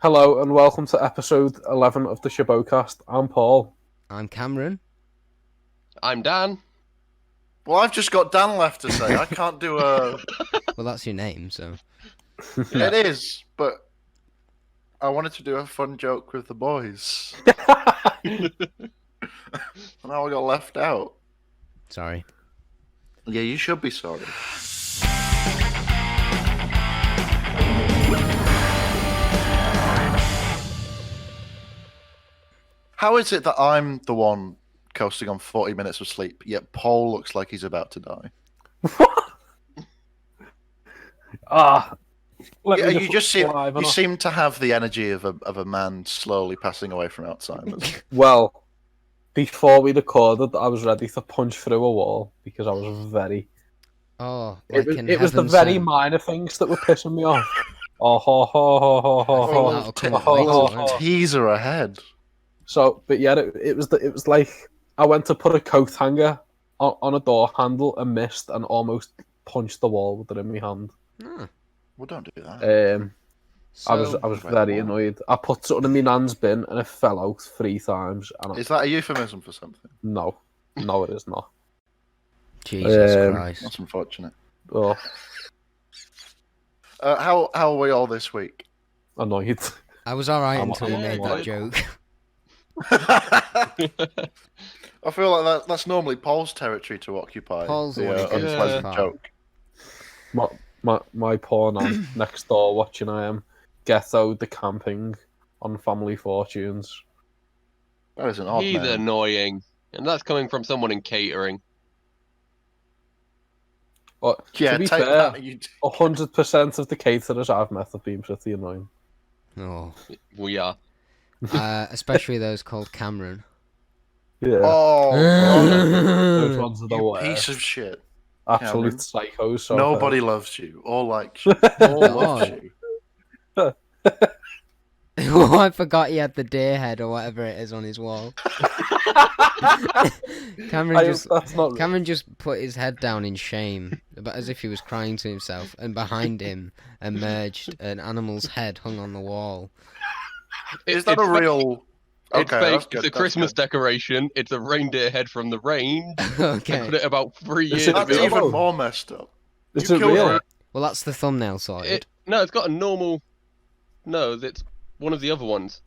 Hello and welcome to episode 11 of the Shobocast. I'm Paul. I'm Cameron. I'm Dan. Well, I've just got Dan left to say. I can't do a... Well, that's your name, so. It is, but I wanted to do a fun joke with the boys. And now I got left out. Sorry. Yeah, you should be sorry. How is it that I'm the one coasting on 40 minutes of sleep, yet Paul looks like he's about to die? Yeah, You just seem to have the energy of a man slowly passing away from Alzheimer's. Well, before we recorded, I was ready to punch through a wall because I was very... Oh, It was the very minor things that were pissing me off. Oh, ho, ho, ho, ho, ho, ho. That'll come ho, later, ho, won't ho. it? Teaser ahead. So, but yeah, it was like I went to put a coat hanger on a door handle and missed and almost punched the wall with it in my hand. Ah, Well, don't do that. I was very annoyed. I put something in my nan's bin and it fell out 3 times. And Is that a euphemism for something? No, it is not. Jesus Christ. That's unfortunate. Oh, How are we all this week? annoyed. I was alright I'm until you made that alright. joke. I feel like that's normally Paul's territory to occupy. Paul's the the one who gets unpleasant the joke. My poor nan next door watching Ghetto the camping on Family Fortunes. That is an odd He's man. annoying. And that's coming from someone in catering. But Yeah, to be take fair, that. 100% of the caterers I've met have been pretty annoying. Oh. We are. Especially those called Cameron. Yeah, Oh, those ones are the you worst. piece of shit. Absolute Cameron. psychos. So Nobody loves you or likes you. All loves you. Oh, I forgot he had the deer head or whatever it is on his wall. Cameron just put his head down in shame, but as if he was crying to himself, and behind him emerged an animal's head hung on the wall. Is that It's a real... It's Okay, fake. that's good. It's a that's Christmas good. decoration. It's a reindeer head from the range. I put Okay. it about 3 Is years it That's ago. real? even more messed up. Is You it killed real? her. Well, that's the thumbnail sorted. No, it's got a normal... No, it's one of the other ones.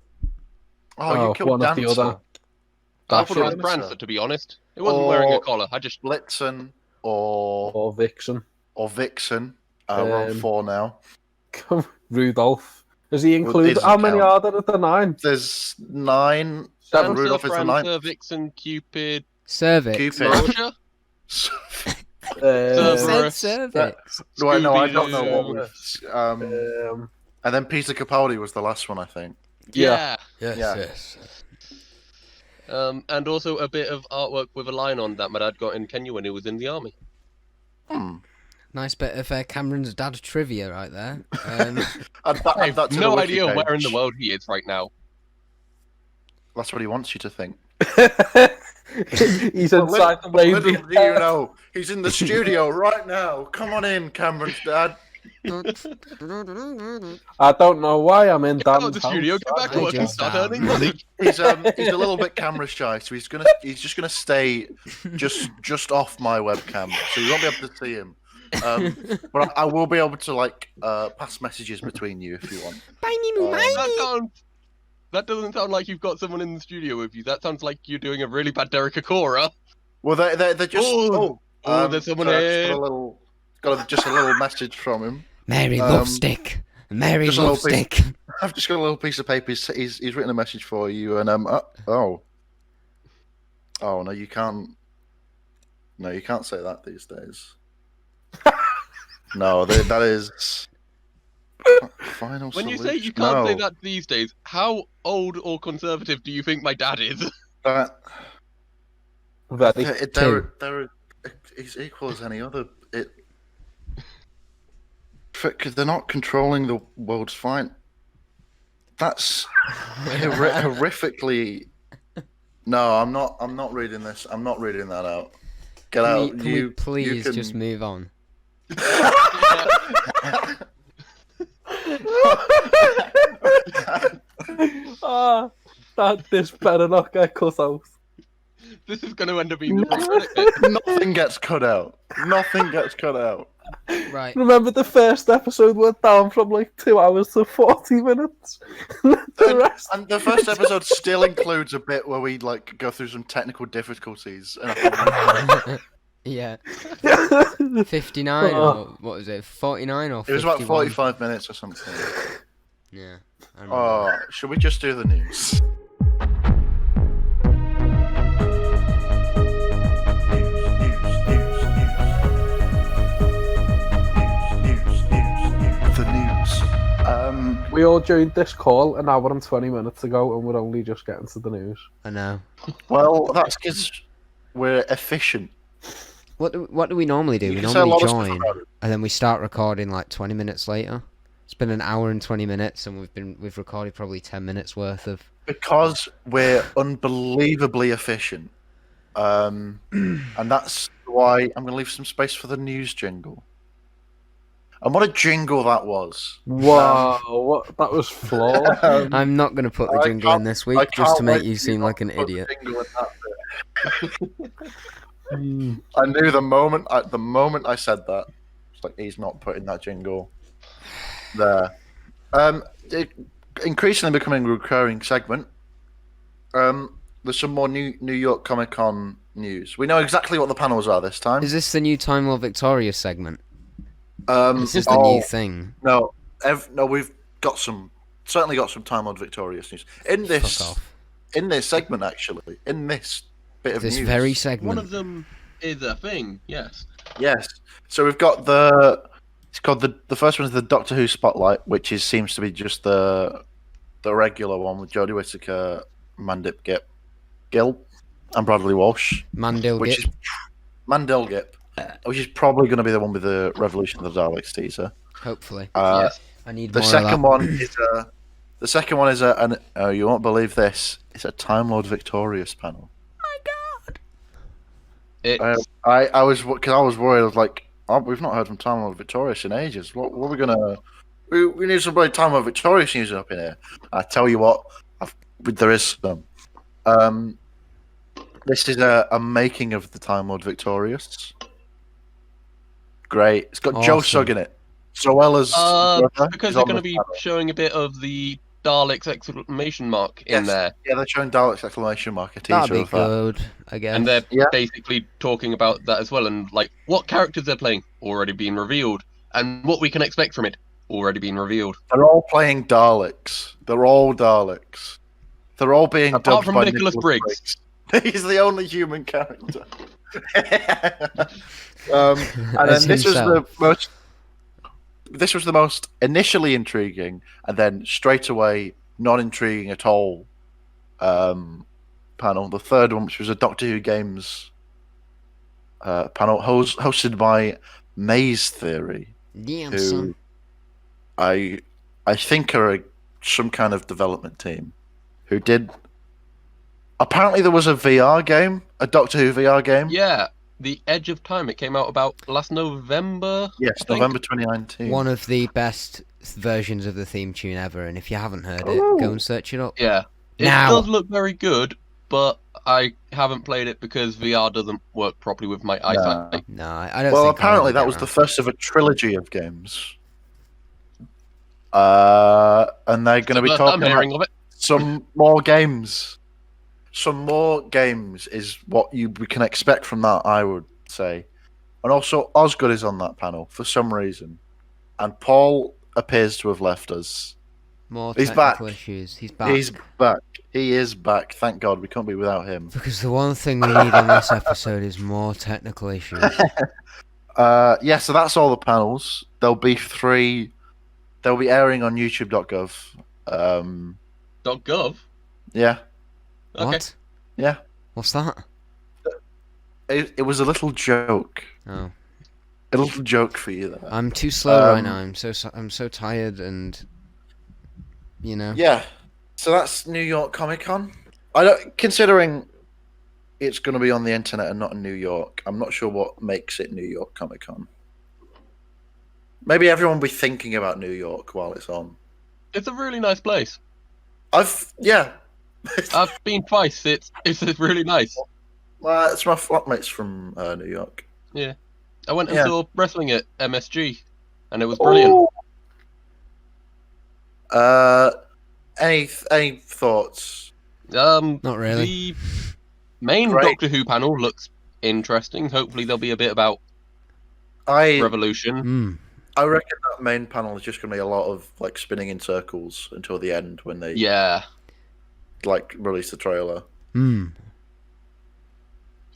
Oh, you killed one of the Dancer. other. I That's thought it was it. Prancer, to be honest. It wasn't wearing a collar. I just... Blitzen or Or Vixen. Vixen. We're on 4 now. Rudolph. Is he included? doesn't How many count. are there at the 9? There's 9. Seven. And Rudolph is the Prancer, 9th. Vixen, Cupid, Cervix. Cupid. Roger. He said Cerberus. cervix. No, no, I don't know Scooby-Doo. what was. And then Peter Capaldi was the last one, I think. Yeah. Yes, Yeah. yes. And also a bit of artwork with a line on that my dad got in Kenya when he was in the army. Nice bit of Cameron's dad trivia right there. Add I that to have no the idea wiki where in page. the world he is right now. That's what he wants you to think. He's inside the Little reindeer. do you know, he's in the studio right now. Come on in, Cameron's dad. I don't know why I'm in Get out of Dan's the studio, house. get back to I work and just start am. earning money. He's a little bit camera shy, so he's just gonna stay just off my webcam, so you won't be able to see him. But I will be able to pass messages between you if you want. That doesn't sound like you've got someone in the studio with you. That sounds like you're doing a really bad Derek Akora. Well, they're just. Oh, there's someone so I just here. got just a little message from him. Mary Lobstick. Mary just a little piece- Lobstick. I've just got a little piece of paper. He's written a message for you, and oh no, you can't. No, you can't say that these days. No, that is final. When you say solution. you can't say No, that these days, how old or conservative do you think my dad is? that Very. they're he's equal as any other. Because they're not controlling the world's fine. That's horrifically. No, I'm not reading this. I'm not reading that out. Get out. Can we please just move on? This better not get cut out. This is going to end up being the pre-credit bit. Nothing gets cut out. Nothing gets cut out. Right. Remember the first episode went down from like 2 hours to 40 minutes? The rest... And the first episode still includes a bit where we like go through some technical difficulties. And Yeah. 59 or what was it? 49 or 51? it was about 45 minutes or something. Yeah. I remember. Oh, should we just do the news? The news. We all joined this call an hour and 20 minutes ago, and we're only just getting to the news. I know. Well, that's because we're efficient. What do we normally do? You We can say a normally lot of stuff join, about it. and then we start recording like 20 minutes later. It's been an hour and 20 minutes, and we've recorded probably 10 minutes worth of. Because we're unbelievably efficient. And that's why I'm going to leave some space for the news jingle. And what a jingle that was. Wow, that was flawed. I'm not going to put the I jingle in can't- this I week just to can't make wait you to seem like an put the idiot. jingle in that bit. I knew the moment I said that, it's like he's not putting that jingle there. It, increasingly becoming a recurring segment. There's some more New York Comic Con news. We know exactly what the panels are this time. Is this the new Time Lord Victorious segment? This is the oh, new thing. No, no, we've certainly got some Time Lord Victorious news in Fuck this off. segment. Actually, in this bit of This news. very One segment. of them is a thing, yes. Yes. So we've got it's called the first one is the Doctor Who Spotlight, which seems to be just the regular one with Jodie Whittaker, Mandip Gill, and Bradley Walsh, Mandil which Gip. is Mandel Gip, which is probably going to be the one with the Revolution of the Daleks teaser. Hopefully. Yes. I need The more second of that. one is you won't believe this. It's a Time Lord Victorious panel. It's, I was worried. I was like, oh, we've not heard from Time Lord Victorious in ages. What are we gonna? We need somebody Time Lord Victorious news up in here. I tell you what, there is some. This is a making of the Time Lord Victorious. Great. It's got Joe Awesome. Sugg in it. Zoella's brother because is they're on going the to be panel. showing a bit of the Daleks exclamation mark in Yes. there. Yeah, they're showing Daleks exclamation mark a teaser That'd be of that. good, I guess. And they're Yeah. basically talking about that as well, and like what characters they're playing already been revealed, and what we can expect from it already been revealed. They're all playing Daleks. They're all Daleks. They're all being Apart dubbed from by Nicholas Briggs. He's the only human character. And As then this himself. was the most initially intriguing, and then straight away not intriguing at all. Panel. The third one, which was a Doctor Who Games panel, hosted by Maze Theory, Damn, who son. I think are some kind of development team who did. Apparently, there was a VR game, a Doctor Who VR game. Yeah, The Edge of Time. It came out about last November. Yes, I think. November 2019. One of the best versions of the theme tune ever, and if you haven't heard it, Oh. go and search it up. Yeah, it Now. does look very good, but I haven't played it because VR doesn't work properly with my eyesight. No, I don't Well, think I'll apparently ever that get was the around first of a trilogy of games. And they're going to be First talking I'm hearing about of it. some more games. Some more games is what we can expect from that, I would say. And also, Osgood is on that panel for some reason. And Paul appears to have left us. More He's technical back. issues. He's back. He's back. He is back. Thank God we can't be without him. Because the one thing we need on this episode is more technical issues. Yeah, so that's all the panels. There'll be 3. They'll be airing on youtube.gov. .gov. Yeah. Okay. What? Yeah. What's that? It was a little joke. Oh, A little joke for you there. I'm too slow right Um, now. I'm so tired, and you know. Yeah. So that's New York Comic Con. Considering it's going to be on the internet and not in New York, I'm not sure what makes it New York Comic Con. Maybe everyone will be thinking about New York while it's on. It's a really nice place. I've been twice. It's really nice. it's my flatmates from New York. Yeah, I went and Yeah. saw wrestling at MSG, and it was brilliant. Any thoughts? Not really. The main Great. Doctor Who panel looks interesting. Hopefully, there'll be a bit about Revolution. I reckon that main panel is just going to be a lot of like spinning in circles until the end when they like release the trailer.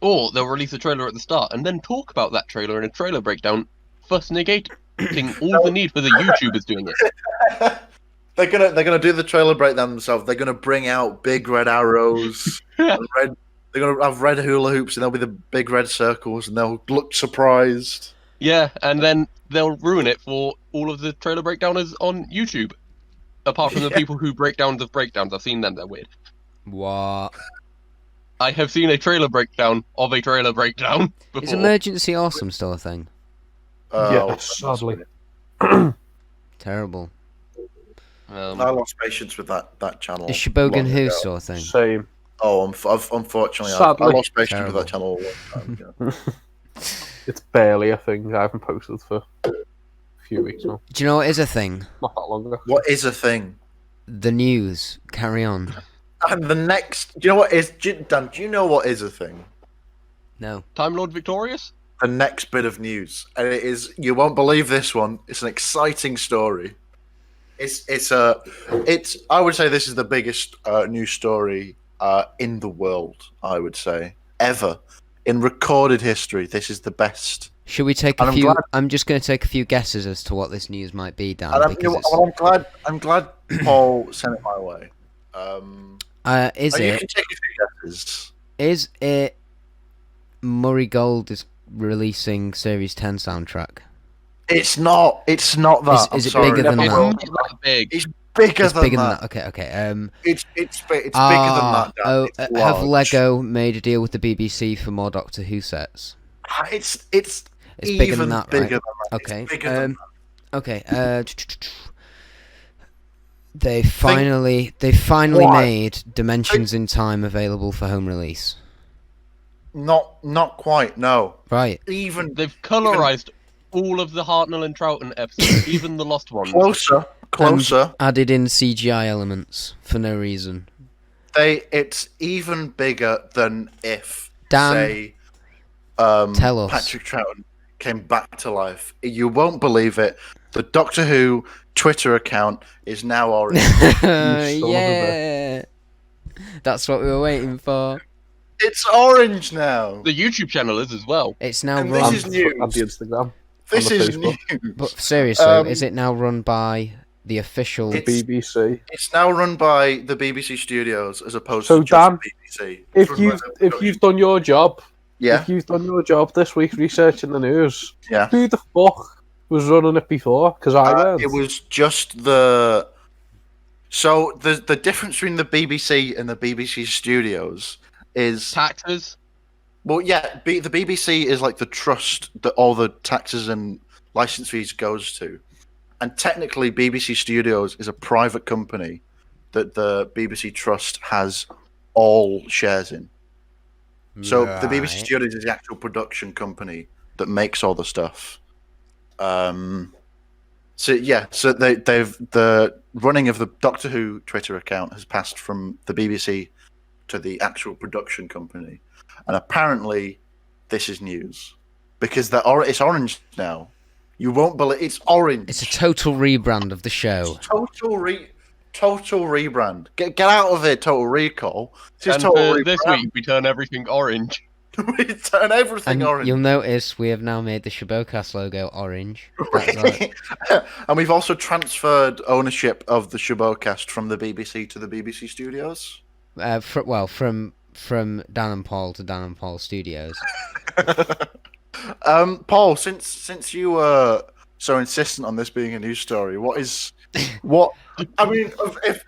Or they'll release a trailer at the start and then talk about that trailer in a trailer breakdown, thus negating all the need for the YouTubers doing it. They're gonna do the trailer breakdown themselves. They're gonna bring out big red arrows. And they're gonna have red hula hoops, and there'll be the big red circles, and they'll look surprised. Yeah, and then they'll ruin it for all of the trailer breakdowners on YouTube. Apart from the people who breakdowns of breakdowns, I've seen them. They're weird. What? I have seen a trailer breakdown of a trailer breakdown before. Is Emergency Awesome still a thing? Sadly. Terrible. I lost patience with that channel. Is Shoboken long Who ago. still a thing? Same. Oh, unfortunately, I Sadly. lost patience Terrible. with that channel a long time ago. It's barely a thing. I haven't posted for a few weeks now. Do you know what is a thing? Not that long ago. What is a thing? The news. Carry on. And the next, do you know what is? Dan, do you know what is a thing? No. Time Lord Victorious? The next bit of news, and it is, you won't believe this one. It's an exciting story. I would say this is the biggest news story in the world. I would say ever in recorded history. This is the best. Should we take And a I'm few? glad- I'm just going to take a few guesses as to what this news might be, Dan. And Because I'm glad Paul sent it my way. is You it? can take a few guesses. Is it? Murray Gold is releasing Series 10 soundtrack. It's not. It's not that. Is it I'm sorry. bigger than It's that? not that big. It's bigger It's than bigger that. than that. Okay. It's bigger than that. Dan. Oh, It's have large. Lego made a deal with the BBC for more Doctor Who sets? It's It's even bigger than that, right? bigger than that. Okay. It's bigger than that. Okay. They finally Why? made Dimensions in Time available for home release. Not quite. No. Right. Even They've colorized all of the Hartnell and Troughton episodes, even the lost ones. closer. Added in CGI elements for no reason. It's even bigger than if Dan, say tell us. Patrick Troughton came back to life. You won't believe it. The Doctor Who Twitter account is now orange. Yeah. That's what we were waiting for. It's orange now. The YouTube channel is as well. It's now And run. this is new. And the Instagram. This on the is Facebook. new. But seriously, Um, is it now run by the official? It's- BBC. It's now run by the BBC Studios as opposed So, to just Dan, the BBC. It's If run by you've the if you've done your job, yeah, if you've done your job this week researching the news, yeah. who the fuck was running it before? Because I weren't. It was just the. So the difference between the BBC and the BBC Studios is Taxes. well, yeah. The BBC is like the trust that all the taxes and license fees goes to, and technically BBC Studios is a private company that the BBC Trust has all shares in. So the BBC Right. Studios is the actual production company that makes all the stuff. So the running of the Doctor Who Twitter account has passed from the BBC to the actual production company, and apparently this is news because it's orange now. You won't believe it's orange. It's a total rebrand of the show. Total rebrand. Get out of here, Total Recall. This is And total for this rebrand. week, we turn everything orange. We turn everything And orange. you'll notice we have now made the Shobocast logo orange. That's right. And we've also transferred ownership of the Shobocast from the BBC to the BBC Studios. From Dan and Paul to Dan and Paul Studios. Paul, since you were so insistent on this being a news story, what? I mean,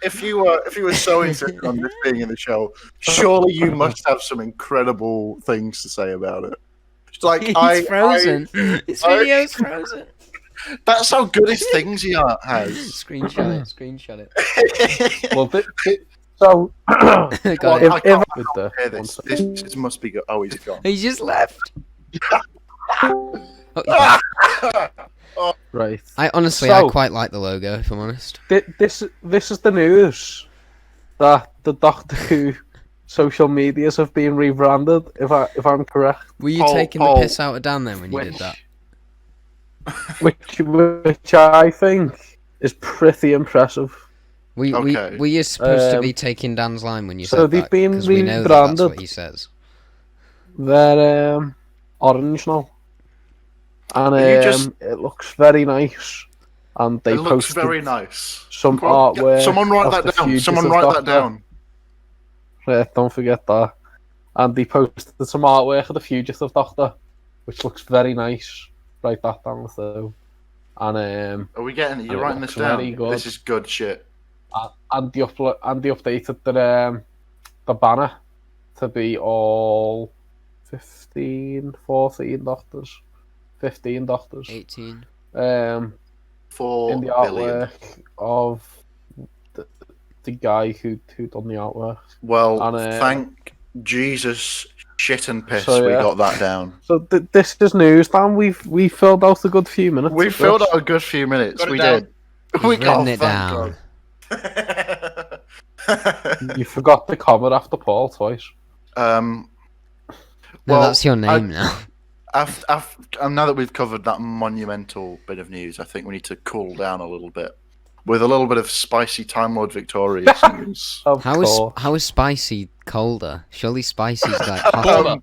if you were so insistent on this being in the show, surely you must have some incredible things to say about it. It's like It's frozen. This video's frozen. That's how good his things he has. Screenshot it. Well, so Got it. I can't with the hear this. This must be good. Oh, he's gone. He just left. Oh, he's back. right. I honestly, So- I quite like the logo. If I'm honest. This is the news that the Doctor Who social medias have been rebranded. If I'm correct, Were you Paul- taking Paul, the piss out of Dan then when you did that? which I think is pretty impressive. Okay. Were you supposed to be Um, taking Dan's line when you so said they've that? been Because we know that that's rebranded. what he says. They're orange now, and Are you just- it looks very nice. And they It looks posted very nice. some Well, artwork. Someone write of that the down. Someone fugitive write that Doctor. down. Yeah, don't forget that. And they posted some artwork of the fugitive Doctor, which looks very nice. Write that down too. And Are we getting? And You're it writing looks this down. very good. This is good shit. and they updated the banner to be all 14 Doctors, 15 Doctors. 18. In 4 the billion. artwork of the guy who done the artwork. Well, And, thank Jesus, shit and piss. So, We yeah. got that down. So this is news, Dan. We filled out a good few minutes. We of filled this. out a good few minutes. Got it We down. did. He's We written it thank down. God. You forgot the comment after Paul twice. No, well, that's your name now. Now that we've covered that monumental bit of news, I think we need to cool down a little bit with a little bit of spicy Time Lord Victorious news. Of course. How is spicy colder? Surely spicy's like hotter. Colder.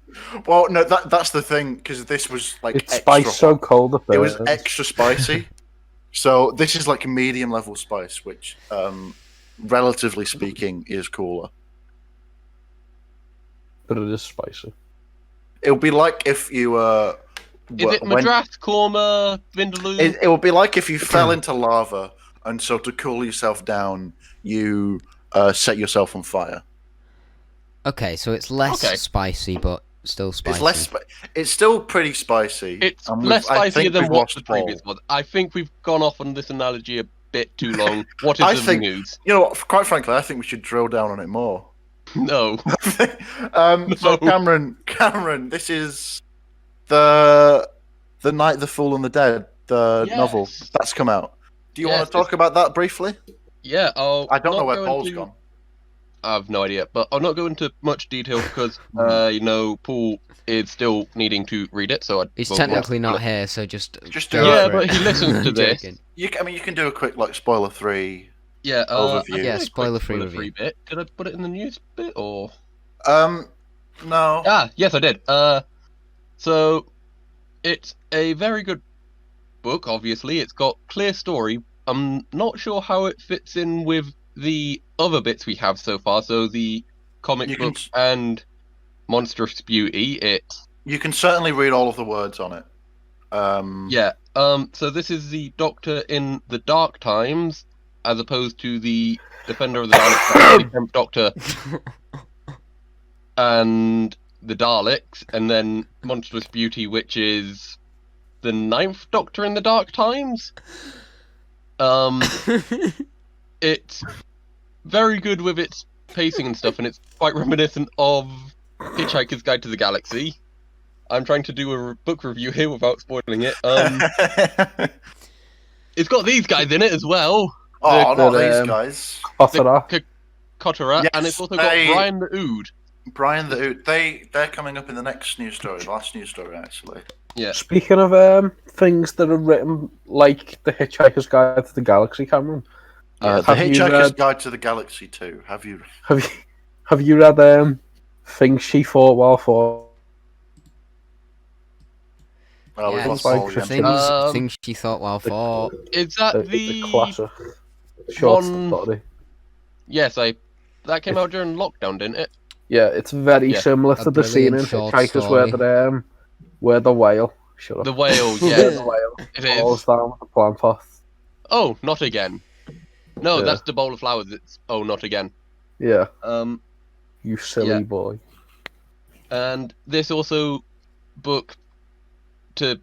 Well, no, that's the thing, because this was like It's extra spice so hot. cold it It was burns. extra spicy. So this is like a medium level spice, which, relatively speaking, is cooler. But it is spicy. It would be like if you Is it Madras, Korma, Vindaloo? It would be like if you fell into lava, and so to cool yourself down, you set yourself on fire. Okay, so it's less Okay. spicy, but still spicy. It's less. It's still pretty spicy. It's and less I spicy think than we've what lost the Paul. previous was. I think we've gone off on this analogy a bit too long. What is I the think- news? You know what? Quite frankly, I think we should drill down on it more. No. So Cameron, this is the Night, the Fool, and the Dead, the Yes. novel that's come out. Do you want Yes, to talk about that briefly? Yeah, I don't know where go Paul's into- gone. I have no idea, but I'll not go into much detail because, Paul is still needing to read it, so He's well, technically not here, so just Just go do it. Yeah, for but it. he listens to I'm this. joking. You can do a quick spoiler 3. Yeah, Overview. I did Yeah, a quick spoiler-free spoiler-free review. bit. Did I put it in the news bit or? No. Ah, yes, I did. So it's a very good book. Obviously, it's got clear story. I'm not sure how it fits in with the other bits we have so far. So the comic You can book and Monstrous Beauty. You can certainly read all of the words on it. Yeah. So this is the Doctor in the Dark Times, as opposed to the Defender of the Daleks, the 10th Doctor, and the Daleks, and then Monstrous Beauty, which is the 9th Doctor in the Dark Times. It's very good with its pacing and stuff, and it's quite reminiscent of Hitchhiker's Guide to the Galaxy. I'm trying to do a book review here without spoiling it. It's got these guys in it as well. Oh, not the, these guys. Potterer. Cotterat, and Yes, it's also got Brian the Ood. Brian the Ood. They're coming up in the next news story, the last news story actually. Yeah. Speaking of things that are written like the Hitchhiker's Guide to the Galaxy, Cameron, The have you Hitchhiker's read- Guide to the Galaxy 2. Have you? have you read things she thought while for? Oh, we've Yeah, lost like Paul again. things she thought while for. Is that It's the a classic short one- story. Yes, that came out during lockdown, didn't it? Yeah, it's very Yeah. similar A to the scene in brilliant short Hitchhiker's story. where the whale. Shut up. The whale, Where yeah. the whale It falls is. down with the plant pot. Oh, not again. No, Yeah. that's the bowl of flowers. It's not again. Yeah, Um, you silly Yeah. boy. and this also book to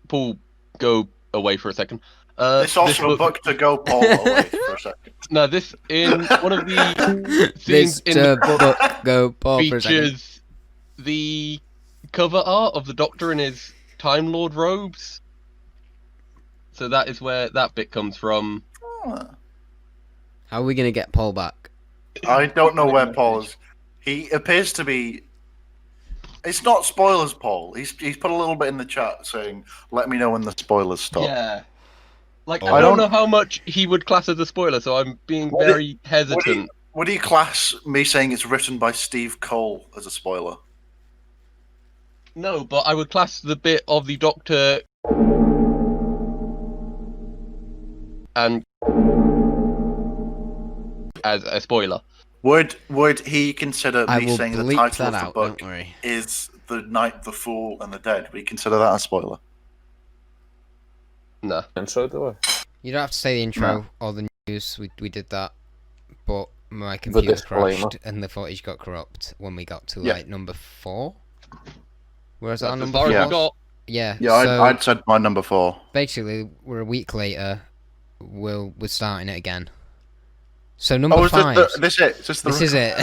Paul go away for a second. It's also a book to go Paul away for a second. No, this in one of the scenes in This the book book go Paul for a second. features the cover art of the Doctor in his Time Lord robes. So that is where that bit comes from. Ah. How are we gonna get Paul back? I don't know where Paul is. He appears to be. It's not spoilers, Paul. He's put a little bit in the chat saying, "Let me know when the spoilers stop." Yeah. Like, Oh. I don't know how much he would class as a spoiler, so I'm being very hesitant. Would he class me saying it's written by Steve Cole as a spoiler? No, but I would class the bit of the Doctor and as a spoiler. Would he consider I me will saying the bleep title that of the out. book Don't worry. is The Night, the Fool, and the Dead? Would he consider that a spoiler? No. Intro, do I? You don't have to say the intro or the news. We did that, but my computer disclaimer. crashed and the footage got corrupt when we got to Yeah. like number 4. Whereas That's our as number far as 4. we got. Yeah. Yeah, So I'd said my number 4. basically, we're a week later. We're starting it again. So number Oh, is 5. this it? Is This is it.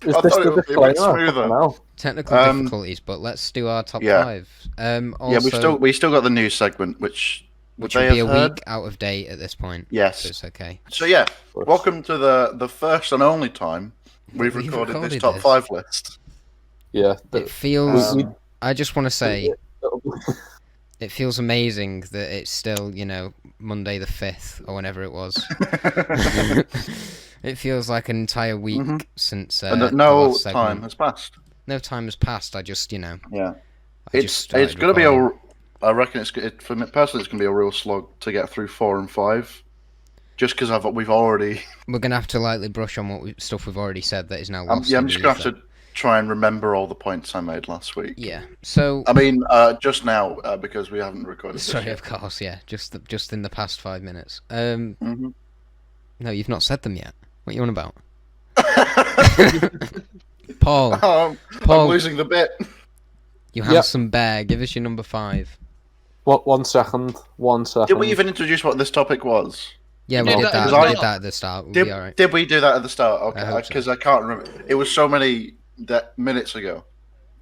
Is I this thought the it would be a bit disclaimer? smoother. No. Technical difficulties, but let's do our top yeah. 5. Also, Yeah, we still got the news segment, which which they would be a have heard? week out of date at this point. Yes. So it's okay. So yeah, welcome to the first and only time we've recorded this top 5 list. Yeah. It feels. we- I just want to say, it feels amazing that it's still, Monday the 5th or whenever it was. It feels like an entire week since. And the no last segment. time has passed. No time has passed. I just, Yeah. I It's started going to be recording. I reckon for me personally, it's going to be a real slog to get through 4 and 5, just because we've already. We're gonna have to lightly brush on stuff we've already said that is now lost. I'm in just the going to ether. have to try and remember all the points I made last week. Yeah. So. I mean, just now because we haven't recorded. this Sorry, yet. of course, yeah. Just in the past 5 minutes. Mhm. No, you've not said them yet. What are you on about? Paul, I'm Paul, losing the bit. you handsome bear, give us your number 5. What? 1 second. 1 second. Did we even introduce what this topic was? Yeah, We we did did that that. at We the did start. that at the start. We'll be alright. Did we do that at the start? I Okay, hope so. because I can't remember. It was so many minutes ago.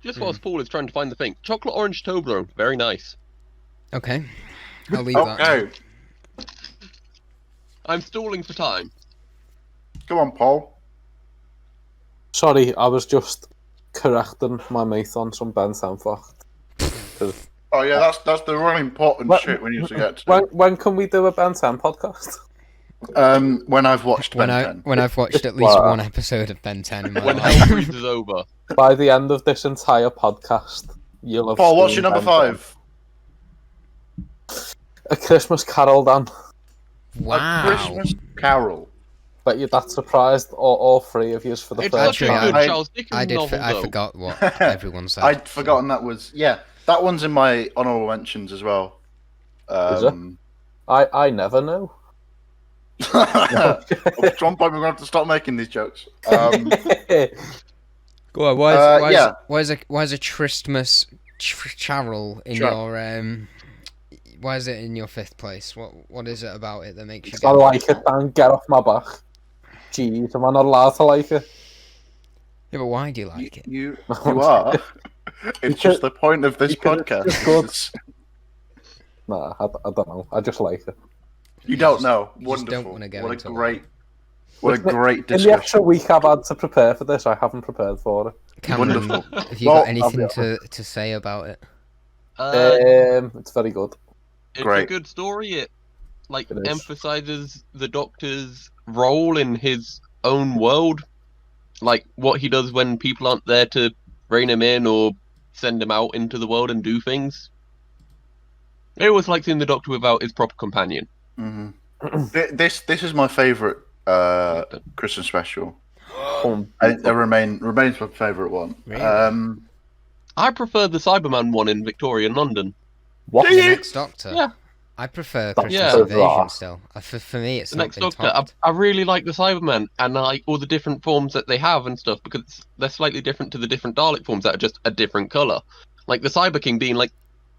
Just whilst Paul is trying to find the thing. Chocolate orange Toblerone. Very nice. Okay. I'll leave that. Okay, I'm stalling for time. come on, Paul. Sorry, I was just correcting my mate on some Ben Sanford. Oh yeah, that's the really important What- shit we need to get to. When can we do a Ben 10 podcast? When I've watched When Ben 10. when I've watched at least Wow. one episode of Ben 10 in my When life. Hell freezes over. By the end of this entire podcast, you'll have Paul, what's seen your number Ben 5? 10. A Christmas Carol, Dan. Wow. Christmas Carol. Bet you're that surprised, all 3 of yous for the It's first such a Actually, good I- Charles Dickens I novel, I though. forgot what everyone said. I'd forgotten that was that one's in my honorable mentions as well. Is it? I never know. At some point, we're going to have to stop making these jokes. Go on. Why is a Christmas Carol in your Why is it in your 5th place? What is it about it that makes you? I like it, Dan. Get off my back. Jeez, am I not allowed to like it? Yeah, but why do you like it? You are. It's just the point of this because podcast. it's just Nah, I don't know. I just like it. You don't know. you just don't Wonderful. wanna go What a into great, what a great In the discussion. extra week I've had to prepare for this, I haven't prepared for it. Cameron, Wonderful. have you Well, got I'll be anything to say about it? It's very good. It's a Great. good story. It It is. emphasizes the Doctor's role in his own world, like what he does when people aren't there to rein him in or send him out into the world and do things. I always like seeing the Doctor without his proper companion. This is my favourite Christmas special. Um, It remains my favourite one. Really? I prefer the Cyberman one in Victorian London. what? The Next Doctor. Yeah. I prefer That's Christmas so Invasion bizarre. still. For me, it's The not Next been Doctor, topped. I really like the Cyberman and I like all the different forms that they have and stuff because they're slightly different to the different Dalek forms that are just a different colour. Like the Cyber King being like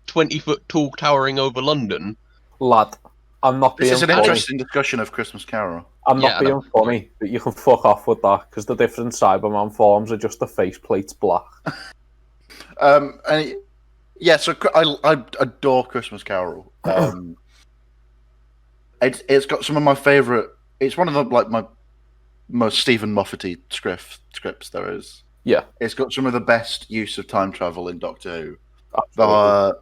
20-foot tall towering over London. Lad, I'm not This being is an funny. interesting discussion of Christmas Carol. I'm Yeah, not I being know. funny, but you can fuck off with that, because the different Cyberman forms are just the faceplates black. So I adore Christmas Carol. It's got some of my favourite. It's one of the my most Stephen Moffat-y scripts there is. Yeah. It's got some of the best use of time travel in Doctor Who. Absolutely.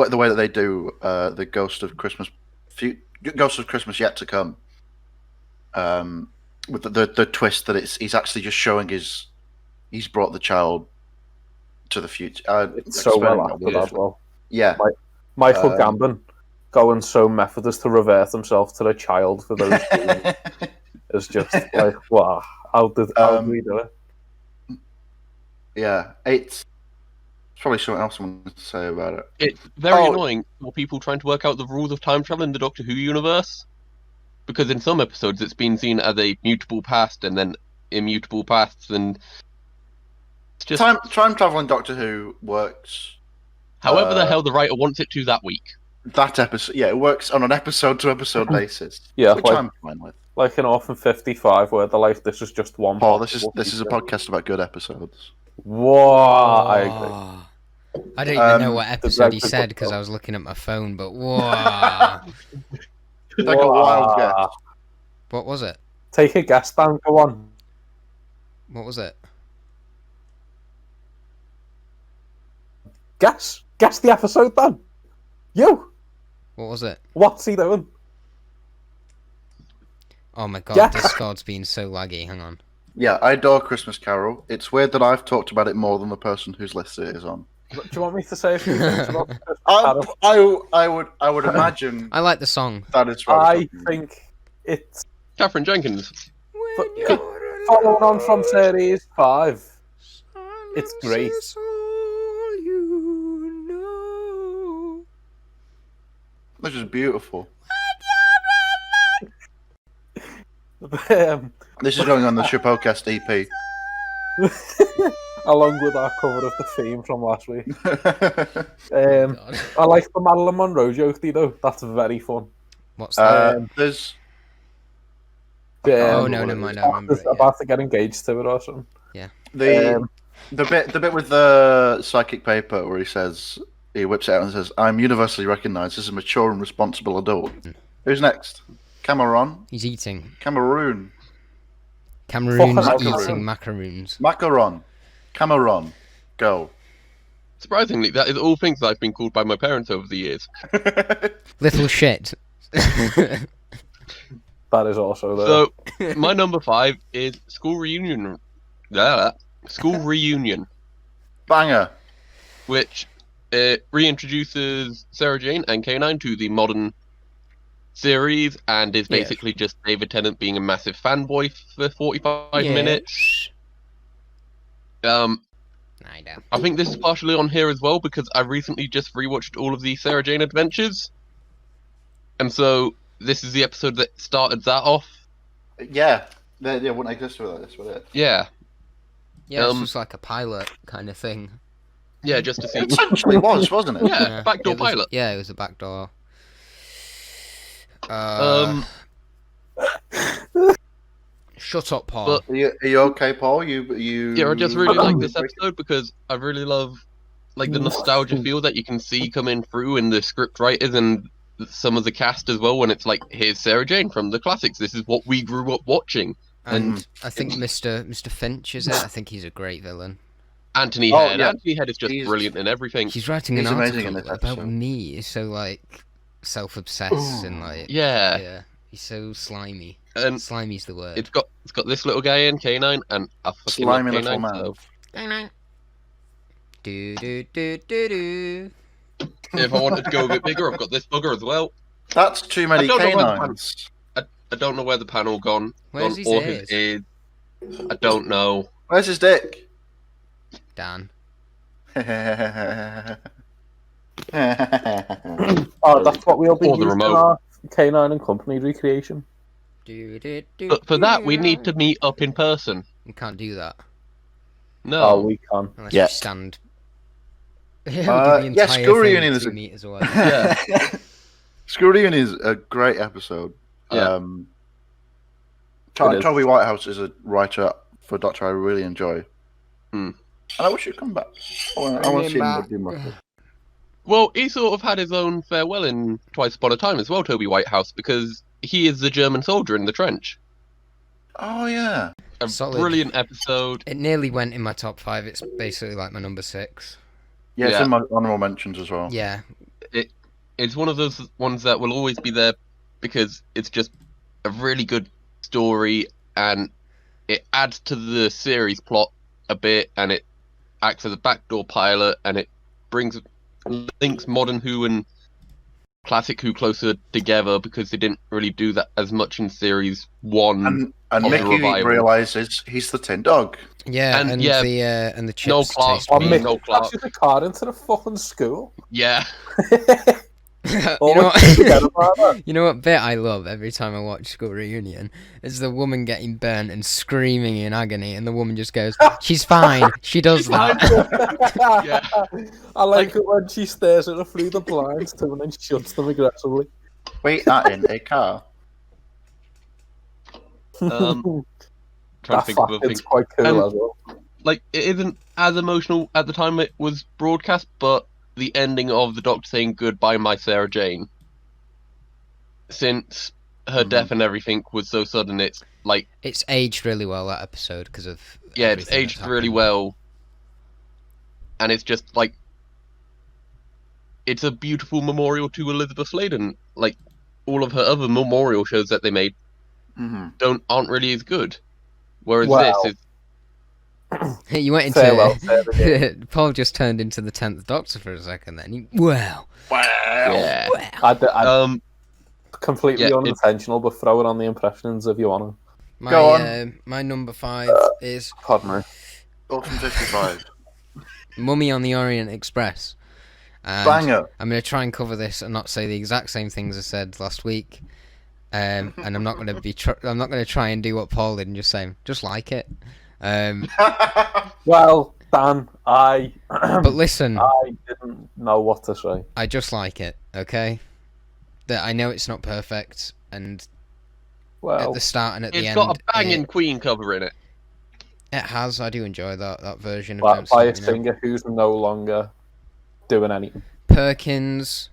The way that they do the Ghost of Christmas Yet to Come. With the twist that he's actually just showing he's brought the child to the future. It's so well acted as well. Yeah. Michael Gambon going so method as to revert himself to the child for those scenes is just like, wow, how did we do it? Yeah, it's probably something else I wanted to say about it. It's very annoying for people trying to work out the rules of time travel in the Doctor Who universe, because in some episodes it's been seen as a mutable past and then immutable pasts, and it's just time travel in Doctor Who works. However the hell the writer wants it to that week. That episode, it works on an episode-to-episode basis. Yeah, which I'm fine with. Like in Orphan 55, where they're like, this is just one. Paul, this is a podcast about good episodes. Whoa, I agree. I don't even know what episode he said because I was looking at my phone, but whoa. Take a wild guess. What was it? Take a guess, Dan, go on. What was it? Guess the episode, Dan. You. What was it? What's he doing? Oh my god, Discord's been so laggy. Hang on. Yeah, I adore Christmas Carol. It's weird that I've talked about it more than the person whose list it is on. Do you want me to say a few things about Christmas Carol? I would imagine. I like the song. That is. I think it's Catherine Jenkins. Following on from Series 5. It's great. This is beautiful. This is going on the Shobocast EP. Along with our cover of the theme from last week. I like the Marilyn Monroe joke, though. That's very fun. What's that? There's. Oh no, never mind. I remember it. About to get engaged to it or something. Yeah. The bit with the psychic paper where he whips it out and says, "I'm universally recognised as a mature and responsible adult." Who's next? Cameron. He's eating. Cameroon's eating macaroons. Macaron. Cameron. Go. Surprisingly, that is all things that I've been called by my parents over the years. Little shit. That is also there. So, my number 5 is School Reunion. School Reunion. Banger. Which reintroduces Sarah Jane and K9 to the modern series and is basically just David Tennant being a massive fanboy for 45 minutes. I think this is partially on here as well because I recently just rewatched all of the Sarah Jane adventures. And so this is the episode that started that off. Yeah. Wouldn't exist without this, would it? Yeah. Yeah, it's just like a pilot kind of thing. Yeah, just to see. It essentially was, wasn't it? Yeah, backdoor pilot. Yeah, it was a backdoor. Shut up, Paul. But, are you okay, Paul? You. Yeah, I just really like this episode because I really love the nostalgia feel that you can see coming through in the script writers and some of the cast as well. When it's like, here's Sarah Jane from the classics. This is what we grew up watching. And I think Mr. Finch is it. I think he's a great villain. Anthony Head. Yeah. Anthony Head is just brilliant in everything. He's writing an article about me. He's so self-obsessed and yeah. He's so slimy. And slimy's the word. It's got this little guy in K9 and a fucking slimy little little man. K9. Do. If I wanted to go a bit bigger, I've got this bugger as well. That's too many K9s. I don't know where the panel gone. Where's his ears? I don't know. Where's his dick? Dan. That's what we'll be using our K9 and Company recreation. But for that, we need to meet up in person. You can't do that. No. Oh, we can. Unless you stand It'll do the yeah, entire School thing Reunion is 2 a- meters away. Yeah. School Reunion is a great episode. Yeah. Toby Whitehouse is a writer for Doctor I really enjoy. Hmm. And I wish he'd come back. I want Bring to him see him back. do more. Well, he sort of had his own farewell in Twice Upon a Time as well, Toby Whitehouse, because he is the German soldier in the trench. Oh, yeah. A Solid. brilliant episode. It nearly went in my top 5. It's basically like my number 6. Yeah, it's Yeah. in my honorable mentions as well. Yeah. It's one of those ones that will always be there because it's just a really good story and it adds to the series plot a bit and it acts as a backdoor pilot and it links modern Who and classic Who closer together because they didn't really do that as much in series 1. And Of the Mickey revival. realizes he's the Tin Dog. Yeah, And, and yeah, the chips Noel Clark taste Oh, being weird. Mick Noel Clark. crashes the car into the fucking school. Yeah. you know Forget what? about that. You know what bit I love every time I watch School Reunion is the woman getting burnt and screaming in agony, and the woman just goes, "She's fine. She does that." Yeah. I like it when she stares at her through the blinds too and then shuts them aggressively. Wait, that in a car. Trying to That think of fact a is thing. quite cool And- as well. Like, it isn't as emotional at the time it was broadcast, but the ending of the Doctor saying goodbye, my Sarah Jane, since her death and everything was so sudden, it's like, It's aged really well, that episode, because of yeah, it's everything aged that's really happened. well, and it's just like, it's a beautiful memorial to Elizabeth Sladen. Like, all of her other memorial shows that they made Mm-hmm. aren't really as good, whereas Wow. this is. You went Farewell, into Sarah Jane. Paul just turned into the 10th Doctor for a second. Then wow, Yeah. I completely Yeah, it- unintentional, but throw it on the impressions if you want to. Go on. My number 5 is Pardon me. Autumn 55. Mummy on the Orient Express. And Banger. I'm going to try and cover this and not say the exact same things I said last week. And I'm not going to I'm not going to try and do what Paul did and just say just like it. Well, Dan, I But listen, I didn't know what to say. I just like it. Okay, that I know it's not perfect, and at Well, the start and at the It's end, got a banging Queen cover in it. it has. I do enjoy that version of by Don't a Stop Me Now. singer who's no longer doing anything. Perkins,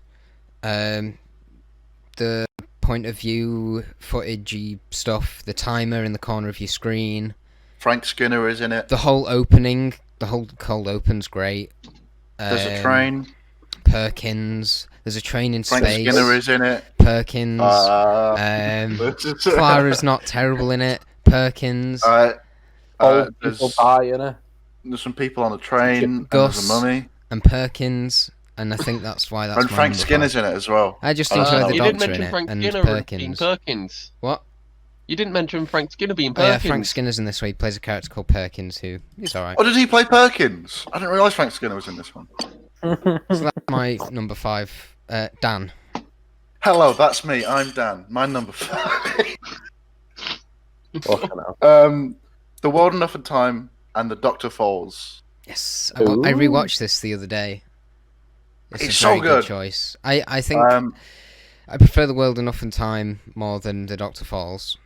the point of view footagey stuff, the timer in the corner of your screen, Frank Skinner is in it. the whole opening, the whole cold open's great. There's a train. Perkins, there's a train in Frank space. Skinner is in it. Perkins, Clara's not terrible in it. Perkins, Old people there's die in it. some people on the train. And Gus. there's a mummy. and Perkins, and I think that's why that's And my Frank number Skinner's 5. in it as well. I just enjoy the You didn't Doctor in mention it Frank and Skinner being Perkins. Perkins. What? You didn't mention Frank Skinner being Oh Perkins. yeah, Frank Skinner's in this one. He plays a character called Perkins who is alright. Oh, did he play Perkins? I didn't realise Frank Skinner was in this one. So that's my number 5. Dan. Hello, that's me. I'm Dan. My number 5. Fucking hell. The World Enough in Time and The Doctor Falls. Yes, I Ooh. rewatched this the other day. It's a so very good. choice. I think I prefer The World Enough in Time more than The Doctor Falls,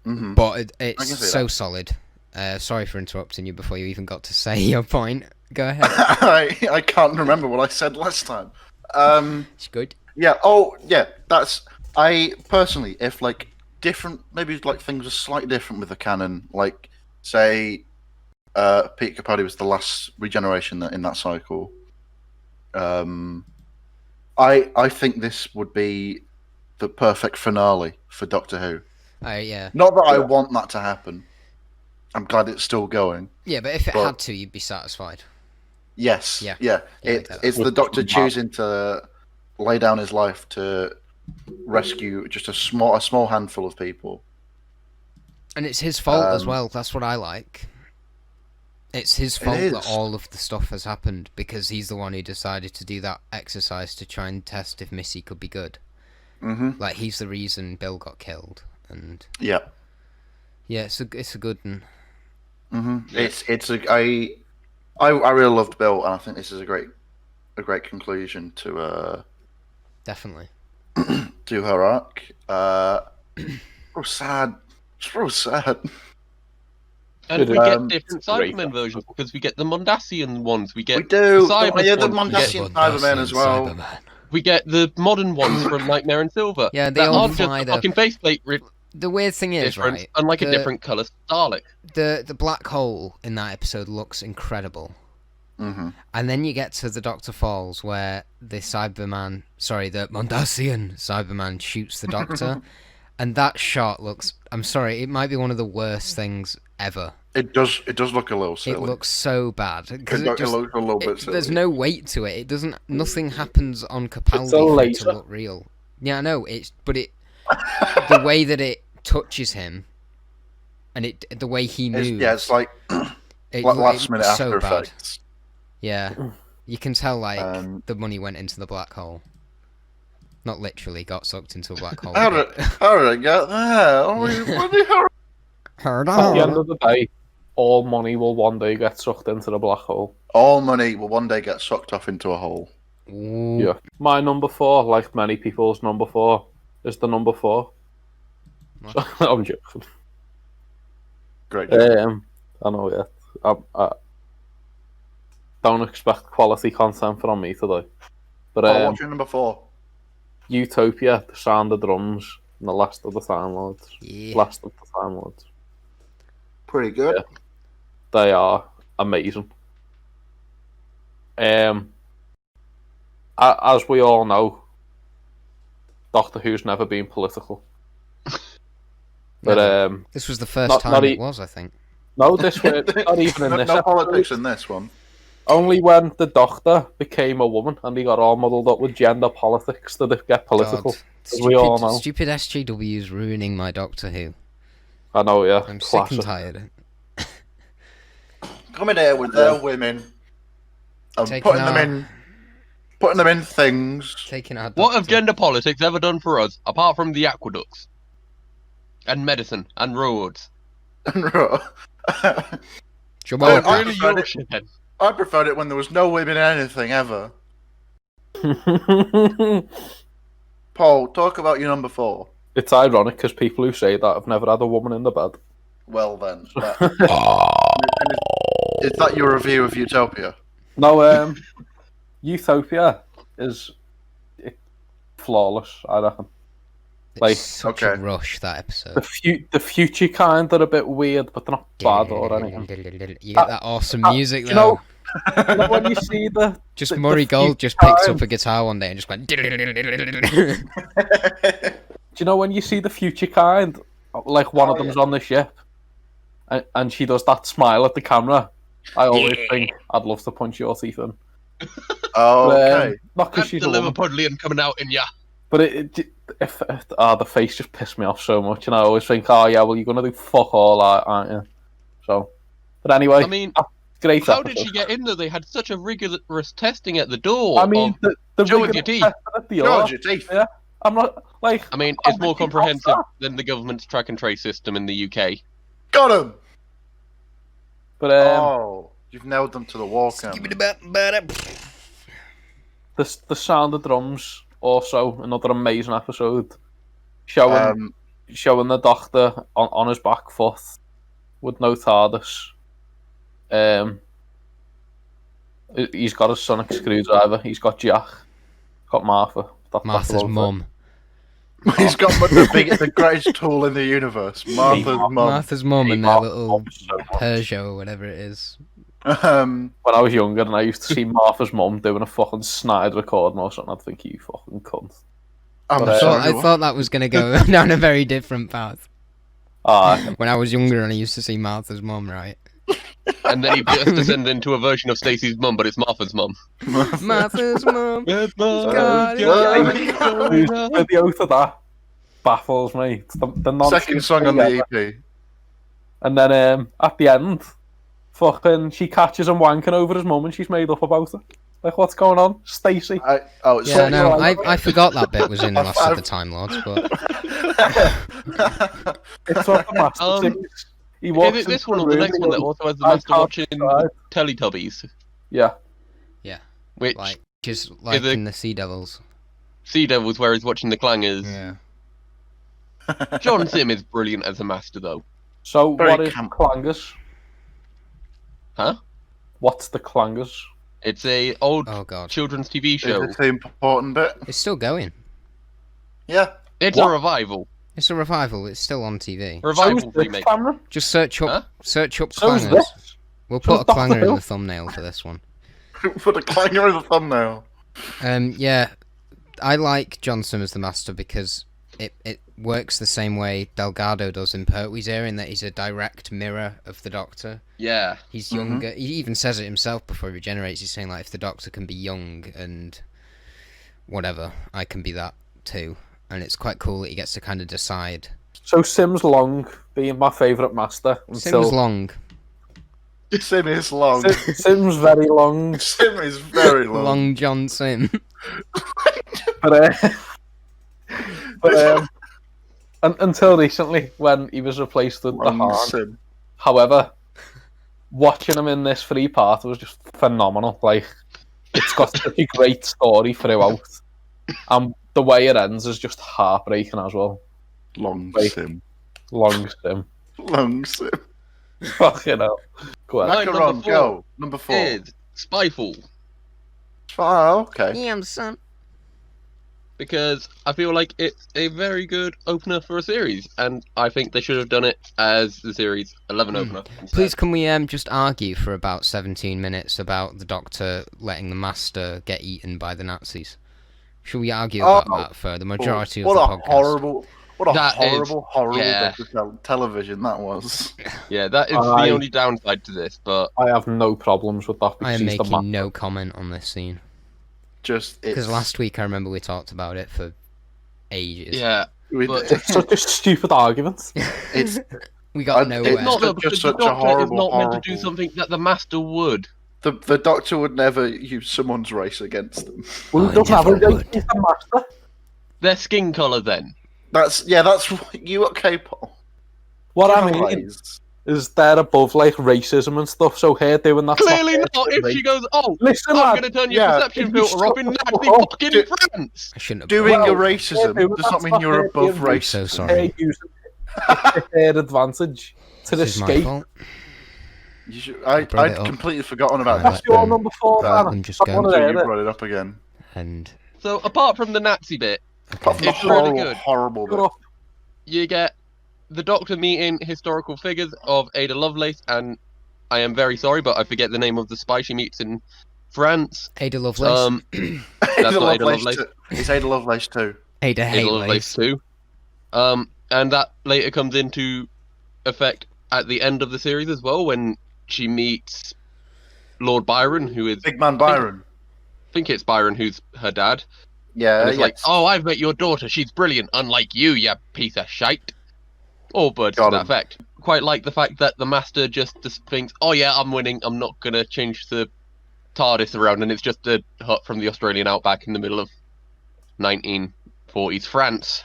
Mhm. but I can it's see so that. solid. Sorry for interrupting you before you even got to say your point. Go ahead. I can't remember what I said last time. It's good. Yeah. Oh, yeah. That's. I personally, if like different, maybe like things are slightly different with the canon. Like, say, Peter Capaldi was the last regeneration in that cycle. I think this would be the perfect finale for Doctor Who. Yeah. Not that I want that to happen. I'm glad it's still going. Yeah, but if it But- had to, you'd be satisfied. Yes. Yeah. Yeah. Yeah, I get that. It's the Doctor choosing to lay down his life to rescue just a small handful of people. And it's his fault as Um, well. That's what I like. It's his fault that is. all of the stuff has happened because he's the one who decided to do that exercise to try and test if Missy could be good. Hmm. Like he's the reason Bill got killed, and Yeah. yeah, it's a good one. Hmm. Yeah. I really loved Bill, and I think this is a a great conclusion to Definitely. to her arc. So sad. It's so sad. And we Um, get different great Cybermen versions because we get the Mondasian ones. We get We do. the Cyber Yeah, the ones, we get- Mondasian Cybermen as well. Cyberman. We get the modern ones from Nightmare and Silver. Yeah, they that all aren't just fly a the- fucking faceplate The weird thing is, difference, right? unlike a the- different colour Dalek. The black hole in that episode looks incredible. Mm-hmm. And then you get to the Doctor Falls where the Mondasian Cyberman shoots the Doctor. And that shot looks... I'm sorry, it might be one of the worst things ever. It does look a little silly. It looks so bad. 'Cause It looks a little bit silly. there's no weight to it. It doesn't... Nothing happens on Capaldi It's a for it laser. to look real. Yeah, I know. The way that it touches him... And the way he moves... It's like it last minute looks so After bad. Effects. Yeah. You can tell, like, Um, the money went into the black hole. Not literally got sucked into a black hole. How did it get there? Oh, bloody hell. Heard At the end of the day, all money will one day get sucked into the black hole. All money will one day get sucked off into a hole. Ooh. Yeah. My number 4, like many people's number 4, is the number 4. What? I'm joking. Great job. I know, yeah. I don't expect quality content from me today. But What's your number 4? Utopia, The Sound of Drums, and The Last of the Time Lords. Yeah. Last of the Time Lords. Pretty good. Yeah. They are amazing. As we all know, Doctor Who's never been political. But Never. This was the first not- time not it was, I think. no, this was not even in No, this. no episode. politics in this one. Only when the Doctor became a woman and he got all muddled up with gender politics did it get political. God. As we all know. Stupid SJW is ruining my Doctor Who. I know, yeah. I'm sick Classic. and tired. Coming here with their women and Taking putting them in things. Taking our What have Doctor. gender politics ever done for us, apart from the aqueducts? And medicine, and roads. Jamal, I Really preferred your it- shit. I preferred it when there was no women in anything ever. Paul, talk about your number 4. It's ironic because people who say that have never had a woman in the bed. Well then. Is that your review of Utopia? No, Utopia is flawless, I reckon. Like, it's such a okay. rush, that episode. the future kind are a bit weird, but they're not bad or anything. You get that awesome music, you though. know when you see the Just the Murray Gold future just picked time- up a guitar one day and just went... Do you know when you see the future kind, like one of them's on the ship, and she does that smile at the camera? I always think I'd love to punch your teeth in. Oh, okay. Not because And she's the a woman, Liverpudlian coming out in ya. but the face just pissed me off so much, and I always think, oh yeah, well you're gonna do fuck all that, aren't you? So, but anyway, I mean, great. how episode. did she get in there? They had such a rigorous testing at the door. I mean, the Show us rigorous your teeth. test at the Show door. us your teeth. Yeah, I'm not like. I mean, I'm it's more thinking, comprehensive what's than the government's track and trace system in the UK. Got him! But You've nailed them to the wall, Cam. the Sound of Drums also another amazing episode, showing the Doctor on his back foot with no TARDIS. He's got a sonic screwdriver. He's got Jack. Got Martha. That's Martha's about it. mum. He's got the greatest tool in the universe. Martha's mum. Martha's mum and their Martha's little mum so much. Peugeot or whatever it is. When I was younger and I used to see Martha's mum doing a fucking snide recording or something, I'd think, you fucking cunt. I'm But, sorry. I thought that was going to go down a very different path. Ah, When I was younger and I used to see Martha's mum, right? And then he just descended into a version of Stacey's mum, but it's Martha's mum. Martha's mum. It's God, the video to that baffles me. It's the nonsense Second song on the EP. And then at the end, fucking, she catches him wanking over his mum and she's made up about it. Like, what's going on? Stacey. It's Yeah, no, like- I forgot that bit was in Lost of the Time Lords, but It's what the master sings. He walks Is it this into one the or the room next and one that goes, also has the "I master can't watching decide." Teletubbies? Yeah. Which like Just like in the Sea Devils. Sea Devils, where he's watching the clangers. Yeah. John Sim is brilliant as a master, though. So, Very what is camp. clangers? Huh? What's the clangers? It's a old Oh god. children's TV show. Is this the important bit? It's still going. Yeah. It's What? a revival. It's a revival. It's still on TV. A revival So is this, remake. Cameron? Just search up Huh? So is clangers. this? We'll So put is a Doctor clanger in Who? the thumbnail for this one. Put a clanger in the thumbnail. Yeah, I like John Sim as the Master because it works the same way Delgado does in Pertwee's Era, in that he's a direct mirror of the Doctor. Yeah. He's younger. He even says it himself before he regenerates. He's saying, like, if the Doctor can be young and whatever, I can be that too. And it's quite cool that he gets to kind of decide. So Sim's Long being my favourite master until Sim's long. Sim is long. Sim's very long, Sim is very long. Long John Sim. but until recently when he was replaced with the Long Harn. Sim. However, watching him in this 3-part was just phenomenal. Like, it's got such a great story throughout, and the way it ends is just heartbreaking as well. Long Like, Sim. Long Sim. Long Sim. Fucking hell. Go ahead. Right. Macaron, number four go. Number 4. Is Spyfall. Oh, okay. Yeah, son. Because I feel like it's a very good opener for a series, and I think they should have done it as the series 11 opener. instead. Please, can we just argue for about 17 minutes about the Doctor letting the Master get eaten by the Nazis? Should we argue about that for the majority of the podcast? What a That horrible yeah. bit of television that was. Yeah, that is I- the only downside to this, but I have no problems with that. I am because he's the making man. no comment on this scene. Just Because it's last week I remember we talked about it for ages. yeah. but- It's such a stupid argument. it's We got It's nowhere. Not though, just because the such a Doctor is horrible, not meant to do horrible- something that the Master would. the Doctor would never use someone's race against them. Well, I he doesn't have never a would. he's the master. Their skin colour, then. That's what you okay, Paul. What I Give mean away. is they're above like racism and stuff. So her doing that. Clearly not. If she goes, oh, Listen, I'm lad, going to turn your yeah, perception if you filter off in shut Nazi up, fucking do- France. I shouldn't have. Doing Well, a racism yeah, does not mean you're above I'm I'm race. so her sorry. using her advantage to This is my escape. fault. I'd brought it up. completely forgotten about Right, That's that. your number 4, Let man. them just I go. wanna So hear you it. brought it up again. And So, apart from the Nazi bit, Apart from the It's really horrible, good. horrible Shut bit. up. you get the Doctor meeting historical figures of Ada Lovelace, and I am very sorry, but I forget the name of the spy she meets in France. Ada Lovelace. Ada not Ada Lovelace Lovelace. too. It's Ada Lovelace too. Ada Ada Lovelace Lovelace. too. And that later comes into effect at the end of the series as well, when she meets Lord Byron, who is Big man Byron. I think it's Byron who's her dad. Yeah, And it's like, yes. oh, I've met your daughter. She's brilliant, unlike you, you piece of shite. Or words to Got that him. effect. Quite like the fact that the Master just thinks, oh yeah, I'm winning. I'm not going to change the TARDIS around. And it's just a hut from the Australian outback in the middle of 1940s France.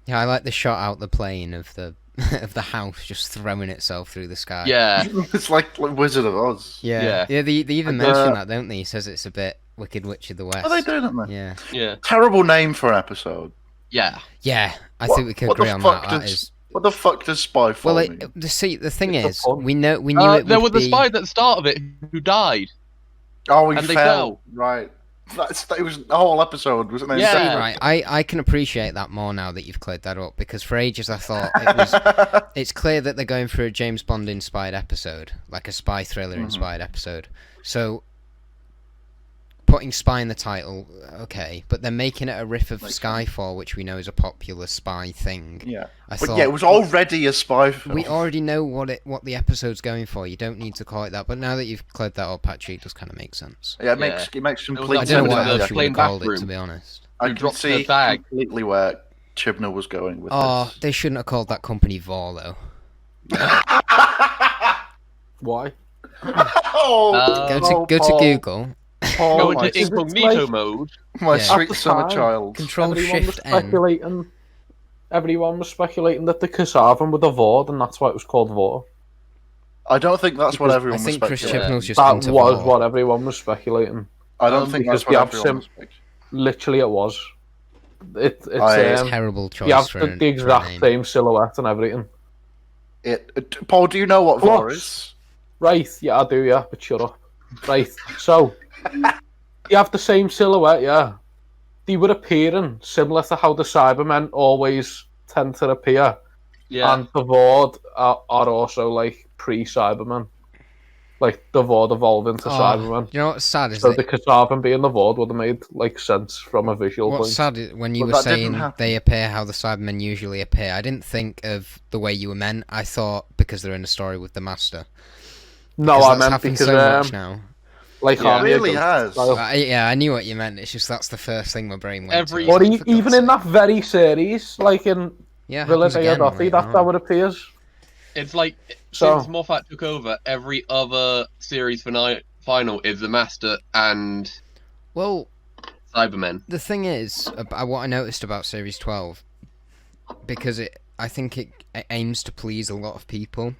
Yeah, I like the shot out the plane of the of the house just throwing itself through the sky. Yeah. It's like Wizard of Oz. Yeah. Yeah. They even And, mention that, don't they? He says it's a bit Wicked Witch of the West. Are they doing it, man? Yeah. Yeah. Terrible name for an episode. Yeah. Yeah, I What- think we could what the agree on fuck that. That does- is. What the fuck does Spyfall Well, mean? the thing It's a is, pun. we knew it would There was be... a spy at the start of it who died. Oh, he and they fell. fell. Right. It was the whole episode, wasn't it? Yeah. See, right, I can appreciate that more now that you've cleared that up, because for ages I thought it was... It's clear that they're going for a James Bond-inspired episode, like a spy thriller-inspired episode. So, putting spy in the title, okay, but they're making it a riff of Makes Skyfall, which we know is a popular spy thing. Yeah. I But thought, yeah, it was already a spy film. we already know what the episode's going for. You don't need to call it that. But now that you've cleared that up, Patrick, it does kind of make sense. Yeah, it makes complete that I sense. don't know what Someone else in you the would have plain called it, to bathroom. be honest. I Who can dropped see her bag. completely where Chibnall was going with Oh, this. they shouldn't have called that company Vor, though. Why? Oh, Go to Paul. Google, Paul, Go my, into incognito like- mode. my Yeah. sweet At the summer time, child. Control Everyone was Shift N. speculating. Everyone was speculating that the Casavan were the Vord, and that's why it was called Vor. I don't think that's what Because everyone I was think Chris speculating. Chibnall's just That into was Vor. what everyone was speculating. I don't think because that's what they have everyone was picked. literally it was. It's Terrible you choice have for the a exact name. same silhouette and everything. Paul, do you know what Vor Plus- is? Right, yeah, I do, yeah, but shut up. Right, so you have the same silhouette, yeah. They were appearing similar to how the Cybermen always tend to appear, Yeah. and the Vord are also like pre-Cybermen. Like the Vord evolved into Cybermen. You know what's sad is So that the Kasavan being the Vord would have made like sense from a visual what's point. sad is when you But were that didn't saying happen. they appear how the Cybermen usually appear. I didn't think of the way you were meant. I thought because they're in a story with the Master. No, Because I that's meant happened because so much now. like Yeah. Army It of really Ghosts has. style. Yeah, I knew what you meant. It's just that's the first thing my brain went Every- to. Or I was like, for even God's in sake. that very series, like in Yeah, it Villa happens again Deodotti, later that's on. how it appears. It's like So- since Moffat took over, every other series final is the Master and Well, Cybermen. the thing is, what I noticed about Series 12, because I think it aims to please a lot of people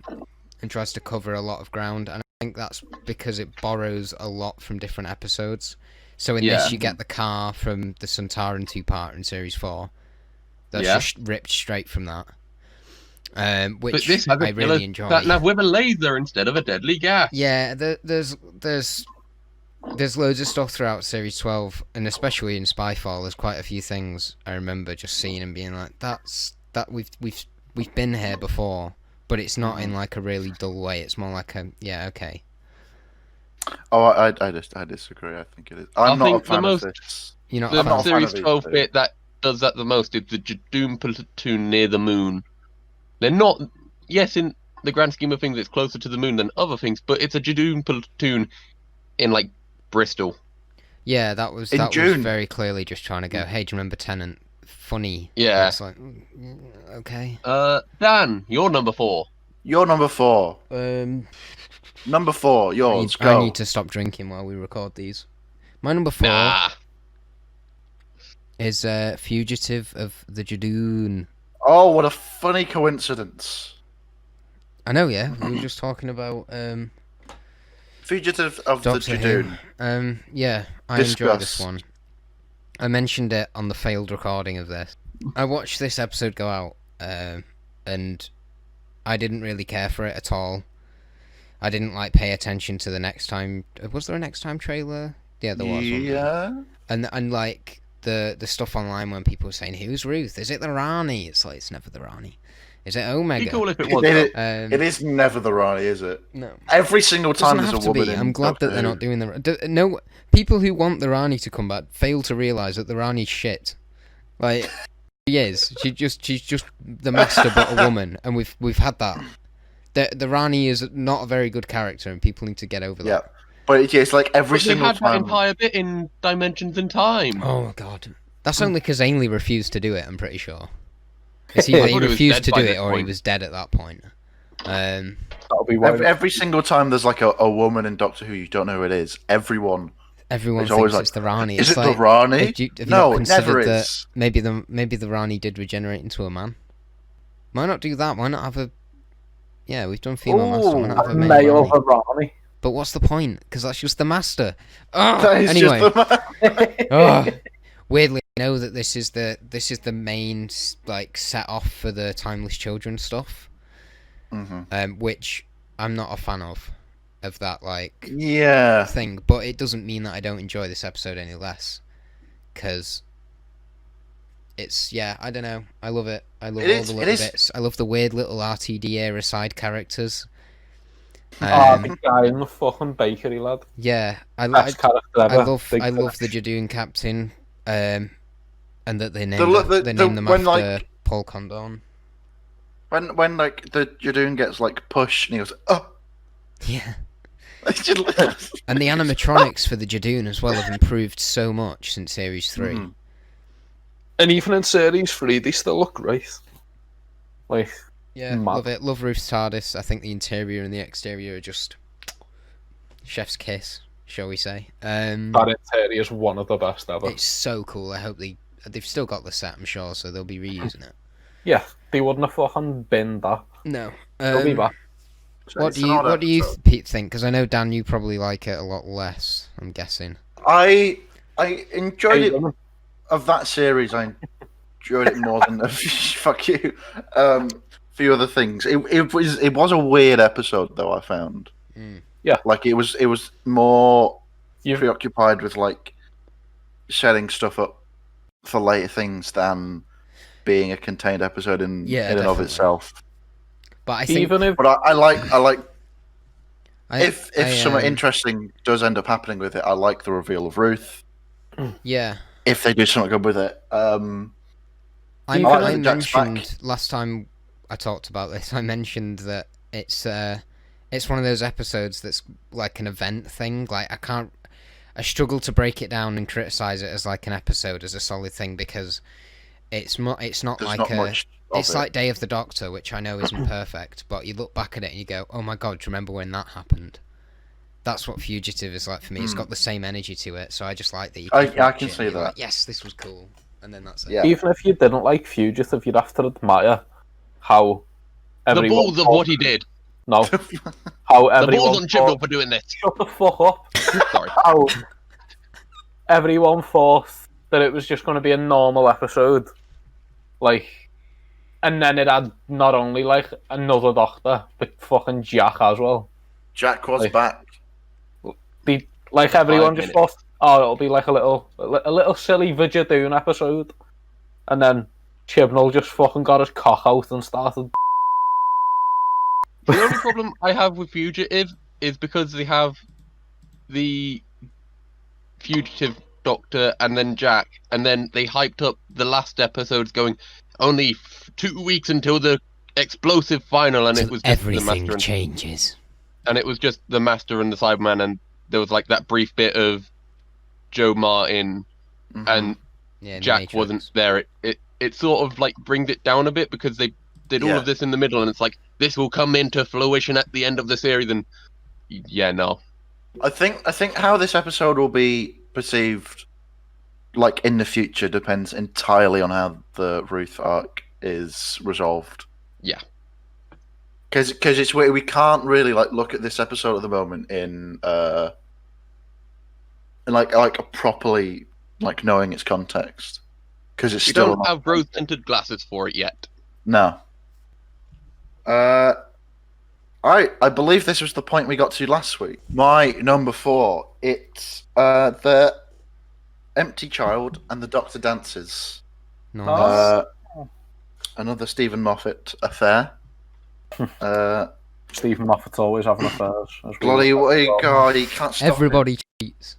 and tries to cover a lot of ground, and I think that's because it borrows a lot from different episodes. So in Yeah. this, you get the car from the Suntaran two-part in Series 4. That's Yeah. just ripped straight from that. But Which this has I a killer really enjoy. sat nav with a laser instead of a deadly gas. Yeah, there's loads of stuff throughout Series 12, and especially in Spyfall, there's quite a few things I remember just seeing and being like, we've been here before, but it's not in like a really dull way. It's more like a okay. Oh, I disagree. I think it is. I'm not think a the fan most- of this. You're not The a fan not of a fan Series of these 12 two. bit that does that the most is the Jadoon platoon near the moon. They're not. Yes, in the grand scheme of things, it's closer to the moon than other things, but it's a Jadoon platoon in like Bristol. Yeah, that was In June. very clearly just trying to go, hey, do you remember Tennant? Funny. Yeah. And it's like, okay. Dan, you're number 4. You're number 4. Number 4, yours. I Go. need to stop drinking while we record these. My number 4 Nah. is Fugitive of the Jadoon. Oh, what a funny coincidence. I know, yeah. We were just talking about Fugitive of Doctor the Who. Jadoon. Yeah, I enjoy this Discuss. one. I mentioned it on the failed recording of this. I watched this episode go out, and I didn't really care for it at all. I didn't pay attention to the next time. Was there a next time trailer? Yeah, there was. Wasn't there? Yeah. And like the stuff online when people were saying, "Who's Ruth? Is it the Rani?" It's like it's never the Rani. Is it It'd Omega? be cool if it was. It, Um, it is never the Rani, is it? no. Every single time Doesn't there's have a to woman be. in I'm glad Doctor that they're Who. not doing no people who want the Rani to come back fail to realise that the Rani's shit. Like she is. She's just the Master but a woman, and we've had that. The Rani is not a very good character, and people need to get over that. Yeah, but it's like every But we single had that time. entire bit in Dimensions in Time. Oh my god. That's only because Ainley refused to do it, I'm pretty sure. It's I either he thought he was refused dead to by do this it or he point. was dead at that point. That'll be why. Every single time there's like a woman in Doctor Who, you don't know who it is. Everyone Everyone It's always thinks like, it's the Rani. is It's it like, the Rani? have you No, not it never considered that is. maybe the Rani did regenerate into a man? Why not do that? Why not have a... Yeah, we've done female Master. Why not have a male Male Rani? Rani. But what's the point? Because that's just the Master. Oh, That is anyway. just the Oh. Weirdly, I know that this is the main set off for the Timeless Children stuff, which I'm not a fan of that Yeah. thing. But it doesn't mean that I don't enjoy this episode any less, because it's I don't know. I love it. I love all the little bits. I love the weird little RTD era side characters. The guy in the fucking bakery, lad. Yeah, Best character ever. I love the Jadoon captain, and that they named The- them when, after Paul Condon. When the Jadoon gets pushed and he goes, oh. Yeah, It's just and the animatronics for the Jadoon as well have improved so much since Series 3. Mhm. And even in Series 3, they still look great. Yeah, Mad. love it. Love Ruth's TARDIS. I think the interior and the exterior are just chef's kiss, shall we say. That interior is one of the best ever. It's so cool. I hope they've still got the set, I'm sure, so they'll be reusing it. Yeah, they wouldn't have fucking binned that. No. They'll be back. What do you think? Because I know, Dan, you probably like it a lot less, I'm guessing. I enjoyed Hey, it woman. of that series. I enjoyed it more than fuck you. Few other things. It was a weird episode though. I found. Yeah. Like it was more You- preoccupied with like setting stuff up for later things than being a contained episode in and of definitely. itself. But I think Even if But I like if I, something interesting does end up happening with it, I like the reveal of Ruth. yeah. If they do something good with it, I Even if Jack's back. mentioned last time I talked about this. I mentioned that it's one of those episodes that's like an event thing. Like I struggle to break it down and criticize it as like an episode as a solid thing because it's not there's like not much. it's like Day of the Doctor, which I know isn't perfect, but you look back at it and you go, "Oh my god, do you remember when that happened?" That's what Fugitive is like for me. It's got the same energy to it, so I just like that. You I watch can it see and you're that. like, yes, this was cool, and then that's it. Yeah. even if you didn't like Fugitive, you'd have to admire how The everyone balls of what he did. No, how The everyone balls on Chibnall thought, for doing this. shut the fuck up. Sorry. How everyone thought that it was just going to be a normal episode, like, and then it had not only like another Doctor, but fucking Jack as well. Jack was Like- back. Like everyone 5 just thought, oh, it'll be like a little silly Vijadoon episode, and then Chibnall just fucking got his cock out and started. The only problem I have with Fugitive is because they have the Fugitive Doctor and then Jack, and then they hyped up the last episodes going only 2 weeks until the explosive final, and it was just the everything Master changes. and it was just the Master and the Cyberman, and there was like that brief bit of Joe Martin Mhm. and Yeah, in the Jack Matrix. wasn't there. It sort of like brings it down a bit because they did all Yeah. of this in the middle, and it's like this will come into fruition at the end of the series, and yeah, no. I think how this episode will be perceived, like in the future, depends entirely on how the Ruth arc is resolved. Yeah. Because it's where we can't really like look at this episode at the moment in like a properly like knowing its context, because it's You still don't have rose tinted glasses for it yet. no. I believe this was the point we got to last week. My number 4, it's the Empty Child and the Doctor Dances. Nice. Another Stephen Moffat affair. Stephen Moffat's always having affairs. as we Bloody look at it. God, he can't stop. Everybody cheats.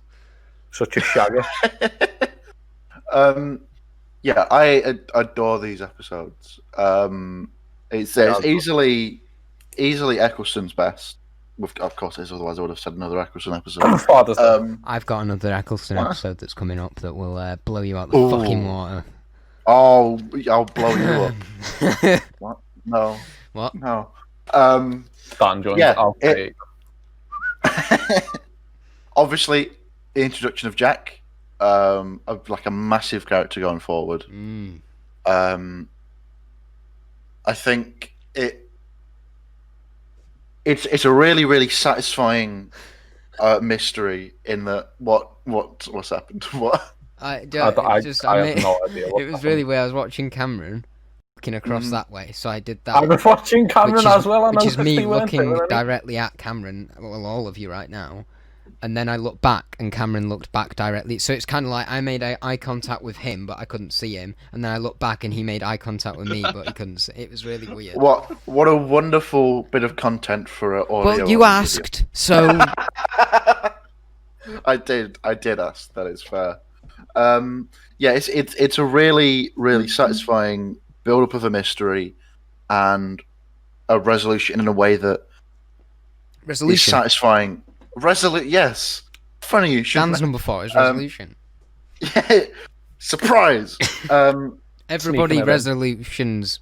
Such a shagger. Yeah, I adore these episodes. It's easily Eccleston's best. Of course, it is. Otherwise, I would have said another Eccleston episode. Father's Day. I've got another Eccleston What? episode that's coming up that will blow you out the Ooh. fucking water. I'll blow you up. What? No. What? No. Dan joins. yeah, I'll it- take. Obviously, the introduction of Jack, of like a massive character going forward. Mm. I think it's a really really satisfying mystery in that what's happened. What? I I don't. have mean, no idea. What it was happened. really weird. I was watching Cameron looking across that way, so I did that. I was watching Cameron which is, as well. I which is noticed me he weren't looking doing it. directly at Cameron, well, all of you right now, and then I looked back, and Cameron looked back directly. So it's kind of like I made eye contact with him, but I couldn't see him, and then I looked back, and he made eye contact with me, but he couldn't. It was really weird. What a wonderful bit of content for an audio. Well, you asked, so I did ask. That is fair. Yeah, it's a really really satisfying build up of a mystery and a resolution in a way that is resolution. satisfying. Yes. Funny you should. Dan's number 4 is resolution. Yeah. Surprise. Everybody sneaking it in. resolutions.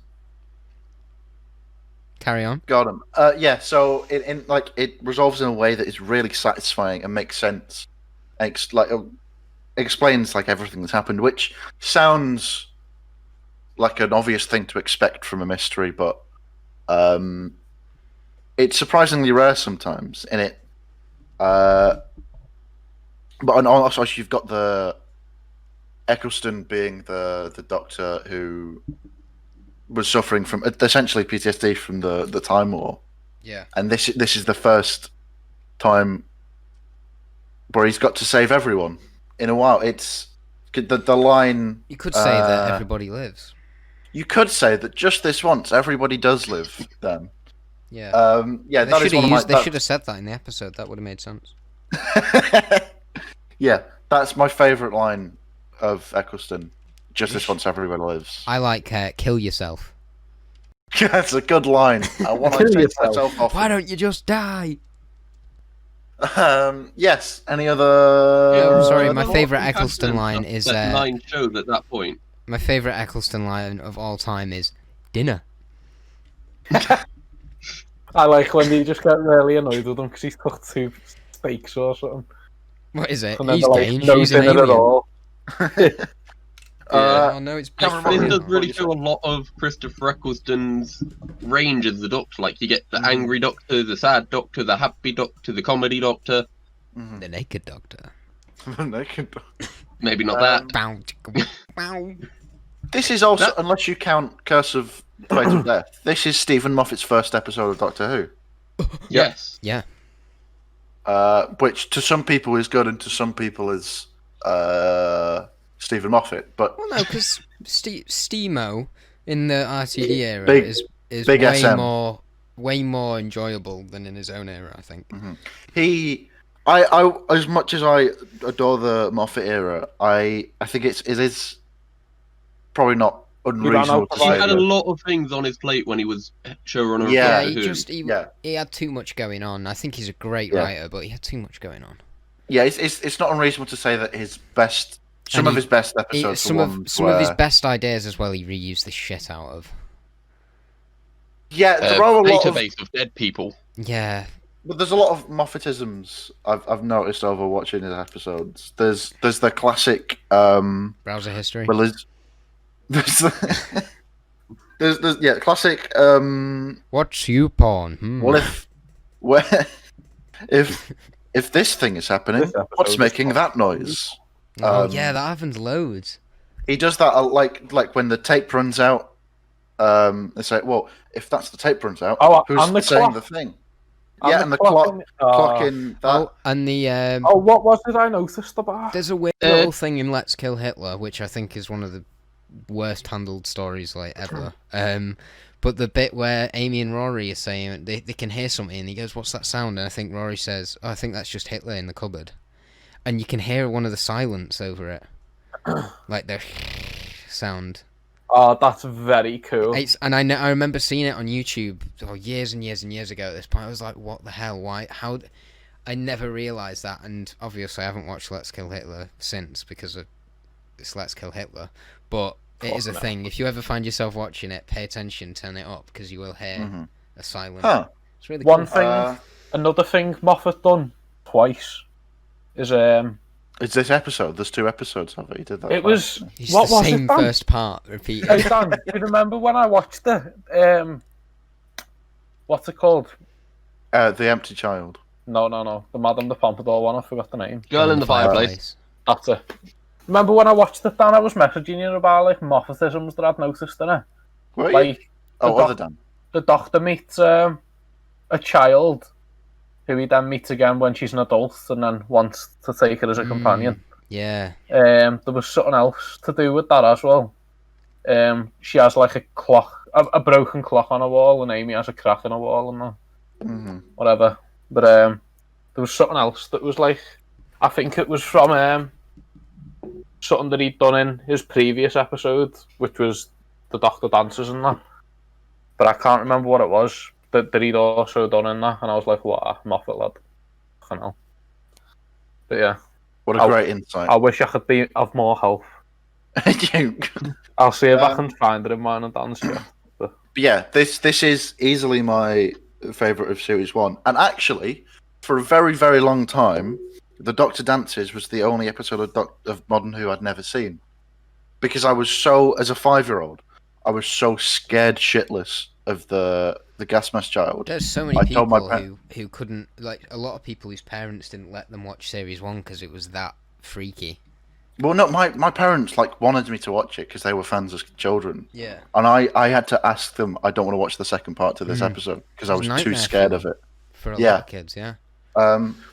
Carry on. Got him. Yeah. So it resolves in a way that is really satisfying and makes sense. Explains like everything that's happened, which sounds like an obvious thing to expect from a mystery, but it's surprisingly rare sometimes. In it, But also you've got the Eccleston being the Doctor who was suffering from essentially PTSD from the Time War, Yeah. and this is the first time where he's got to save everyone in a while. It's the line. You could say that everybody lives. You could say that just this once, everybody does live. Then, Yeah. yeah, They that is should one have of my. should have said that in the episode. That would have made sense. Yeah, that's my favourite line of Eccleston. Just this once, everybody lives. I like kill yourself. That's a good line. I want to Kill take yourself. myself off. Why don't you just die? Yes. Any other? I'm sorry, I my don't know favourite what Eccleston comparison line that- is that line shows at that point. my favourite Eccleston line of all time is dinner. I like when you just get really annoyed with him because he's cooked 2 steaks or something. What is it? And then He's they're like, Dane, no she's an dinner at alien. all. Oh no, it's Can't Big remember This Fun. does what really you show a lot of Christopher Eccleston's range as the Doctor. Like, you get the angry Doctor, the sad Doctor, the happy Doctor, the comedy Doctor. The Naked Doctor. Maybe not that. Bow, chicka, bow. This is also, unless you count Curse of Fatal Death, this is Stephen Moffat's first episode of Doctor Who. Yes. Yeah. Which to some people is good and to some people is Stephen Moffat. But Well, no, because Steamo in the RTD era Big- is big way SM. way more enjoyable than in his own era, I think. I as much as I adore the Moffat era, I think it is probably not unreasonable to He He say had a that. lot of things on his plate when he was showrunner of Yeah, Doctor Who. He had too much going on. I think he's a great Yeah. writer, but he had too much going on. Yeah, it's not unreasonable to say that some of his best episodes Some were of ones some of his where- best ideas as well. He reused the shit out of. Yeah, there are a lot of Database of dead people. Yeah, But there's a lot of Moffatisms I've noticed over watching his episodes. There's the classic browser history. well, there's classic Watch you porn. well if this thing is happening, This episode what's is making fun. that noise? Oh yeah, that happens loads. He does that like when the tape runs out. They say, well, if that's the tape runs out, Oh, who's and the saying clock. the thing? And Yeah, and the clock Oh, in that. Oh, and the oh, what was it I noticed about? there's a weird little thing in Let's Kill Hitler, which I think is one of the worst handled stories like ever. But the bit where Amy and Rory are saying they can hear something, and he goes, "What's that sound?" And I think Rory says, "Oh, I think that's just Hitler in the cupboard," and you can hear one of the silence over it, like the sound. Oh, that's very cool. I remember seeing it on YouTube years and years and years ago. At this point, I was like, "What the hell? Why? How?" I never realised that, and obviously I haven't watched Let's Kill Hitler since because of it's Let's Kill Hitler. But it is a thing. If you ever find yourself watching it, pay attention, turn it up because you will hear a silence. Huh. It's really One cool. thing, another thing Moffat done twice is It's this episode. There's 2 episodes of it. He did that. it twice. was It's what the was same it, Dan? first part repeated. Hey Dan, do you remember when I watched it? What's it called? The Empty Child. No, the Madame de Pompadour one. I forgot the name. Girl in the Fireplace. That's it. Remember when I watched it, Dan? I was messaging you about like Moffatisms that I'd noticed in it. Were you? Like Oh, the other Dan. the Doctor meets a child who he then meets again when she's an adult and then wants to take her as a companion. Yeah. There was something else to do with that as well. She has like a clock, a broken clock on a wall, and Amy has a crack in a wall and that, whatever. But there was something else that was like, I think it was from something that he'd done in his previous episode, which was the Doctor dances and that. But I can't remember what it was that he'd also done in that, and I was like, what, Moffat lad. I don't know. But yeah. What a great insight. I wish I could be of more help. I'll see if I can find it in mine and Dan's chat. But Yeah, this is easily my favourite of Series 1. And actually, for a very, very long time, The Doctor Dances was the only episode of Modern Who I'd never seen. Because I was so, as a 5-year-old, I was so scared shitless of the the gas mask child. There's so many I told my people who couldn't, like, a lot of people whose parents didn't let them watch series 1 because it was that freaky. Well, no, my parents like wanted me to watch it because they were fans as children, Yeah. and I had to ask them. I don't want to watch the second part to this episode because I It's a was too nightmare scared for of it. For a Yeah. lot of kids, yeah.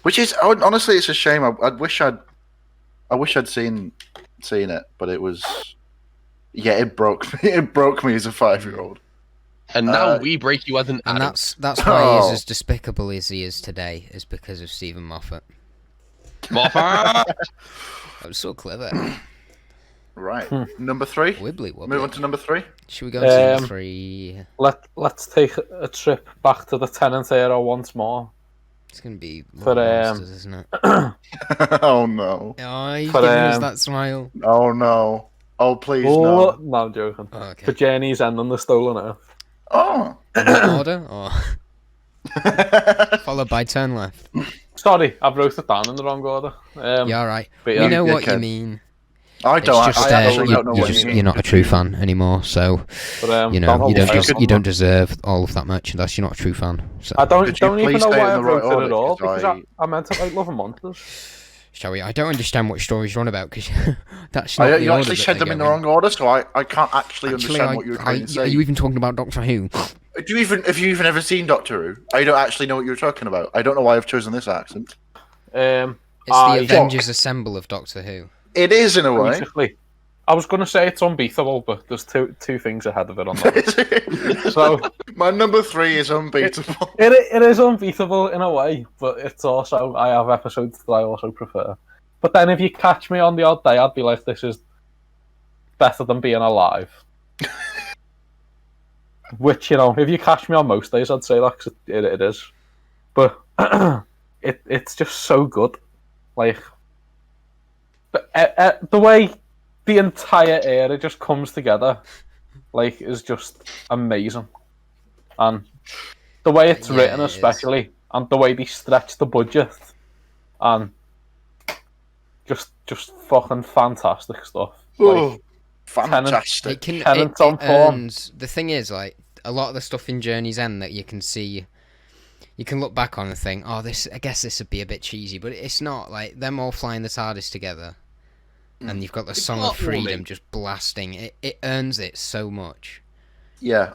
Which is honestly, it's a shame. I wish I'd seen it, but it was, yeah, it broke me. It broke me as a 5-year-old. And now we break you as an And adult. that's why he is Oh. as despicable as he is today, is because of Stephen Moffat. Moffat! That was so clever. Right, number 3. Wibbly wobbly. Move on to number 3. Should we go to number 3? Let's take a trip back to the Tennant era once more. It's going to be For, monsters, isn't it? Oh no! Oh, he's For, giving us that smile. Oh no! Oh please No, no! I'm joking. Oh, For okay. Journey's End on the Stolen Earth. Oh. In that order? Or followed by Turn Left? Sorry, I've wrote it down in the wrong order. Yeah, alright. But We yeah, know what you dickhead. mean. I It's don't. just, I actually don't know what you mean. you're not a true fan anymore, so but, you know don't you don't deserve all of that merchandise. You're not a true fan. So I don't Could you even please know say it why in I the right wrote it order, at all 'cause because I meant to like Love and Monsters. shall we? I don't understand what stories you're on about because that's not the You order actually that said they them in go the wrong order, so I can't actually Actually, understand what you were trying to say. Are you even talking about Doctor Who? have you even ever seen Doctor Who? I don't actually know what you're talking about. I don't know why I've chosen this accent. It's I- the Avengers Assemble of Doctor Who. It is in a way. Basically, I was going to say it's unbeatable, but there's two things ahead of it on that. So My number 3 is unbeatable. it is unbeatable in a way, but it's also I have episodes that I also prefer. But then if you catch me on the odd day, I'd be like, this is better than being alive. Which, you know, if you catch me on most days, I'd say that 'cause it is. But it's just so good. Like, the way the entire era just comes together, like, is just amazing. And the way it's Yeah, written, it is. especially, and the way they stretch the budget, and just fucking fantastic stuff. Oh, Like, fantastic. It can Tennant's it on form. earns. The thing is, like, a lot of the stuff in Journey's End that you can see, you can look back on and think, oh, this. I guess this would be a bit cheesy, but it's not. Like, them all flying the TARDIS together, and you've got the Song of heartwarming. Freedom just blasting. It earns it so much. Yeah,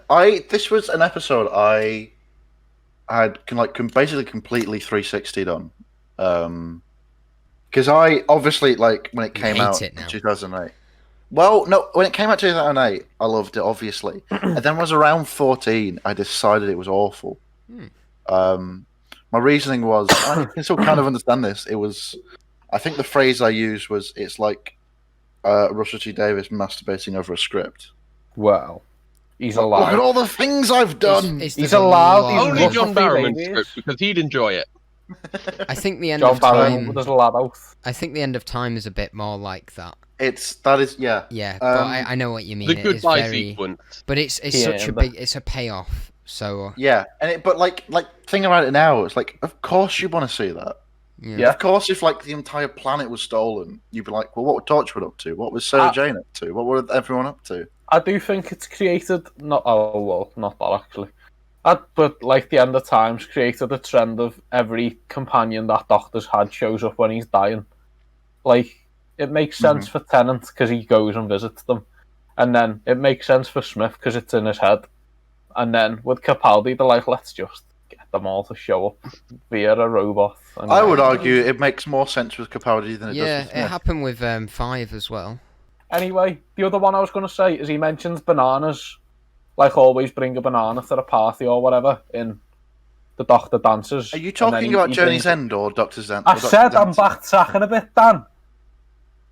this was an episode I had basically completely 360'd on. Because I obviously, like, when it came hate out it now. in 2008. Well, no, when it came out in 2008, I loved it, obviously. And then when I was around 14, I decided it was awful. My reasoning was, I can still kind of understand this. It was, I think the phrase I used was, it's like Russell T Davies masturbating over a script. well, he's Look at allowed. all the things I've done. There's He's a allowed, lot he's of- Only Russell John T Barrowman's Davies. script because he'd enjoy it. I think the end John of Barrow, time. there's a lad out. I think the end of time is a bit more like that. Yeah. Yeah, but Um, I know what you mean. The It is goodbye very, sequence. but it's Yeah, such a but- big. It's a payoff. So Yeah, but like think about it now. It's like, of course you want to see that. Yeah. Of course, if like the entire planet was stolen, you'd be like, well, what were Torchwood up to? What was Sarah Jane up to? What were everyone up to? I do think it's created not that actually. But like the End of Times created a trend of every companion that Doctor's had shows up when he's dying. Like, it makes sense for Tennant because he goes and visits them, and then it makes sense for Smith because it's in his head, and then with Capaldi they're like, let's just get them all to show up via a robot. And I would argue it makes more sense with Capaldi than it yeah, does with it Smith. happened with 5 as well. Anyway, the other one I was going to say is he mentions bananas, like always bring a banana to the party or whatever in the Doctor Dances. Are you and then talking about he Journey's brings- End or Doctor's End? I said I'm backtracking a bit, Dan.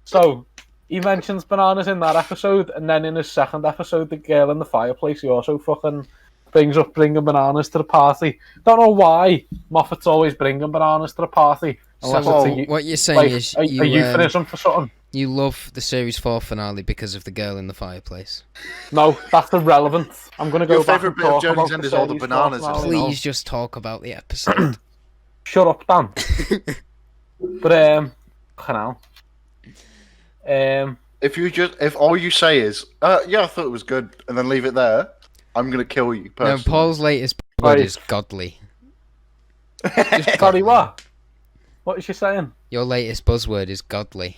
So, he mentions bananas in that episode, and then in his second episode, the girl in the fireplace, he also fucking brings up bringing bananas to the party. Don't know why Moffat's always bringing bananas to the party. Unless So it's what you're saying like, is a you euphemism for something. you love the series 4 finale because of the girl in the fireplace. No, that's irrelevant. I'm going to go Your back favourite and bit of talk Journey's about End the is all the series bananas, now. isn't it? Please just talk about the episode. Shut up, Dan. But canal. If all you say is, yeah, I thought it was good, and then leave it there, I'm gonna kill you No, personally. Paul's latest buzzword Right. is godly. Sorry, what? What is she saying? Your latest buzzword is godly.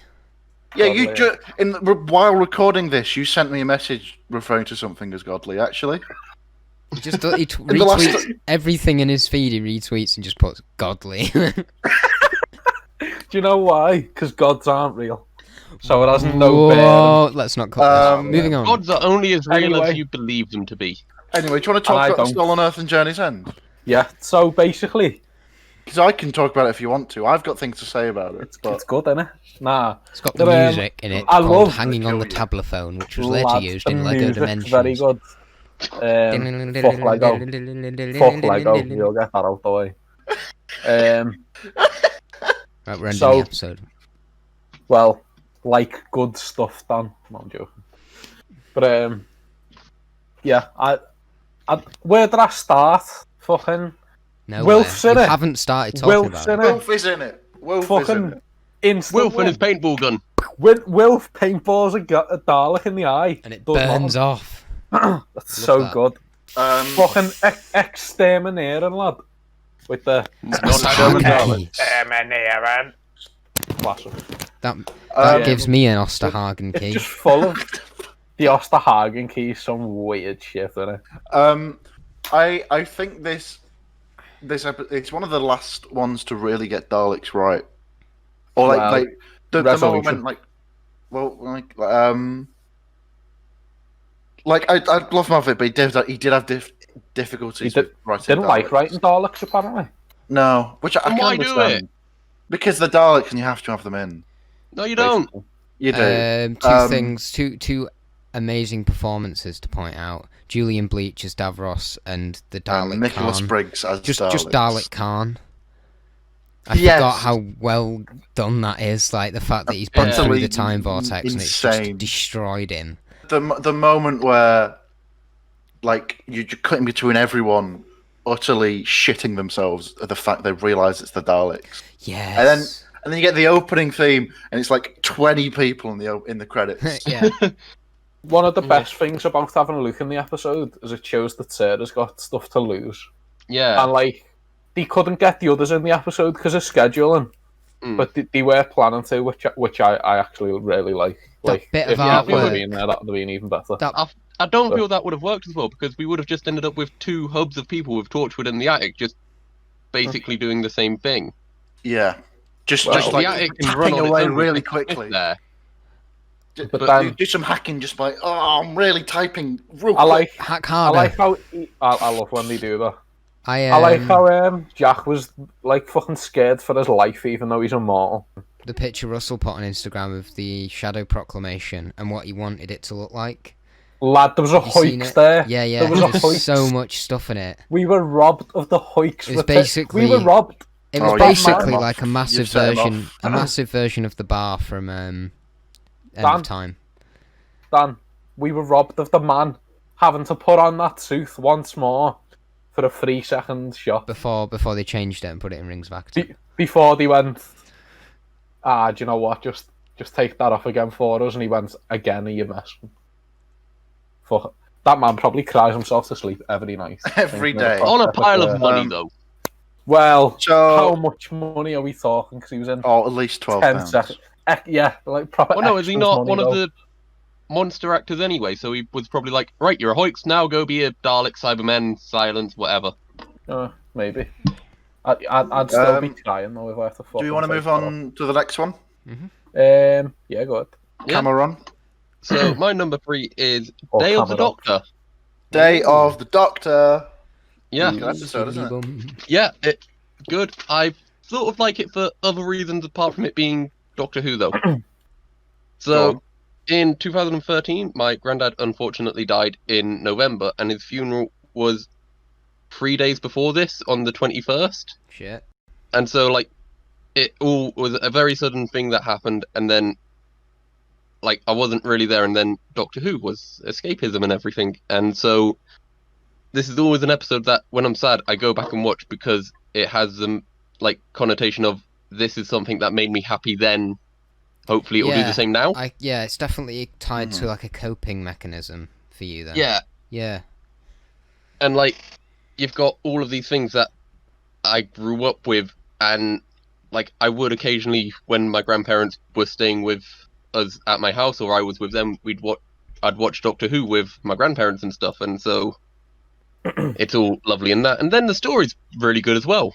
Yeah, Godly. while recording this, you sent me a message referring to something as godly. Actually, He just In the last- retweets everything in his feed. He retweets and just puts godly. Do you know why? Because gods aren't real. So it has no bearing. Whoa, let's not cut Um, this. Moving on. Gods are only as real Anyway. as you believe them to be. anyway, do you want to talk I about the don't. Stolen Earth and Journey's End? Yeah, so basically, Because I can talk about it if you want to. I've got things to say about it. But it's good, innit? Nah. It's got The, music in it I called love Hanging on the Julia. Tablophone, which was later Lads, used the in LEGO music's Dimensions. very good. Fuck Lego. Fuck Lego. You'll get that out the way. Right, we're ending So- the episode. Well, like good stuff, Dan. No, I'm joking. But yeah, I where did I start? Fucking No, Wilf's you in it. haven't started talking Wilf's about in it. it. Wolf is in it. Wolf is in Fucking it. instant. Wilf and his paintball gun. Wilf paintballs a Dalek in the eye, And it Does not- burns off. That's so that. good. Fucking exterminating lad with the Not That's like Hargan Dalek. Key. exterminating. Classic. That Um, gives me an Osterhagen It's key. just full of the Osterhagen key, some weird shit in it. I think this it's one of the last ones to really get Daleks right, or Well, the resolution. moment I love Maverick, but he did have difficulties He did- with writing. Didn't like Daleks. writing Daleks apparently. No, which I Then can why do understand. Because they're Daleks and you have to have them in. No, you don't. basically. You do. Two things, two amazing performances to point out. Julian Bleach as Davros and the Dalek Nicholas Khan. Briggs as Just Daleks. Dalek Khan. I Yes. forgot how well done that is. Like the fact that he's been through Utterly the time vortex and it's insane. just destroyed him. The moment where, like, you're cutting between everyone utterly shitting themselves at the fact they realise it's the Daleks, Yes. and then you get the opening theme, and it's like 20 people in the credits. yeah. One of the best things about having a look in the episode is it shows that Sarah's got stuff to lose. Yeah. And like, they couldn't get the others in the episode because of scheduling, Mm. but they were planning to, which I actually really like. Like, bit if of Yaffy would have artwork. been there, that would have been even better. I don't feel that would have worked as well because we would have just ended up with two hubs of people with Torchwood in the attic, just basically doing the same thing. Yeah, just Well, just the like attic can run tapping on its away own with really the quickly. There. But Do, then do some hacking, just like, oh, I'm really typing. Real I like Hack I harder. like how I love when they do that. I I like how Jack was like fucking scared for his life, even though he's immortal. the picture Russell put on Instagram of the Shadow Proclamation and what he wanted it to look like. Lad, there was a You seen hoix it? there. Yeah, yeah. There was a There's hoix. so much stuff in it. We were robbed of the hoix. It was basically- we were robbed. It was Oh, you basically set him like a off. massive You set him version, off. a massive version of the bar from End Dan. of Time. Dan, we were robbed of the man having to put on that suit once more for a 3-second shot Before they changed it and put it in Rings of Acton. before they went. Do you know what? Just take that off again for us. And he went, again, are you messing? Fuck. That man probably cries himself to sleep every night. Every day. On a pile of money, Um, though. Well, So- how much money are we talking? Because he was in Oh, at least 12 10 pounds. seconds. Yeah, like proper. Well, no, is he extras not money, one of though. the monster actors anyway? So he was probably like, right, you're a Hoix, now go be a Dalek, Cybermen, Silence, whatever. Maybe. I'd still be trying though if I have to. Do you want to move on to the next one? Yeah, go ahead. Yeah. Cameron. So my number 3 is Or Day of the Cameron. Doctor. Day of the Doctor. Yeah, Good episode, isn't it? yeah, it's good. I sort of like it for other reasons apart from it being Doctor Who, though. Go So, on. in 2013, my granddad unfortunately died in November, and his funeral was 3 days before this, on the 21st. Shit. And so, like, it all was a very sudden thing that happened, and then, like, I wasn't really there, and then Doctor Who was escapism and everything. And so, this is always an episode that, when I'm sad, I go back and watch because it has the, like, connotation of this is something that made me happy then. Hopefully it will do Yeah, the same now. Yeah, it's definitely tied to like a coping mechanism for you then. Yeah, Yeah. and, like, you've got all of these things that I grew up with, and like I would occasionally, when my grandparents were staying with us at my house, or I was with them, I'd watch Doctor Who with my grandparents and stuff, and so it's all lovely in that. And then the story's really good as well.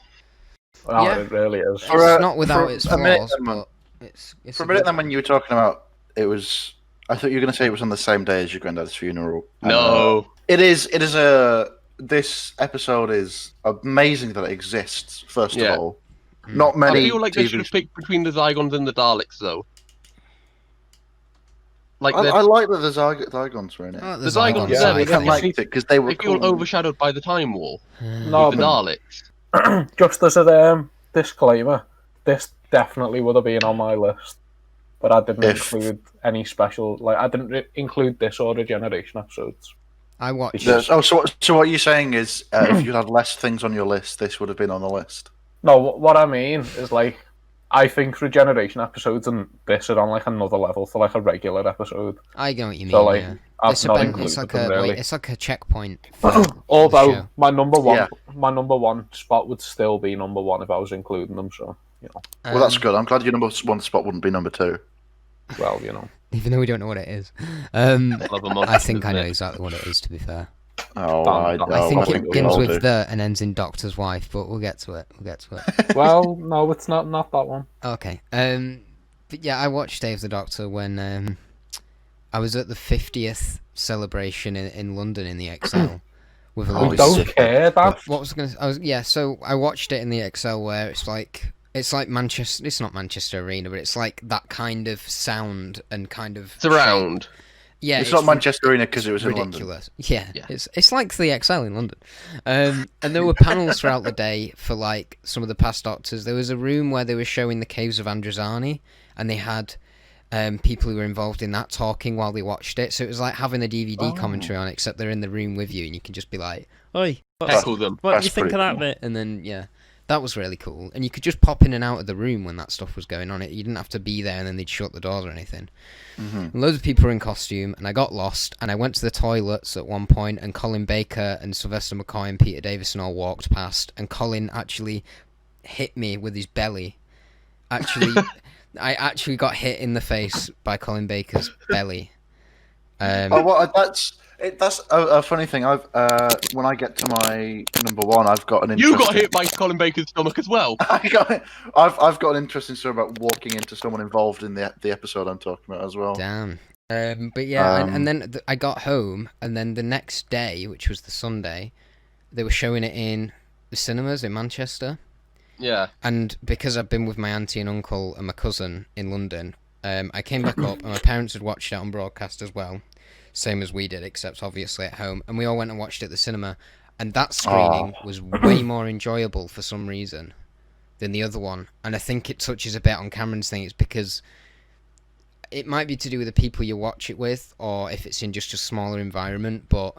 Oh, Yeah. it really is. It's For, not without for its a minute flaws, then, man. but it's For a a minute good then, when one. you were talking about it was, I thought you were going to say it was on the same day as your granddad's funeral. No, It is a. This episode is amazing that it exists. First Yeah. of all, not many. I feel like they TV should have picked between the Zygons and the Daleks, though. Like I like that the Zygons were in it. Oh, The Zygons, yeah, I yeah. liked it because they were they feel cool. overshadowed by the Time War No, with the Daleks. just as a disclaimer, this definitely would have been on my list, but I didn't include any special. Like I didn't include this or Regeneration episodes. I watched. So what you're saying is, if you had less things on your list, this would have been on the list. No, what I mean is like, I think Regeneration episodes and this are on like another level for like a regular episode. I know what you mean. So like, yeah. I've It's, not it's included like them a really. it's like a checkpoint. For the Although show. my number Yeah. one spot would still be number one if I was including them. So you know, Well, that's Um, good. I'm glad your number one spot wouldn't be number two. well, you know. Even though we don't know what it is. Love a monster, I think I isn't know it? exactly what it is. To be fair, Oh, I think we it begins all with the and ends in Doctor's wife, but we'll get to it. Well, no, it's not that one. Okay. But yeah, I watched Day of the Doctor when I was at the 50th celebration in London in the XL with a Oh, lot We of don't sick. care that. What was I gonna? So I watched it in the XL where it's like Manchester. It's not Manchester Arena, but it's like that kind of sound and kind of Surround. shape. Yeah, It's not Manchester Arena because it was in London. ridiculous. Yeah, Yeah. it's like the XL in London. And there were panels throughout the day for like some of the past Doctors. There was a room where they were showing the Caves of Androzani, and they had people who were involved in that talking while they watched it. So it was like having a DVD commentary on, except they're in the room with you, and you can just be like, "Oi, Heckle them. what do you That's think of pretty that cool. bit?" And then yeah, that was really cool. And you could just pop in and out of the room when that stuff was going on. You didn't have to be there, and then they'd shut the doors or anything. And loads of people were in costume, and I got lost, and I went to the toilets at one point, and Colin Baker and Sylvester McCoy and Peter Davison all walked past, and Colin actually hit me with his belly. Actually, I actually got hit in the face by Colin Baker's belly. That's a funny thing. I've when I get to my number one, I've got an You interesting... got hit by Colin Baker's stomach as well. I've got an interesting story about walking into someone involved in the episode I'm talking about as well. Damn. But yeah, and then I got home, and then the next day, which was the Sunday, they were showing it in the cinemas in Manchester. Yeah. And because I've been with my auntie and uncle and my cousin in London, I came back up, and my parents had watched it on broadcast as well, same as we did, except obviously at home. And we all went and watched it at the cinema, and that screening was way more enjoyable for some reason than the other one. And I think it touches a bit on Cameron's thing. It's because it might be to do with the people you watch it with, or if it's in just a smaller environment. But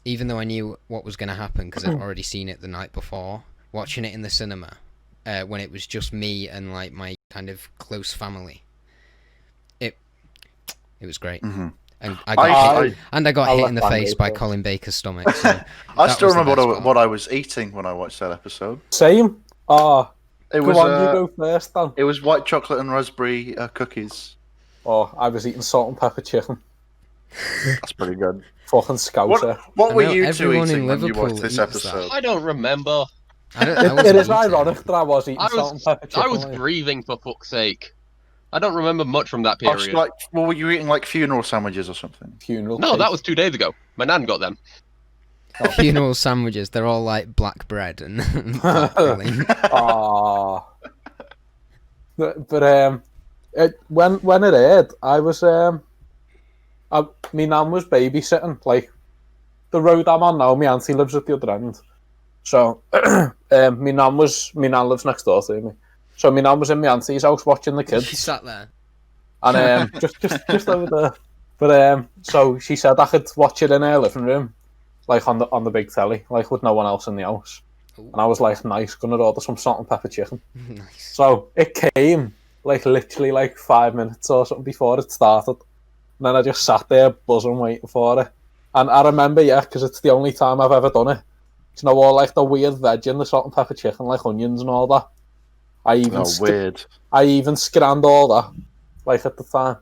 even though I knew what was going to happen because I'd already seen it the night before, watching it in the cinema when it was just me and like my kind of close family, it was great. And I got hit I in the left face that by later. Colin Baker's stomach. So I that still was the remember best part. what I was eating when I watched that episode. Same. It Go was on, you go first then. it was white chocolate and raspberry cookies. Oh, I was eating salt and pepper chicken. That's pretty good. Fucking scouser. What I were know, you two everyone in eating when you Liverpool watched this eats that. episode? I don't remember. I It wasn't is eating. ironic that I was eating I salt and was pepper chicken. I was like. grieving, for fuck's sake. I don't remember much from that Oh, so period. like, well, were you eating like funeral sandwiches or something? Funeral. No, cake. that was 2 days ago. My nan got them. Funeral sandwiches. They're all like black bread and black filling. Ah. But when it aired, I was me nan was babysitting. Like the road I'm on now, my auntie lives at the other end. So me nan lives next door to me. So my nan was in my auntie's house watching the She kids, sat there. and just over there. But so she said I could watch it in her living room, like on the big telly, like with no one else in the house. Ooh. And I was like, nice, gonna order some salt and pepper chicken. Nice. So it came like literally like 5 minutes or something before it started. And then I just sat there buzzing waiting for it. And I remember, because it's the only time I've ever done it. you know, all like the weird veg and the salt and pepper chicken, like onions and all that. I even scanned all that, like at the time,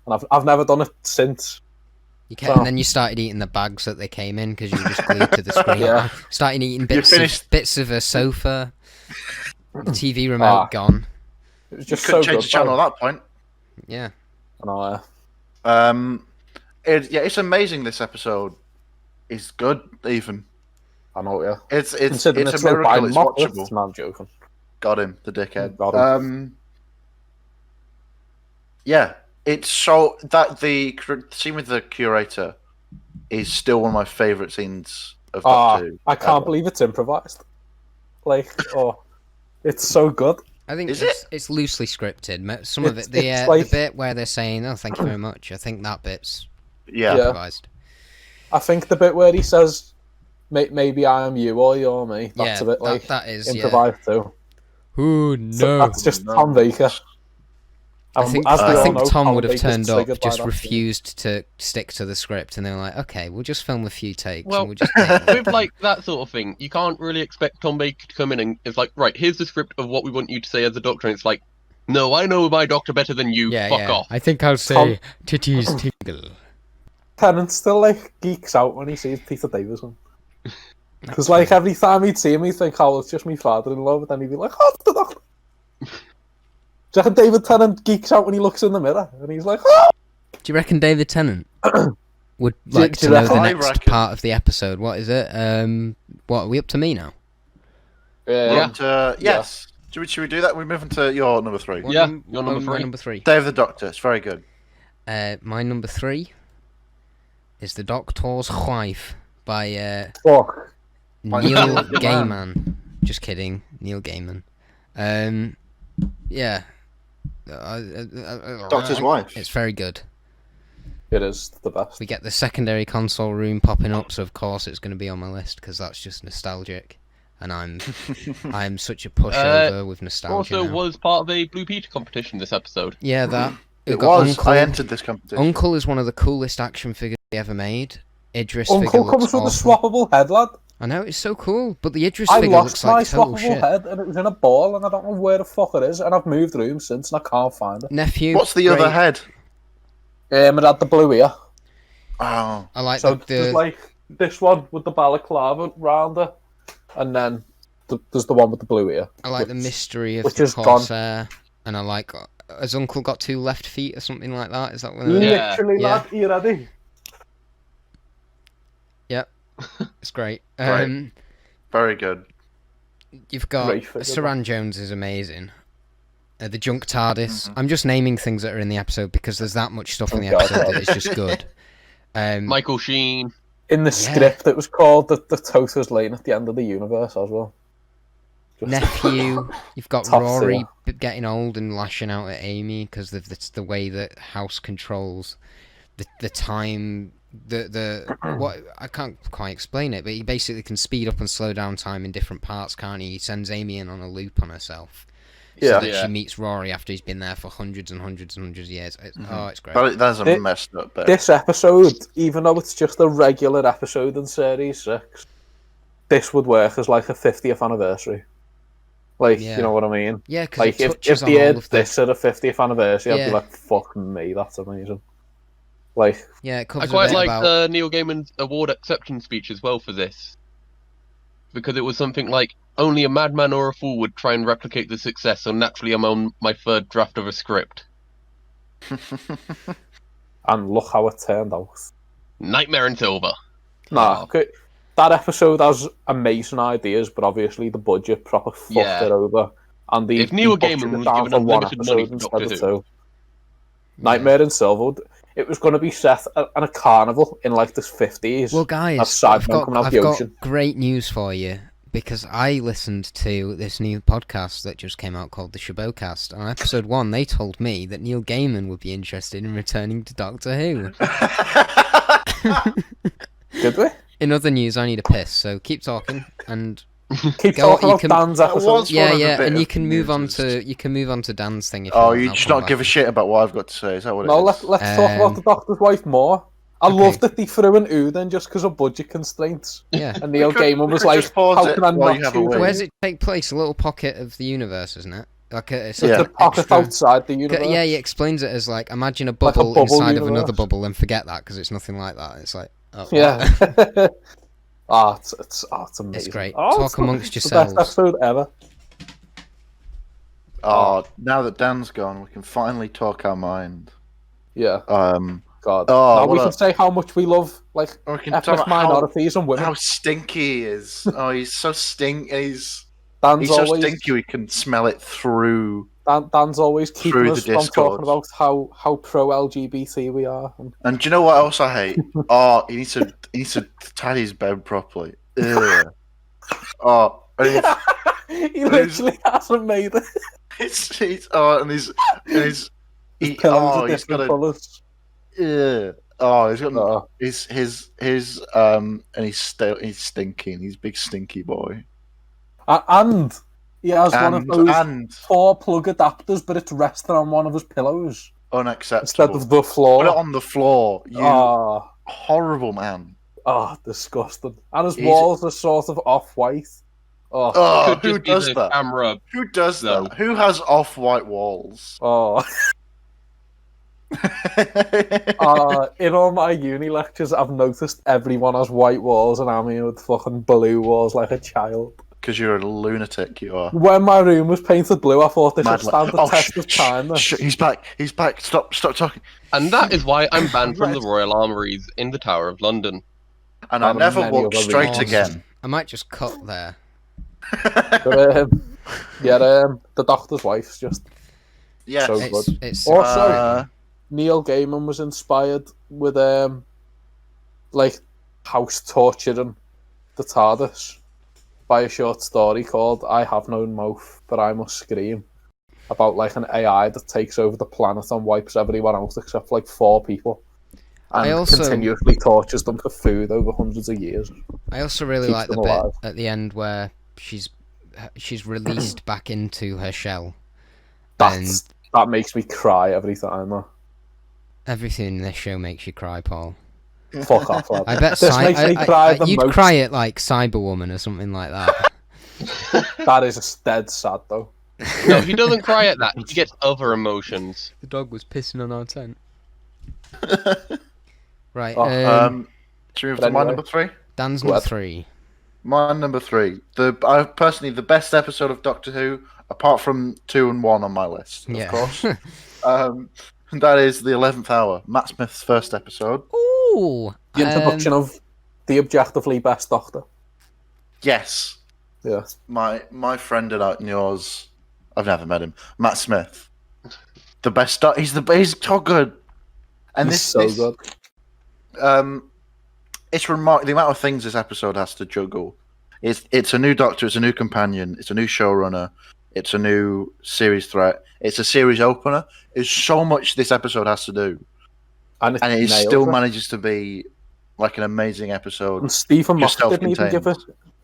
and I've never done it since. You can, and then you started eating the bags that they came in because you were just glued to the screen. Yeah. Started eating bits of a sofa, the TV remote gone. It was just you couldn't so change good, the channel though. at that point. Yeah. I know, it's amazing. This episode is good. Even I know, yeah. it's a Considering miracle. It's watchable. No, I'm joking. Got him, the dickhead. Got him. Yeah, it's so that the scene with the curator is still one of my favourite scenes of Doctor Who. I can't believe it's improvised. Like, it's so good. I think Is it's loosely scripted. Some of it, It's like- the bit where they're saying, "Oh, thank you very much," I think that bit's Yeah. improvised. I think the bit where he says, "Maybe I am you or you're me," that's a bit like that is improvised too. Oh So that's just Tom Baker. I think As we all know, Tom would have Baker's turned up, triggered by just that. refused to stick to the script, and they were like, "Okay, we'll just film a few takes, Well, and we'll just." Take it." With like that sort of thing, you can't really expect Tom Baker to come in and it's like, right, here's the script of what we want you to say as a doctor, and it's like, no, I know my doctor better than you. Fuck off. I think I'll say titties tingle. Tennant still like geeks out when he sees Peter Davison. Because like every time he'd see him, he'd think, "Oh, it's just me father-in-law," but then he'd be like, "Oh, it's the doctor." Do you reckon David Tennant geeks out when he looks in the mirror and he's like, "Oh"? Do you reckon David Tennant would Do like you to know the reckon? I next reckon. part of the episode? What is it? What are we up to me now? Yeah. Yes. Should we do that? We're moving to your number 3. What Yeah, num- you're number my 3. number 3. Day of the Doctor. It's very good. My number 3 is The Doctor's Wife by Fuck. Neil Gaiman. Just kidding, Neil Gaiman. Yeah. Doctor's Wife. It's very good. It is the best. We get the secondary console room popping up, so of course it's going to be on my list because that's just nostalgic, and I'm such a pushover with nostalgia. Also, now. was part of a Blue Peter competition this episode. Yeah, that It got was. Uncle. I entered this competition. Uncle is one of the coolest action figures they ever made. Idris Uncle figure comes looks with a awful. swappable head, lad. I know, it's so cool, but the Idris I figure lost looks my like total swappable shit. head and it was in a ball and I don't know where the fuck it is and I've moved rooms since and I can't find it. Nephew. What's the great. other head? It had the blue ear. Oh. I like So the there's like this one with the balaclava round it and then there's the one with the blue ear. I like the mystery of which the is gone. Corsair, and I like. Has Uncle got 2 left feet or something like that? Is that one of the... Yeah. Literally, Yeah. lad, you ready? It's great. Right. Very good. You've got Great figure, Saran Jones is amazing. The Junk TARDIS. I'm just naming things that are in the episode because there's that much stuff in the Oh, God. episode that is just good. Michael Sheen. In the script it was called the Toto's Lane at the end of the universe as well. Just- Nephew. You've got Top Rory tier. getting old and lashing out at Amy because it's the way that House controls the time. What I can't quite explain it, but he basically can speed up and slow down time in different parts, can't he? He sends Amy in on a loop on herself, so Yeah. that Yeah. she meets Rory after he's been there for hundreds and hundreds and hundreds of years. Oh, it's great. That's a Thi- messed up bit. This episode, even though it's just a regular episode in Series 6, this would work as like a 50th anniversary. Like, Yeah. you know what I mean? Yeah, because Like, it if touches on they all aired of the this at a 50th anniversary, I'd Yeah. be like, fuck me, that's amazing. Like, yeah, it I covers quite a bit like about Neil Gaiman's award acceptance speech as well for this. Because it was something like, only a madman or a fool would try and replicate the success, so naturally I'm on my 3rd draft of a script. and look how it turned out. Nightmare in Silver. Nah, okay. That episode has amazing ideas, but obviously the budget proper fucked Yeah. it over. And If Neil butchered Gaiman it was down given for one unlimited money episode for instead Doctor of Who. 2. Nightmare in Silver. It was going to be set at a carnival in like the 50s. Well, guys, Have Sidemen I've got, coming out I've the got ocean. great news for you because I listened to this new podcast that just came out called the Shobocast. On episode 1, they told me that Neil Gaiman would be interested in returning to Doctor Who. Did we? In other news, I need a piss, so keep talking and Keep Go- talking you about can- Dan's That episode. was- yeah, one of the yeah, bit and of you can move on news. to Dan's thing if Oh, you you want. just not give a shit about what I've got to say. Is that what it No, is? let's talk about the Doctor's wife more. I loved that they threw an Udin just because of budget constraints. Yeah. And Neil Gaiman was could like, just pause how it can I while not you have a choose wait. Where does it take place? A little pocket of the universe, isn't it? Like it's Yeah. like the an pocket extra... outside the universe? Yeah, he explains it as like, imagine a Like a bubble, bubble inside of another universe. bubble and forget that because it's nothing like that. It's like, oh, Yeah. what? It's amazing. It's great. Oh, Talk it's amongst it's yourselves. the best episode ever. Now that Dan's gone, we can finally talk our mind. Yeah. God. Oh, now what we a- can say how much we love like we can talk ethnic about how, minorities and women. how stinky he is. Oh, he's so He's Dan's so always stinky we can smell it through. Dan's always keeping Through us the from Discord. talking about how pro LGBT we are. And do you know what else I hate? Oh, he needs to tidy his bed properly. Ugh. Oh, and He literally hasn't made it. he's he's His pillows oh, are he's got different a colours. oh, he's got Oh. his and he's stinking. He's a big stinky boy. And he has one of those And 4 plug adapters, but it's resting on one of his pillows unacceptable. instead of the Put it floor. on the floor. You Oh, horrible man. disgusting. And his He's- walls are sort of off-white. Oh, Oh, Could who just be does the that? camera. Who does though. that? Who has off-white walls? oh. In all my uni lectures, I've noticed everyone has white walls, and I'm here with fucking blue walls like a child. Because you're a lunatic, you are. When my room was painted blue, I thought this would Mad stand the lad. test of time. He's back. He's back. Stop talking. And that is why I'm banned from the Royal Armouries in the Tower of London. And I And never many walked other straight reasons. again. I might just cut there. But, the Doctor's Wife's just Yes. So It's, good. it's Also, Uh, Neil Gaiman was inspired with like house torturing the TARDIS by a short story called "I Have No Mouth, But I Must Scream," about like an AI that takes over the planet and wipes everyone out except like 4 people, and I also- continuously tortures them for food over hundreds of years. I also really Keeps like the them bit alive. at the end where she's released back into her shell. That makes me cry every time. Though. Everything in this show makes you cry, Paul. Fuck off, lad. I bet This makes me cry the you'd most. cry at like Cyberwoman or something like that. That is dead sad though. No, he doesn't cry at that. He gets other emotions. The dog was pissing on our tent. Right. Oh, should we move but to my anyway. number 3? Dan's Go number ahead. 3. My number 3. Personally, the best episode of Doctor Who, apart from 2 and 1 on my list, of Yeah. course. That is the 11th Hour, Matt Smith's first episode. Ooh. The introduction of the objectively best Doctor. Yes, Yeah. my friend and yours. I've never met him. Matt Smith, the best. He's so good. And He's so good. It's remarkable the amount of things this episode has to juggle. It's a new Doctor, it's a new companion, it's a new showrunner, it's a new series threat, it's a series opener. There's so much this episode has to do, And and it nails still it. manages to be like an amazing episode. And Stephen Just Moffat didn't even give it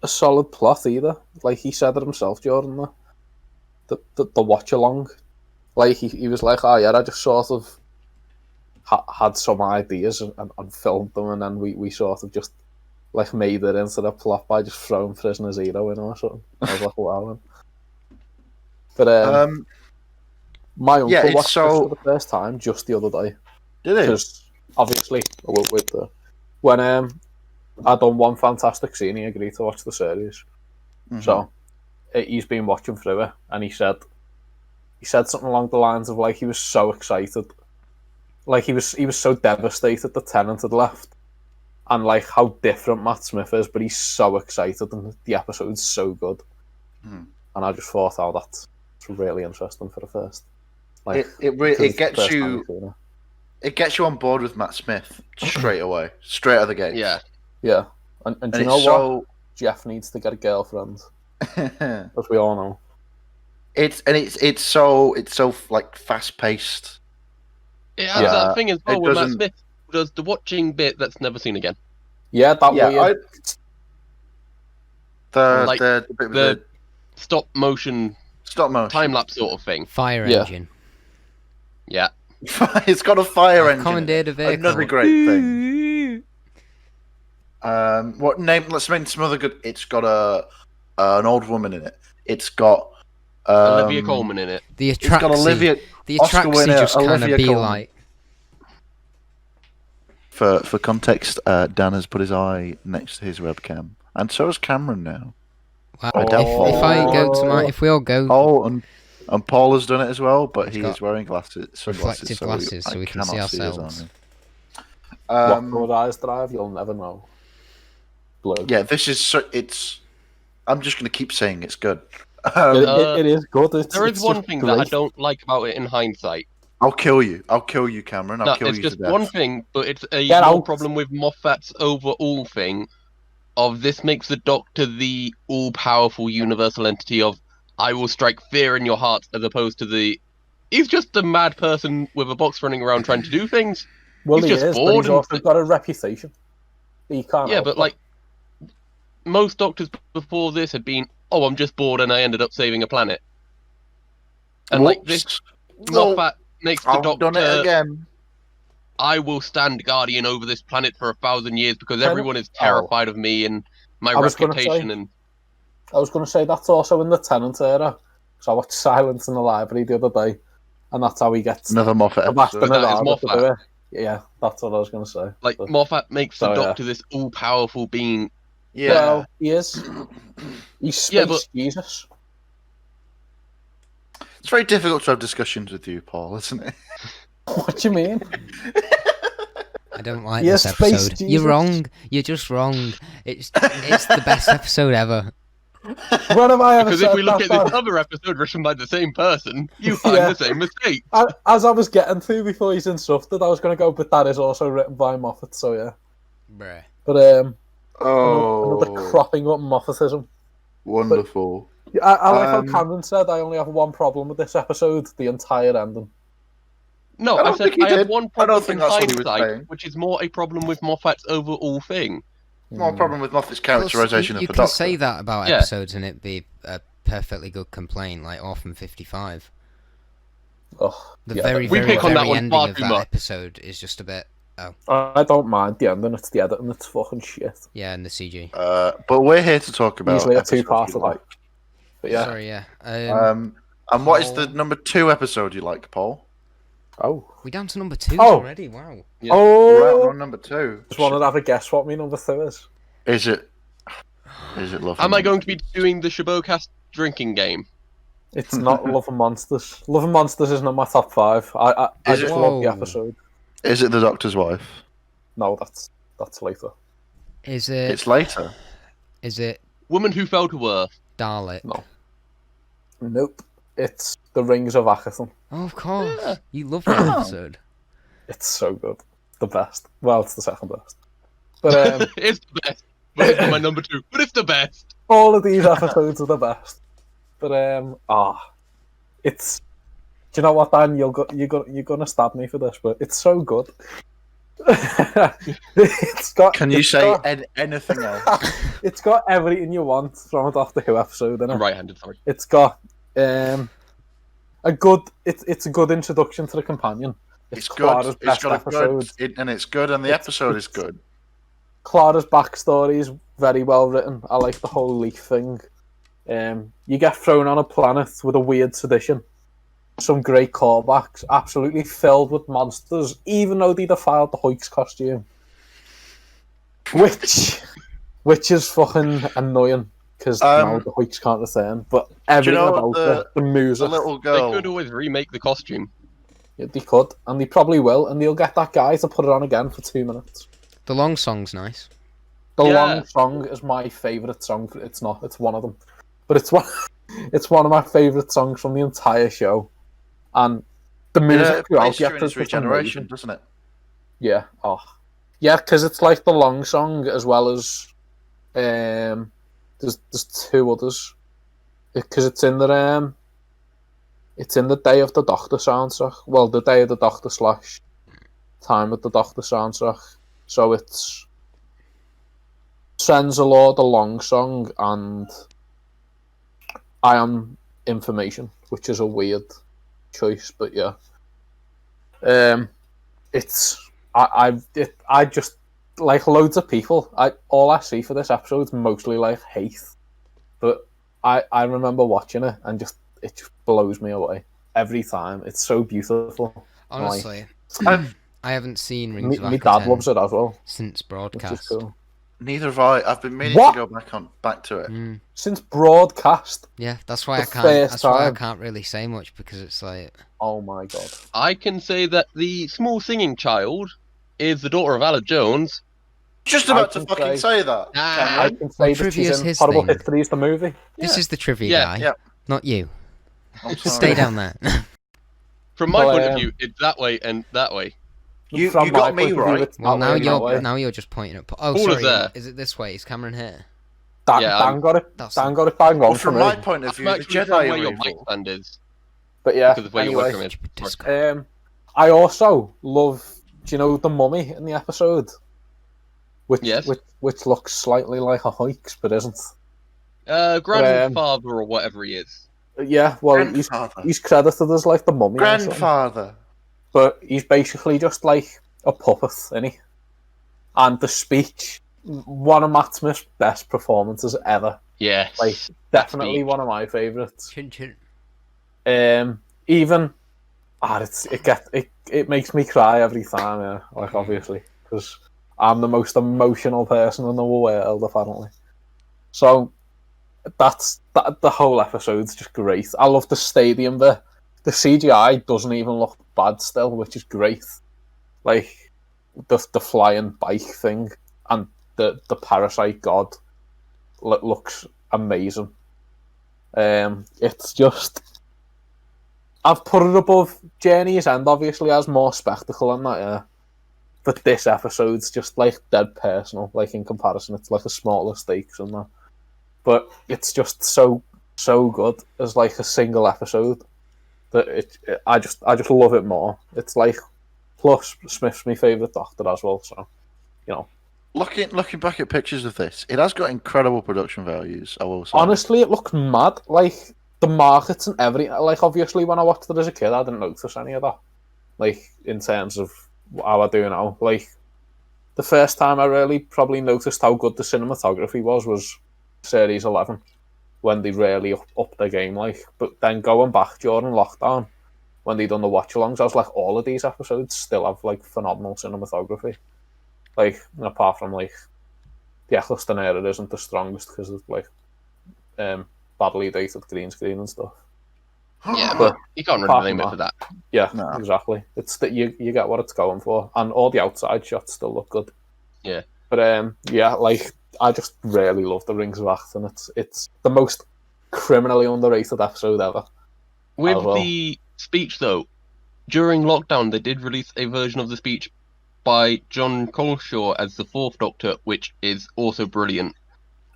a solid plot either. Like he said it himself during the watch along. Like he was like, oh yeah, I just sort of had some ideas and filmed them, and then we sort of just like made it into the plot by just throwing Prisoner Zero in or something. I was like, wow. But my uncle yeah, it's watched so- this for the first time just the other day. Did it? Because obviously, when I done one fantastic scene, he agreed to watch the series. Mhm. So he's been watching through it, and he said something along the lines of like he was so excited, like he was so devastated that Tennant had left, and like how different Matt Smith is, but he's so excited, and the episode's so good. Hmm. And I just thought, oh, that's really interesting for the first. Like it because it's the gets first time you. you've seen it. It gets you on board with Matt Smith straight away, straight out of the gate. Yeah. Yeah, and do and you know it's what? Jeff needs to get a girlfriend, so. as we all know. It's so like fast paced. It has Yeah, that thing as well it with Matt doesn't- Smith, who does the watching bit that's never seen again. Yeah, that Yeah, weird. Like, the bit with the- the Stop motion, stop motion. time lapse sort of thing. Fire Yeah. engine. Yeah. It's got a fire I've engine. commandeered a vehicle. Another great thing. What name? Let's name some other good. It's got an old woman in it. It's got Olivia Colman in it. The It's got Atraxi. Olivia. The Oscar Atraxi winner just kind Olivia of be Colman. like. For context, Dan has put his eye next to his webcam, and so has Cameron now. Wow. By default. If we all go Oh, and Paul has done it as well, but He's he got is wearing sunglasses, reflective glasses, so we can see cannot his ourselves. What colour eyes drive? You'll never know. Blue. Yeah, this is I'm just going to keep saying it's good. It is good. There is one thing that I don't like about it in hindsight. I'll kill you, Cameron. I'll kill it's you just to death. one thing, but it's a Get small out. problem with Moffat's overall thing of this makes the Doctor the all-powerful universal entity of I will strike fear in your heart, as opposed to he's just a mad person with a box running around trying to do things. Well, he's he just is, but bored he's also got a reputation. He can't. Yeah, help but that. like most Doctors before this had been, oh, I'm just bored and I ended up saving a planet. And like this, Moffat makes the I've Doctor. done it again. I will stand guardian over this planet for 1,000 years because everyone is terrified of me and my reputation. I was going to say that's also in the Tennant era. So I watched Silence in the Library the other day, and that's how he gets Another Moffat episode. That is Moffat. Yeah, that's what I was going to say. Like Moffat makes the Doctor this all-powerful being. Yeah, well, he is. He's Space Jesus. It's very difficult to have discussions with you, Paul, isn't it? What do you mean? I don't like this episode. You're wrong. You're just wrong. It's the best episode ever. When have I ever Because if we look at this other episode written by the same person, you find the same mistake. As I was getting to before he's insulted, I was going to go, but that is also written by Moffat, so yeah. Bruh. But another cropping up Moffatism. Wonderful. But, I like how Cameron said I only have one problem with this episode: the entire ending. No, I said I have one problem in that's hindsight, which is more a problem with Moffat's overall thing. More problem with Moffat's characterization of the Doctor. You can say that about episodes and it be a perfectly good complaint, like Orphan 55. Oh, the very ending of that episode is just a bit. Oh. I don't mind the ending. It's the editing that's fucking shit. Yeah, and the CG. But we're here to talk about usually a two-part like. But yeah. Sorry, yeah. And what is the number 2 episode you like, Paul? Oh, we down to number 2 already. Wow. Yeah. We're on number 2. Just wanted to have a guess what my number 2 is. Is it Love? Am I going to be doing the Shobocast drinking game? It's not Love and Monsters. Love and Monsters isn't in my top 5. I just love the episode. Is it The Doctor's Wife? No, that's later. Is it? It's later. Is it Woman Who Fell to Earth? Dalek? No. Nope. It's The Rings of Akhaton. Oh, of course. Yeah. You love that episode. It's so good. The best. Well, it's the second best. But it's the best. But it's my number 2. But it's the best. All of these episodes are the best. But it's. Do you know what, Dan? You're gonna stab me for this, but it's so good. It's got. Can you say anything else? It's got everything you want from a Doctor Who episode. I'm right-handed. Sorry. It's got a good. It's a good introduction to the companion. It's good. It's got a good, and it's good, and the episode is good. Clara's backstory is very well written. I like the whole leaf thing. You get thrown on a planet with a weird tradition. Some great callbacks, absolutely filled with monsters, even though they defiled the Hoyks costume. Which is fucking annoying, because now the Hoyks can't return. But everything about the music. The little girl. They could always remake the costume. Yeah, they could, and they probably will, and they'll get that guy to put it on again for 2 minutes. The long song's nice. The long song is my favourite song. It's not. It's one of them. But it's one of my favourite songs from the entire show. And the music throughout the episode is regeneration, doesn't it? Yeah. Oh. Yeah, because it's like the long song as well as there's 2 others. Because it's in the Day of the Doctor soundtrack. Well, the Day of the Doctor / Time of the Doctor soundtrack. So it's Trenzalore, the long song, and I Am Information, which is a weird choice, but yeah. I just like loads of people. All I see for this episode is mostly like hate, but I remember watching it and it just blows me away every time. It's so beautiful. Honestly, I've- I haven't seen Rings of My dad loves Akhaten it as well, since which is broadcast. cool. Neither have I. I've been meaning What? to go back to it. Since broadcast, Yeah, that's why The I can't. first That's why I time. can't really say much because it's like oh my god. I can say that the small singing child is the daughter of Alec Jones. Just I about to can say say- that. Ah. I Cameron. can say that trivia's she's in his Horrible thing. Histories, the movie. this Yeah. is the trivia Yeah, guy, yeah. not you. I'm Stay sorry. down there. From my Well, point of view, it's that way and that way. You From got my me point of view, right. it's Well, that now way and that way. you're just pointing at. Oh, Paul is sorry. there. Is it this way? Is Cameron here? Dan, Yeah, Dan got it. That's Dan got it bang on Well, for from me. my point of I'm view, the actually from Jedi where are your mic evil. stand is. But yeah, Because of where anyway, your webcam is. Disco. I also love. Do you know the mummy in the episode? Which Yes. which looks slightly like a Hikes, but isn't. Grandfather or whatever he is. Yeah, well, Grandfather. he's credited as like the mummy, or something, Grandfather. but he's basically just like a puppet, isn't he? And the speech, one of Matt Smith's best performances ever. Yes. Like definitely speech. one of my favourites. Chin chin. Even it makes me cry every time. Yeah, like obviously because I'm the most emotional person in the world apparently. So the whole episode's just great. I love the stadium bit. The CGI doesn't even look bad still, which is great. Like the flying bike thing and the parasite god looks amazing. It's just I've put it above Journey's End. Obviously, has more spectacle in that, yeah. But this episode's just like dead personal. Like in comparison, it's like a smaller stakes and that. But it's just so good as like a single episode that I just love it more. It's like plus Smith's my favourite Doctor as well, so you know. Looking back at pictures of this, it has got incredible production values, I will say. Honestly, it looks mad. Like the markets and everything. Like obviously, when I watched it as a kid, I didn't notice any of that. Like in terms of how I do now. Like the first time I really probably noticed how good the cinematography was Series 11 when they really upped their game. Like, but then going back during lockdown when they done the watch-alongs, I was like, all of these episodes still have like phenomenal cinematography. Like apart from like the Eccleston era isn't the strongest because of like badly dated green screen and stuff. Yeah, But but you can't apart really blame from it for that. Yeah, No. exactly. It's that you get what it's going for, and all the outside shots still look good. Yeah. But yeah, like I just really love the Rings of Acton. It's the most criminally underrated episode ever. With Oh, well. the speech, though, during lockdown, they did release a version of the speech by John Coleshaw as the Fourth Doctor, which is also brilliant.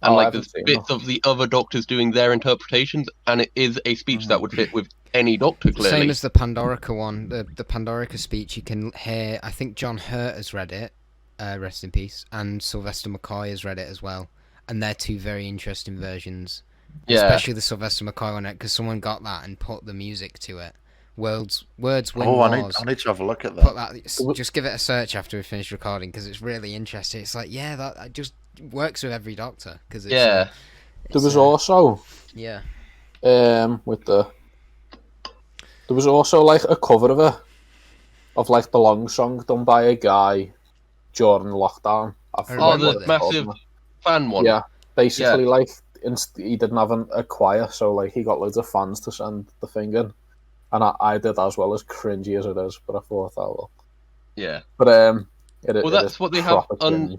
And Oh, I like haven't there's seen bits that. of the other Doctors doing their interpretations, and it is a speech that would fit with any Doctor, clearly. Same as the Pandorica one. The Pandorica speech, you can hear. I think John Hurt has read it. Rest in peace. And Sylvester McCoy has read it as well. And they're two very interesting versions. Yeah. Especially the Sylvester McCoy one, because someone got that and put the music to it. Words win I wars. need to have a look at Put that. that. Just give it a search after we finish recording because it's really interesting. It's like that just works with every Doctor because Yeah. There was also yeah. with there was also like a cover of it of like the long song done by a guy during lockdown. I Oh, forgot the what it's massive called. fan one. Yeah, basically like he didn't have a choir, so like he got loads of fans to send the thing in, and I did as well, as cringy as it is. But I thought, oh well. Yeah. But Well, that's what they have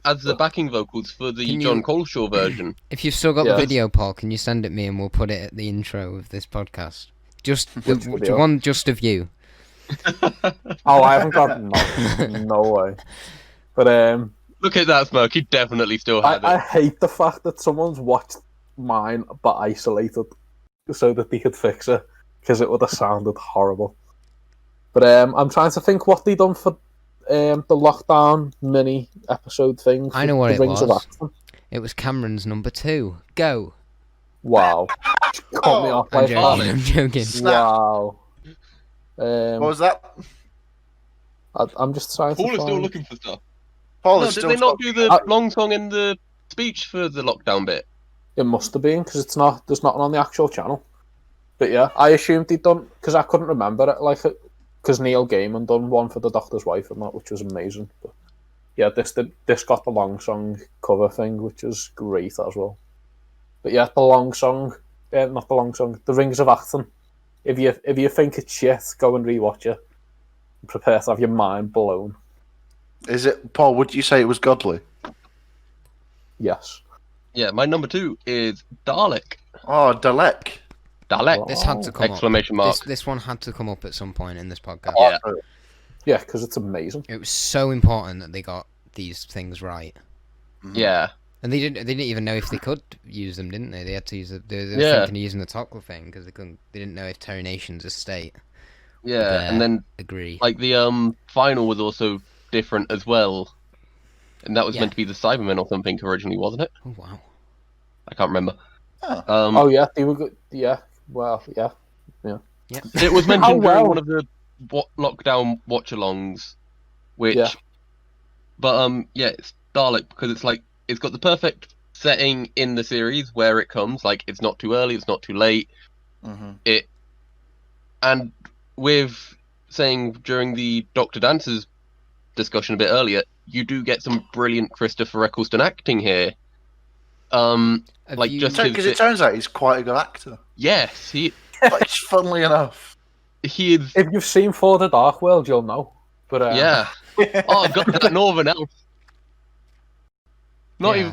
as the backing vocals for the Can John you- Coleshaw version. If you've still got Yeah. the video, Paul, can you send it me and we'll put it at the intro of this podcast? Just the video? one just of you. Oh, I haven't got no way. But Look at that smoke. He definitely still had I it. hate the fact that someone's watched mine but isolated so that they could fix it because it would have sounded horrible. But I'm trying to think what they done for the lockdown mini episode thing. I know what the it Rings of was. Acton. It was Cameron's number 2. Go. Wow, cut me off I'm like joking. that. I'm joking. Snap. Wow. What was that? I'm just trying Paul to is still find... looking for stuff. Paul No, is did still they not do the I- long song in the speech for the lockdown bit? It must have been because it's not. There's nothing on the actual channel. But yeah, I assumed he'd done because I couldn't remember it. Like, because Neil Gaiman done one for the Doctor's Wife and that, which was amazing. But yeah, this got the long song cover thing, which is great as well. But yeah, the long song, not the long song, the Rings of Acton. If you think it's shit, go and rewatch it. Prepare to have your mind blown. Is it, Paul? Would you say it was godly? Yes. Yeah, my number 2 is Dalek. Oh, Dalek. Dalek! This had to come Exclamation up. mark. This one had to come up at some point in this podcast. Yeah. Yeah, because it's amazing. It was so important that they got these things right. Yeah. And they didn't even know if they could use them, didn't they? They had to use they were Yeah. thinking of using the Tokla thing because they didn't know if Terry Nation's estate Yeah, would, and then agree. like the final was also different as well. And that was Yeah. meant to be the Cybermen or something originally, wasn't it? Oh wow. I can't remember. Oh. Oh yeah, they were good. Yeah, well, yeah. It was mentioned How during well- one of the lockdown watch-alongs, which, Yeah. but yeah, it's Dalek because it's like it's got the perfect setting in the series where it comes. Like it's not too early, it's not too late. Mm-hmm. And with saying during the Doctor Dances discussion a bit earlier, you do get some brilliant Christopher Eccleston acting here. Have Like, you, just- Because it turns out he's quite a good actor. Yes, Like, funnily enough. he is. If you've seen For the Dark World, you'll know. But Yeah. Oh, I've got that Northern elf. Not yeah. even.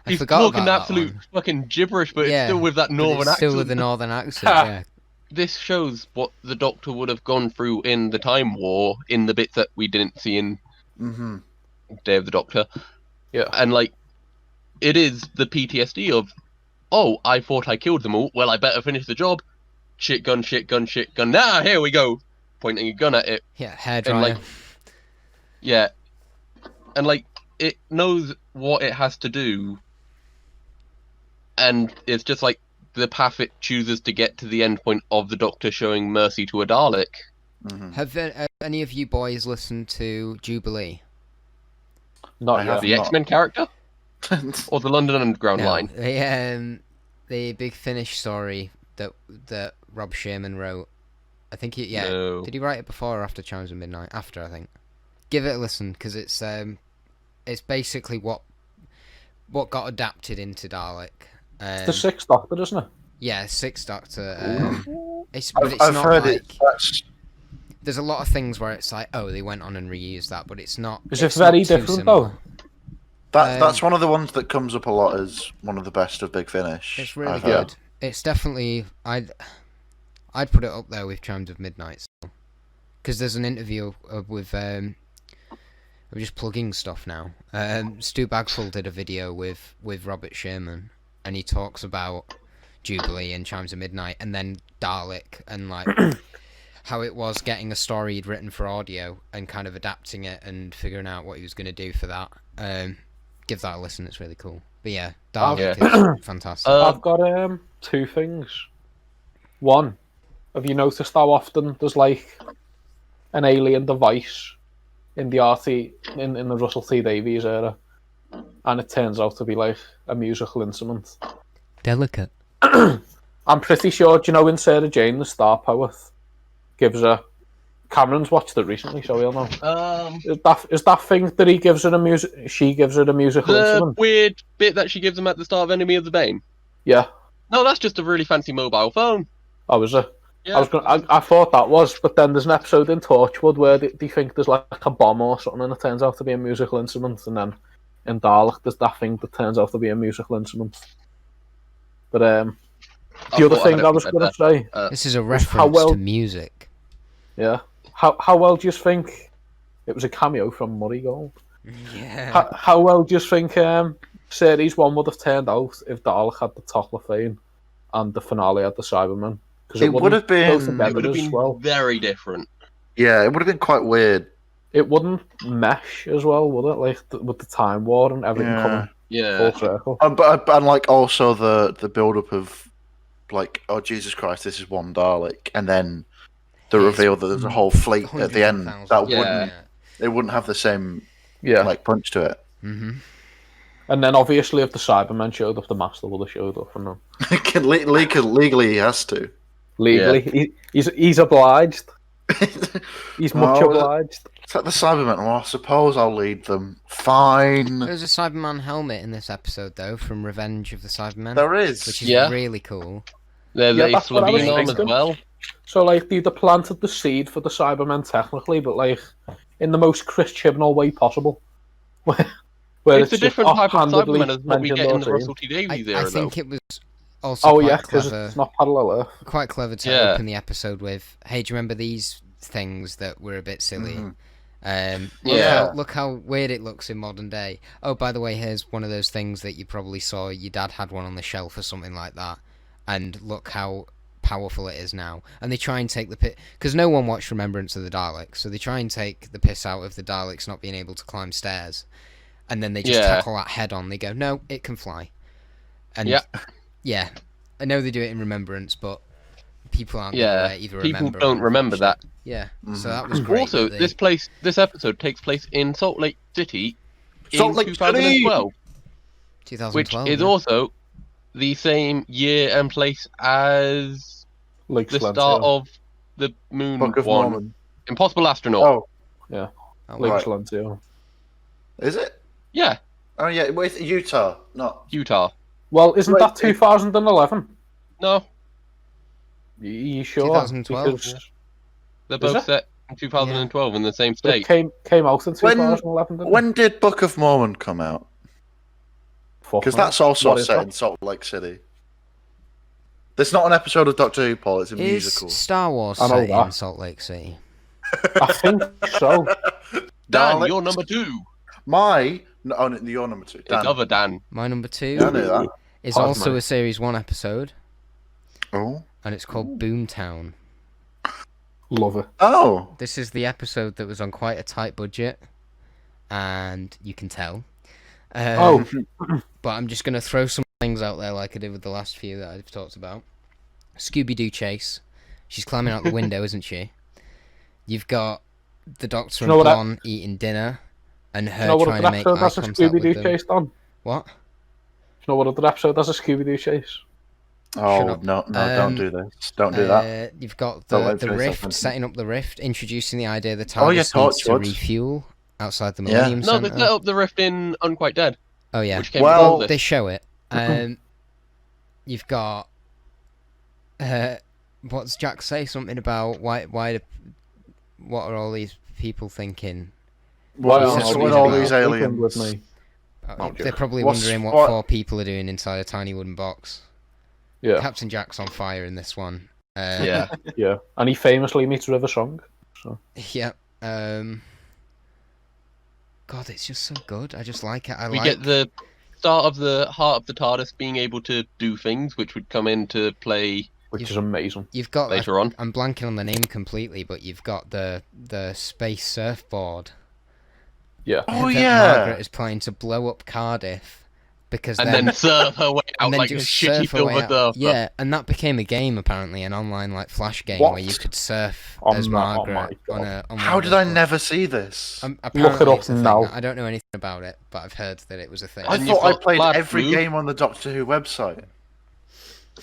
I He's forgot talking about that absolute one. fucking gibberish, but Yeah, it's still with that But Northern it's accent. still with the northern accent. Yeah. This shows what the Doctor would have gone through in the Time War, in the bits that we didn't see in Mm-hmm. Day of the Doctor. Yeah. And like, it is the PTSD of, oh, I thought I killed them all. Well, I better finish the job. Shit gun, shit gun, shit gun. Nah, here we go. Pointing a gun at it. Yeah, hairdryer. like, Yeah. And like, it knows what it has to do. And it's just like the path it chooses to get to the end point of the Doctor showing mercy to a Dalek. Mm-hmm. Have any of you boys listened to Jubilee? not I yet. have The not. X-Men character? Or the London Underground No, line? the Big Finish story that Rob Sherman wrote. I think No. Did he write it before or after Chimes of Midnight? After, I think. Give it a listen because it's basically what got adapted into Dalek. It's the Sixth Doctor, isn't it? Yeah, Sixth Doctor. But it's I've not heard like it. That's, there's a lot of things where it's like, oh, they went on and reused that, but it's not. Is it it's not very too different, similar. though? that's one of the ones that comes up a lot as one of the best of Big Finish. It's really I've good. heard. It's definitely I'd put it up there with Chimes of Midnight, because there's an interview with I'm just plugging stuff now. Stu Bagfull did a video with Robert Sherman, and he talks about Jubilee and Chimes of Midnight, and then Dalek, and like how it was getting a story he'd written for audio and kind of adapting it and figuring out what he was going to do for that. Give that a listen; it's really cool. But yeah, Dalek is fantastic. I've got two things. One, have you noticed how often there's like an alien device in the in the Russell T Davies era, and it turns out to be like a musical instrument? Delicate. I'm pretty sure. Do you know in Sarah Jane, the Star Poet gives her? Cameron's watched it recently, so he'll know. Is that thing that he gives her a music? She gives her a musical The instrument. weird bit that she gives him at the start of Enemy of the Bane? Yeah. No, that's just a really fancy mobile phone. Oh, is it? Yeah. I thought that was, but then there's an episode in Torchwood where they think there's like a bomb or something, and it turns out to be a musical instrument. And then in Dalek, there's that thing that turns out to be a musical instrument. But the other thing I was going to say, This is a how reference well- to music. yeah, how well do you think it was a cameo from Murray Gold? Yeah. How well do you think series 1 would have turned out if Dalek had the Toclafane and the finale had the Cybermen? Because It would have been- It would have been very different. Yeah, it would have been quite weird. It wouldn't mesh as well, would it? Like with the Time War and everything Yeah. coming Yeah. full circle. And like also the build up of like, oh Jesus Christ, this is one Dalek, and then the Yes. reveal that there's a whole fleet at the end. 100,000. That Yeah. wouldn't it wouldn't have the same Yeah. like punch to it. Mm-hmm. And then obviously if the Cybermen showed up, the Master would have showed up. And Legally, he has to. legally, he's obliged. He's much Oh, obliged. It's like the Cybermen. Well, I suppose I'll lead them. Fine. There's a Cyberman helmet in this episode, though, from Revenge of the Cybermen. There is. Which is Yeah. really cool. There's Yeah, a that's what I was Slovene as thinking. well. So, like, they planted the seed for the Cybermen technically, but, like, in the most Chris Chibnall way possible. Where It's a just different type of offhandedly Cybermen as what we mentioned get in or the seen. Russell T Davies I era, think though. it was also Oh, quite yeah, because clever. it's not parallel Earth. Quite clever to Yeah. open the episode with, hey, do you remember these things that were a bit silly? Mhm. Yeah. Look how weird it looks in modern day. Oh, by the way, here's one of those things that you probably saw. Your dad had one on the shelf or something like that. And look how powerful it is now. And they try and take the piss... Because no one watched Remembrance of the Daleks, so they try and take the piss out of the Daleks not being able to climb stairs. And then they just Yeah. tackle that head on. They go, no, it can fly. And Yeah. yeah, I know they do it in Remembrance, but people aren't Yeah, going to either people remember don't or remember watch that. it. Yeah, Mhm. so that was great. Also, that they- this episode takes place in Salt Lake City Salt in Lake 2012, which 2012. is yeah. also the same year and place as Like the start of the Moon Book of one, Mormon. Impossible Astronaut. Oh, Oh, Lake right. Slantio. is it? Yeah, Oh yeah, with Utah, not. Utah. Well, isn't Wait, that 2011? No, You sure? 2012, Because they're Is both it? set in 2012 in the same it state. came out in When- 2011, didn't it? When did Book of Mormon come out? Fuck Because me. that's also What is set that? in Salt Lake City. There's not an episode of Doctor Who, Paul. It's a Is musical. Star Wars I know set in that. Salt Lake City? I think so. Dan, Daleks. you're number 2. You're number 2. It's Dan. other Dan. My number 2 Yeah, I knew that. is Pardon also me. a Series 1 episode, Oh. and it's called Boomtown. Love it. Oh. This is the episode that was on quite a tight budget, and you can tell. Oh, But I'm just going to throw some things out there like I did with the last few that I've talked about. Scooby-Doo chase. She's climbing out the window, isn't she? You've got the Doctor know and what I- Blonde eating dinner, and her you know what trying other to make episode eye has a contact with Scooby-Doo them. chase on? What? You know what other episode has a Scooby-Doo chase? Oh, up. no, don't do this. Don't do that. You've got Don't the let Trace rift, happen. setting up the rift, introducing the idea that Oh, yeah, TARDIS needs to Torchwood. refuel outside the Yeah. Millennium No, they Center. set up the rift in Unquite Dead, Oh yeah, which came Well, before they this. show it. You've got what's Jack say? Something about what are all these people thinking? Why aren't all these people aliens sleeping with me? They're probably What's- wondering what what- 4 people are doing inside a tiny wooden box. Yeah, Captain Jack's on fire in this one. Yeah. yeah. And he famously meets River Song. Yep. God, it's just so good. I just like it. We get the start of the heart of the TARDIS being able to do things, which would come into play Which is amazing. You've got later on. I'm blanking on the name completely, but you've got the space surfboard. Yeah. Oh, that yeah. Margaret is planning to blow up Cardiff because And then surf her way out and then like a just shitty surf her way silver out. surfer. Yeah, and that became a game apparently, an online like flash game What? where you could surf On as that- oh Margaret my God. on How one did of I those never see this? boats. Apparently up it's a thing. now. I don't know anything about it, but I've heard that it was a thing. I And thought you've I got played Lad every Blue. game on the Doctor Who website.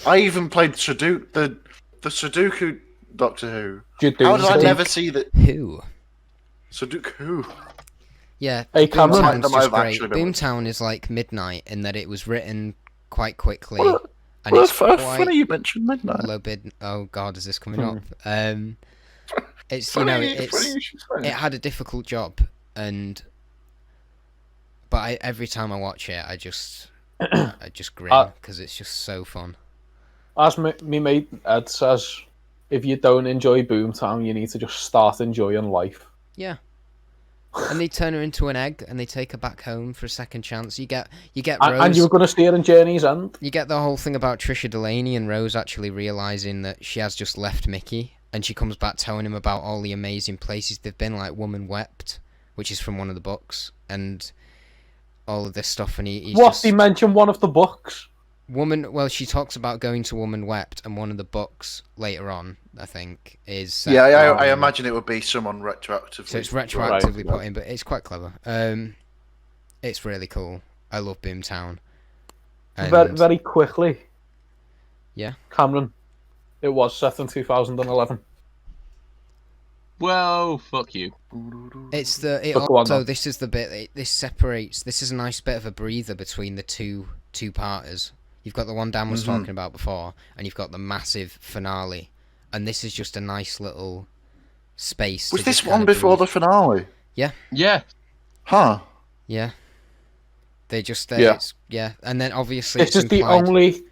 I even played the Sudoku Doctor Who. Did you How do did I Sudoku? never see that? Who? Sudoku. Yeah, Hey, Cameron. Boomtown's That might just have great. actually been- Boomtown is like Midnight in that it was written quite quickly, What and Well, it's funny quite you mentioned Midnight. low bid. Oh God, is this coming Hmm. up? It's Funny it's you should say it had a difficult job, but every time I watch it, I just grin because it's just so fun. As me mate Ed says, if you don't enjoy Boomtown, you need to just start enjoying life. Yeah. And they turn her into an egg, and they take her back home for a second chance. You get And Rose. you were going to see her in Journey's End. You get the whole thing about Trisha Delaney and Rose actually realizing that she has just left Mickey, and she comes back telling him about all the amazing places they've been, like Woman Wept, which is from one of the books, and all of this stuff. And he's What? just... He mentioned one of the books. Well, she talks about going to Woman Wept, and one of the books later on, I think, is set Yeah, I on- imagine it would be someone retroactively. So it's retroactively put in, but it's quite clever. It's really cool. I love Boomtown. Very, very quickly. Yeah. Cameron, it was set in 2011. Well, fuck you. It's the. It But go on, also, then. this is the bit. This separates. This is a nice bit of a breather between the two-parters. You've got the one Dan was talking about before, and you've got the massive finale, and this is just a nice little space. Was to this just one kinda before the breathe. finale? Yeah. Huh. Yeah. They just. Yeah. Yeah, and then obviously This it's is the implied. only,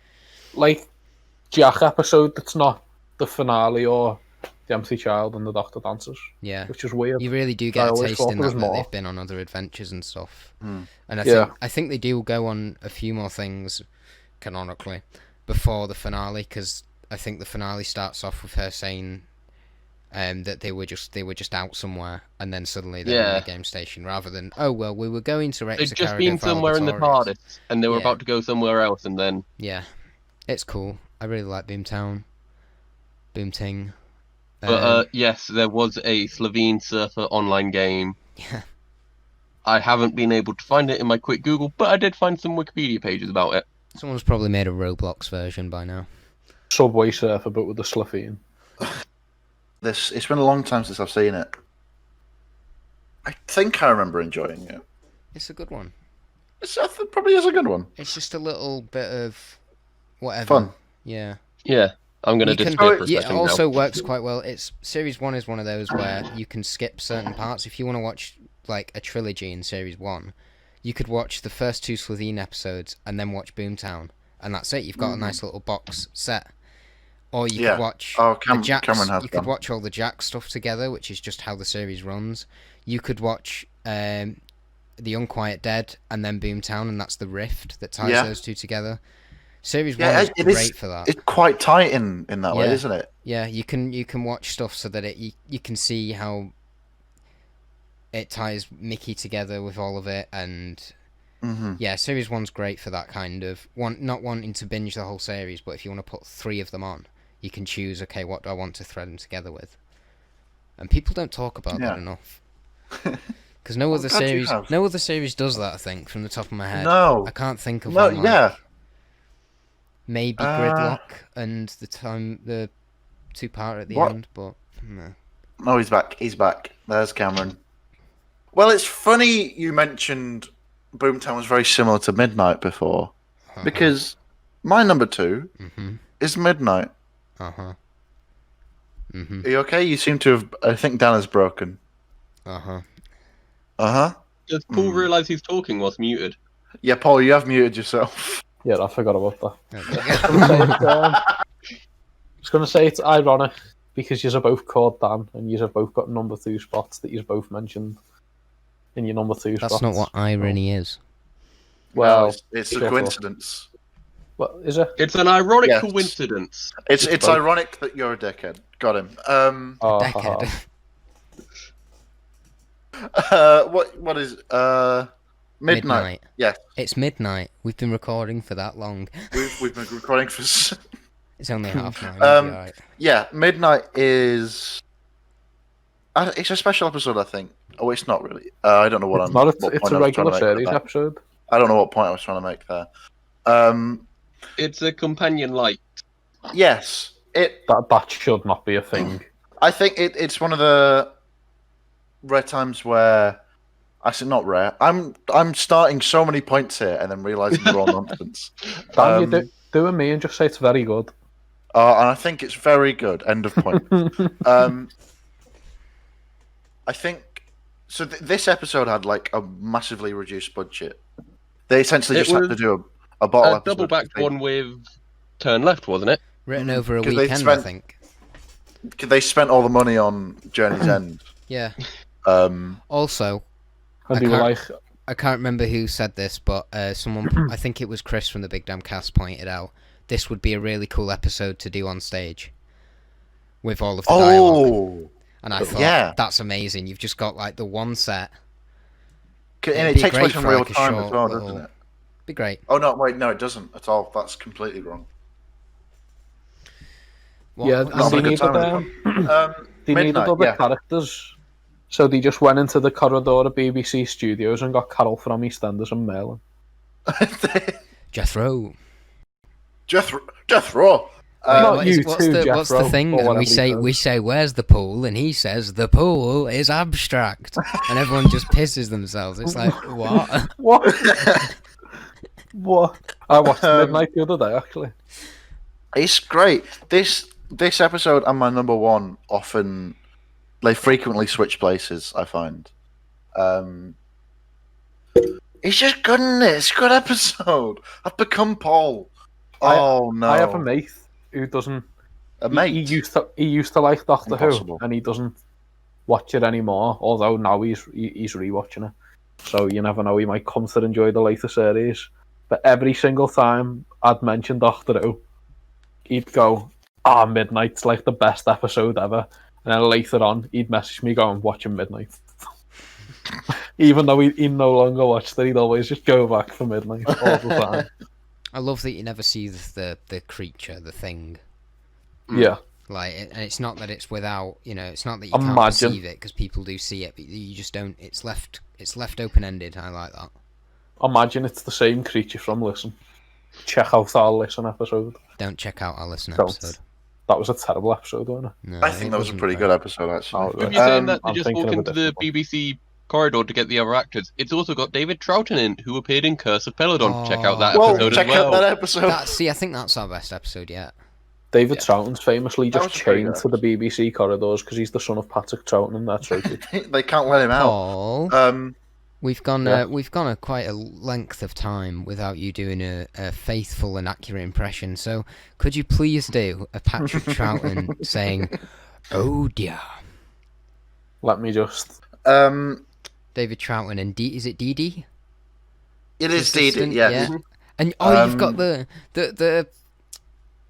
like, Jack episode that's not the finale or the Empty Child and the Doctor Dances, Yeah. which is weird. You really do I get a always taste thought in there that was that more. they've been on other adventures and stuff. Mm. And Yeah. I think they do go on a few more things canonically before the finale, because I think the finale starts off with her saying that they were just out somewhere, and then suddenly they're in Yeah. the game station, rather than we were going to Rex. They'd just been somewhere in the TARDIS, and they were about to go somewhere else, and then... Yeah, it's cool. I really like Boomtown. Boomting. But, yes, there was a Slovene surfer online game. Yeah. I haven't been able to find it in my quick Google, but I did find some Wikipedia pages about it. Someone's probably made a Roblox version by now. Subway Surfer, but with the Slovene. It's been a long time since I've seen it. I think I remember enjoying it. It's a good one. Probably is a good one. It's just a little bit of whatever. Fun. Yeah. Yeah, I'm going to You can- disappear for a Yeah, it second also now. works quite well. It's Series 1 is one of those where you can skip certain parts. If you want to watch like a trilogy in Series 1, you could watch the first 2 Slovene episodes and then watch Boomtown, and that's it. You've got a nice little box set. Or you could watch the Jack's, Cameron has you could them. watch all the Jack stuff together, which is just how the series runs. You could watch The Unquiet Dead and then Boomtown, and that's the rift that ties those two together. Series 1 is great for that. It's quite tight in that way, isn't it? Yeah, you can watch stuff so that you can see how it ties Mickey together with all of it, and yeah, Series 1's great for that kind of not wanting to binge the whole series, but if you want to put 3 of them on, you can choose, okay, what do I want to thread them together with? And people don't talk about that enough. Because no other series does that, I think, from the top of my head. No. I can't think of No, one. yeah. Maybe Gridlock and the 2-part at the What? end, but no. No, he's back. He's back. There's Cameron. Well, it's funny you mentioned Boomtown was very similar to Midnight before, because my number 2 is Midnight. Are you okay? You seem to have. I think Dan is broken. Does Paul realise he's talking whilst muted? Yeah, Paul, you have muted yourself. Yeah, I forgot about that. I was going to say it's ironic because you're both called Dan and you've both got number 2 spots that you've both mentioned in your number 2 spots. That's not what irony is. Well, it's a careful. coincidence. What is it? It's an ironic Yes. coincidence. It's both. ironic that you're a dickhead. Got him. Decade. What is Midnight? Yes, It's midnight. We've been recording for that long. we've been recording for. It's only 9:30. You'll be alright. Yeah, Midnight is. It's a special episode, I think. Oh, it's not really. I don't know what It's I'm. not. what It's point a I was trying regular to make series with that. episode. I don't know what point I was trying to make there. It's a companion light. Yes, That should not be a thing. I think it's one of the rare times where I said not rare. I'm starting so many points here and then realizing they're all nonsense. Dan, you doing me and just say it's very good. And I think it's very good. End of point. I think so. This episode had like a massively reduced budget. They essentially It just had was to do a bottle A episode. double-backed one with Turn Left, wasn't it? Written over a 'Cause they weekend, I spent- think. They spent all the money on Journey's End. Yeah. Um, Also, And you were like, I can't remember who said this, but someone, I think it was Chris from the Big Damn Cast, pointed out this would be a really cool episode to do on stage with all of the dialogue. And I thought, that's amazing. You've just got like the one set. and It'd it be takes great place in for, real like, a time as short well, little- doesn't it? Be great. Oh no, wait, no, it doesn't at all. That's completely wrong. What, Yeah, what and is they it? needed they needed Midnight, other yeah. characters, so they just went into the corridor of BBC Studios and got Carol from EastEnders and Merlin. Jethro. Jethro. Not you What's too, what's the Jethro, thing? or And whatever we he say, where's the pool? And he says, the pool is abstract. And everyone just pisses themselves. It's like, what? What? What? I watched Um, Midnight the other day, actually. It's great. This episode and my number one often they frequently switch places. I find. It's just good, isn't it? It's a good episode. I've become Paul. Oh no! I have a mate who doesn't. A mate. He used to like Doctor Impossible. Who, and he doesn't watch it anymore. Although now he's rewatching it, so you never know. He might come to enjoy the later series. But every single time I'd mention Doctor Who, he'd go, "Ah, Midnight's like the best episode ever." And then later on, he'd message me going, "Watching Midnight." Even though he no longer watched it, he'd always just go back for Midnight all the time. I love that you never see the creature, the thing. Yeah. Like, and it's not that it's without, it's not that you can't Imagine. perceive it, because people do see it, but you just don't, it's left open-ended. I like that. Imagine it's the same creature from Listen. Check out our Listen episode. Don't check out our Listen Don't. episode. That was a terrible episode, wasn't it? No, I think that was a wasn't pretty great. good episode, actually. Oh, With you saying that they I'm just thinking walk of a into the different one. BBC corridor to get the other actors, it's also got David Troughton in, who appeared in Curse of Peladon. Check out that Well, episode check as well. out that episode. I think that's our best episode yet. David Troughton's famously That just was a pretty chained good to the BBC corridors because he's the son of Patrick Troughton, and that's right. They can't let him out. Paul, we've gone yeah. quite a length of time without you doing a faithful and accurate impression. So could you please do a Patrick Troughton saying, "Oh dear"? Let me just. David Troughton and is it Dee Dee? It is Dee Dee, Assistant, yes. yeah. And you've got the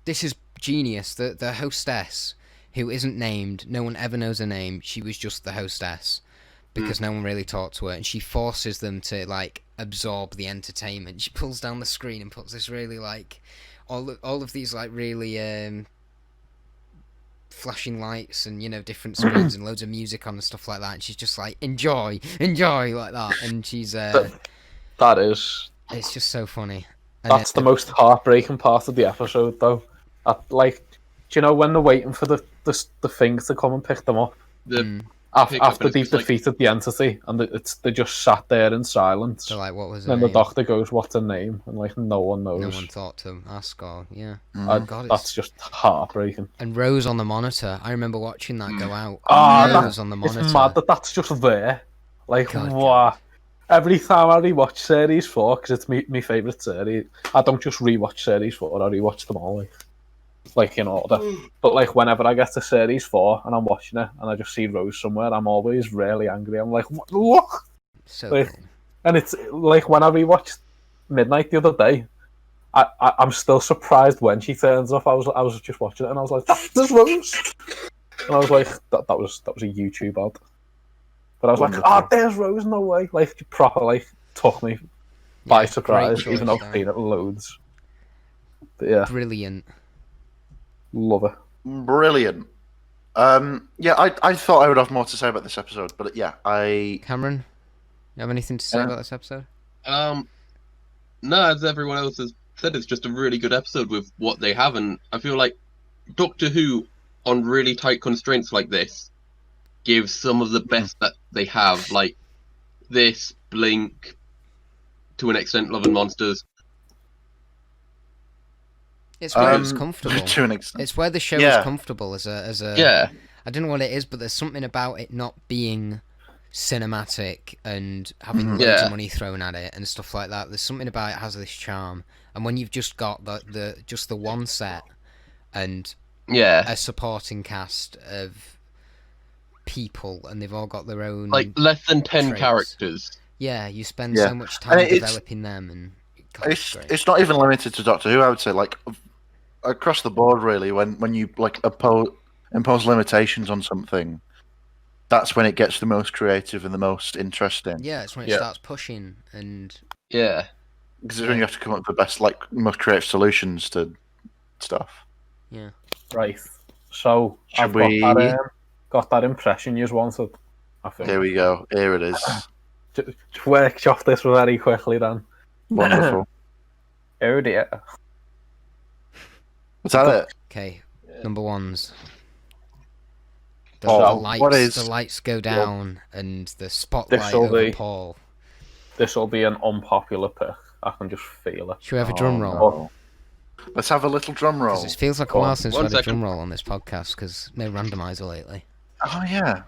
this is genius. The hostess who isn't named. No one ever knows her name. She was just the hostess because no one really talked to her, and she forces them to like absorb the entertainment. She pulls down the screen and puts this really like all of these like really flashing lights and different screens and loads of music on and stuff like that. And she's just like enjoy like that, and she's That is. it's just so funny. And That's the most heartbreaking part of the episode, though. Do you know when they're waiting for the things to come and pick them up? After they've defeated the entity, and they just sat there in silence. So like, what was it? And then the doctor goes, "What's her name?" And like, no one knows. No one thought to ask, or God, That's just heartbreaking. And Rose on the monitor. I remember watching that go out. Rose on the monitor. It's mad that's just there. Like, God, wow. Every time I rewatch Series 4, because it's my favourite series, I don't just rewatch Series 4, I rewatch them all, like in order. But like whenever I get to Series 4 and I'm watching it and I just see Rose somewhere, I'm always really angry. I'm like, what? So like, cool. And it's like when I rewatched Midnight the other day, I'm still surprised when she turns up. I was just watching it and I was like, there's Rose. And I was like, that was a YouTube ad. But I was like, there's Rose, no way. Like, proper, like, took me by surprise, great even though choice I've seen it loads. But yeah, Brilliant. love it. Brilliant. I thought I would have more to say about this episode, but Cameron, you have anything to say about this episode? No, as everyone else has said, it's just a really good episode with what they have, and I feel like Doctor Who, on really tight constraints like this, gives some of the best that they have, like this, Blink, to an extent, Love and Monsters. It's where it's comfortable. To an extent. It's where the show is comfortable as a. Yeah. I don't know what it is, but there's something about it not being cinematic and having loads of money thrown at it and stuff like that. There's something about it has this charm, and when you've just got the one set and a supporting cast of people, and they've all got their own less than 10 traits. Characters. Yeah, you spend so much time developing them, and God, it's not even limited to Doctor Who. I would say like across the board, really. When you like impose limitations on something, that's when it gets the most creative and the most interesting. Yeah, it's when it starts pushing and Because it's when you have to come up with the best, like, most creative solutions to stuff. Yeah. Right. So Should I've got we- got that impression you wanted. I think. Here we go. Here it is. Just workshop this very quickly then. Wonderful. Oh dear. Is that it? Okay. Number ones. The, Paul, the lights, what is- the lights go down and the spotlight This'll over be- Paul. This will be an unpopular pick. I can just feel it. Should we have a drum roll? no. Let's have a little drum roll. Because it feels like a Go on. while since we One had a second. drum roll on this podcast because no randomizer lately. Oh, yeah.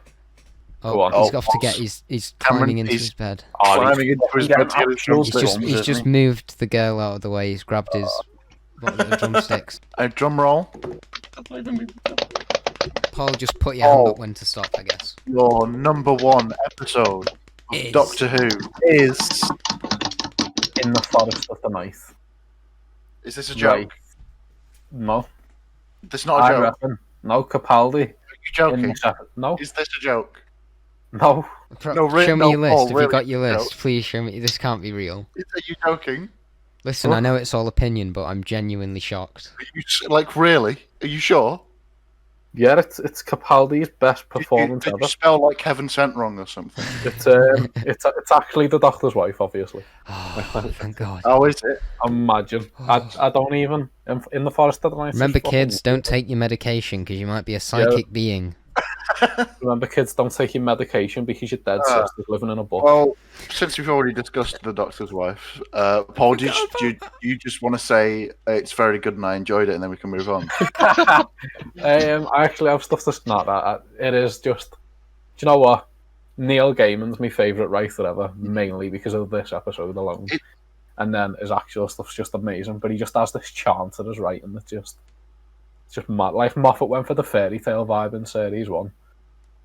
Go Oh, on. he's Oh, off to get he's Cameron, climbing into he's- his bed. Climbing into his bed to get his He's drumsticks. He's just moved the girl out of the way. He's grabbed his drumsticks. A drum roll. Paul, just put your hand Oh. up when to stop, I guess. Your number one episode of Is- Doctor Who is... In the Forest of the Night. Is this a joke? Right. No. This is not a I joke. reckon. No, Capaldi. Are you joking? No. Is this a joke? No. No, Show me no, your list. Paul, Have really, you got your no. list? Please show me. This can't be real. Are you joking? Listen, I know it's all opinion, but I'm genuinely shocked. Are you, like, really? Are you sure? Yeah, it's Capaldi's best performance Did you ever. spell, like, Heaven Sent wrong or something? It's actually the Doctor's wife, obviously. Oh, thank God. Oh, is it? Imagine. I don't even in the Forest of the Night. Remember, is fucking- kids, don't take your medication because you might be a psychic being. Remember, kids, don't take your medication because your dead sister's living in a book. Well, since we've already discussed the Doctor's wife, Paul, do you just want to say it's very good and I enjoyed it, and then we can move on? I actually have stuff to not that. It is just. Do you know what? Neil Gaiman's my favourite writer ever, mainly because of this episode alone. And then his actual stuff's just amazing, but he just has this charm to his writing that it's just mad. Like Moffat went for the fairy tale vibe in series 1,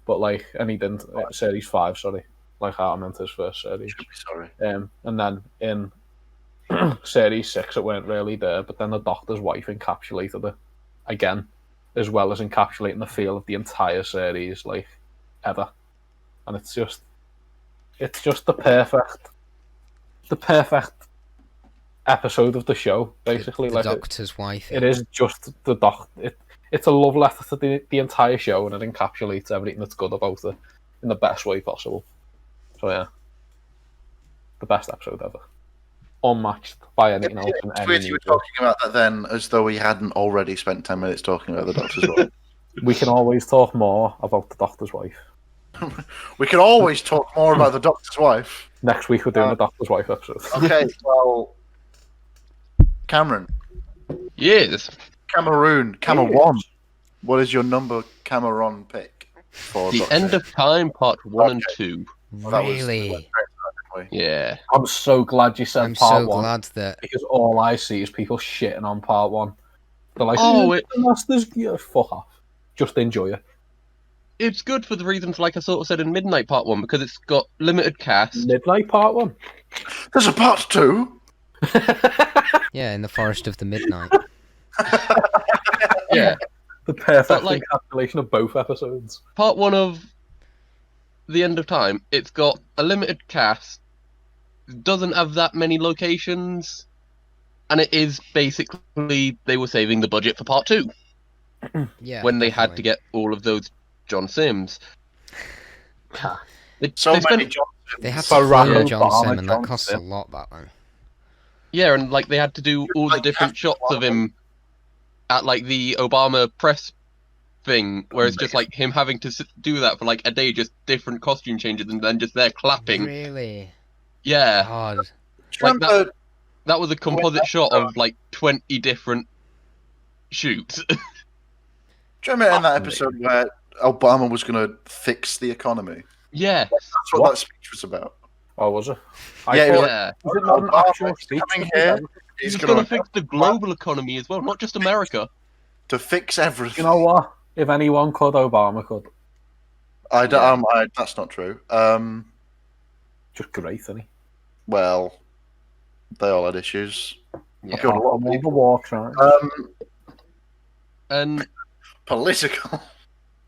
but like, and he didn't series 5. Sorry, like I meant his first series. Sorry. And then in series 6, it weren't really there, but then the Doctor's wife encapsulated it again, as well as encapsulating the feel of the entire series, like ever. And it's just the perfect episode of the show, basically. The like Doctor's wife. it is just the Doctor. It's a love letter to the entire show, and it encapsulates everything that's good about it in the best way possible. So yeah, the best episode ever, unmatched by anything else. In It's any weird you were media. talking about that then, as though we hadn't already spent 10 minutes talking about the Doctor's wife. We can always talk more about the Doctor's wife. We can always talk more about the Doctor's wife. Next week we're doing the Doctor's wife episode. Okay, well, Cameron, Yes. Cameroon, Cameron. What is your number Cameron pick for The Doctor End Who? of Time, part 1 and 2. That was- Really? Yeah. I'm so glad you said I'm part so 1 glad that. because all I see is people shitting on part 1. They're like, Oh, the Masters, yeah, fuck off. Just enjoy it. It's good for the reasons like I sort of said in Midnight Part 1, because it's got limited cast. Midnight part 1. There's a part 2? Yeah, in the Forest of the Midnight. Yeah. The perfect But, like- encapsulation of both episodes. Part 1 of The End of Time, it's got a limited cast, doesn't have that many locations, and it is basically they were saving the budget for Part 2 Yeah. when they had definitely. to get all of those John Sims. So they many spent, Johnsons. They had to So clone Randall John Palmer, Sim, and that John costs a Sim. lot back then. yeah, and like they had to do all the Like, different shots of him at like the Obama press thing, where it's just like him having to do that for like a day, just different costume changes, and then just there clapping. Really? Yeah, God. like Remember, that was a composite shot of like 20 different shoots. do you remember in that episode where Obama was going to fix the economy? Yeah, That's what that speech was about. Oh, was it? Yeah, it was yeah. Was it not an Obama actual is speech? coming here. He's He's going going to fix the global economy as well, not just America. to fix everything. You know what? If anyone could, Obama could. That's not true. Just great, isn't he? Well, they all had issues. Yeah. Killed a lot of all the people. war crimes. And Political.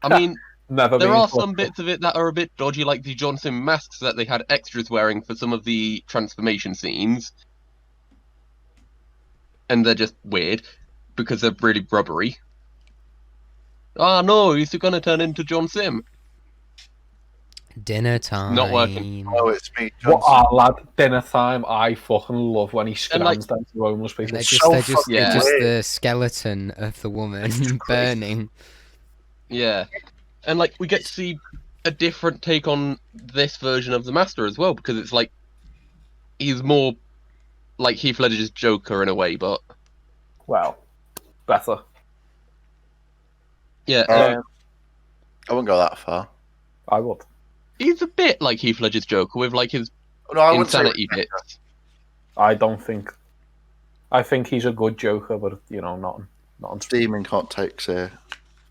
I mean, Never there been are put- some bits of it that are a bit dodgy, like the Johnson masks that they had extras wearing for some of the transformation scenes. and they're just weird because they're really rubbery. Ah, no, he's gonna turn into John Sim. Dinner time. Not working. Oh, it's me, What Johnson. lad, dinner time, I fucking love when he And, like- scrams down to homeless And people. they're So just Yeah. just the skeleton of the woman burning. Yeah. And like we get to see a different take on this version of the Master as well, because it's like he's more like Heath Ledger's Joker in a way, but well, better. yeah, Um, I wouldn't go that far. I would. he's a bit like Heath Ledger's Joker with like his No, I wouldn't say insanity bits. I don't think. I think he's a good Joker, but not on. steaming hot takes here.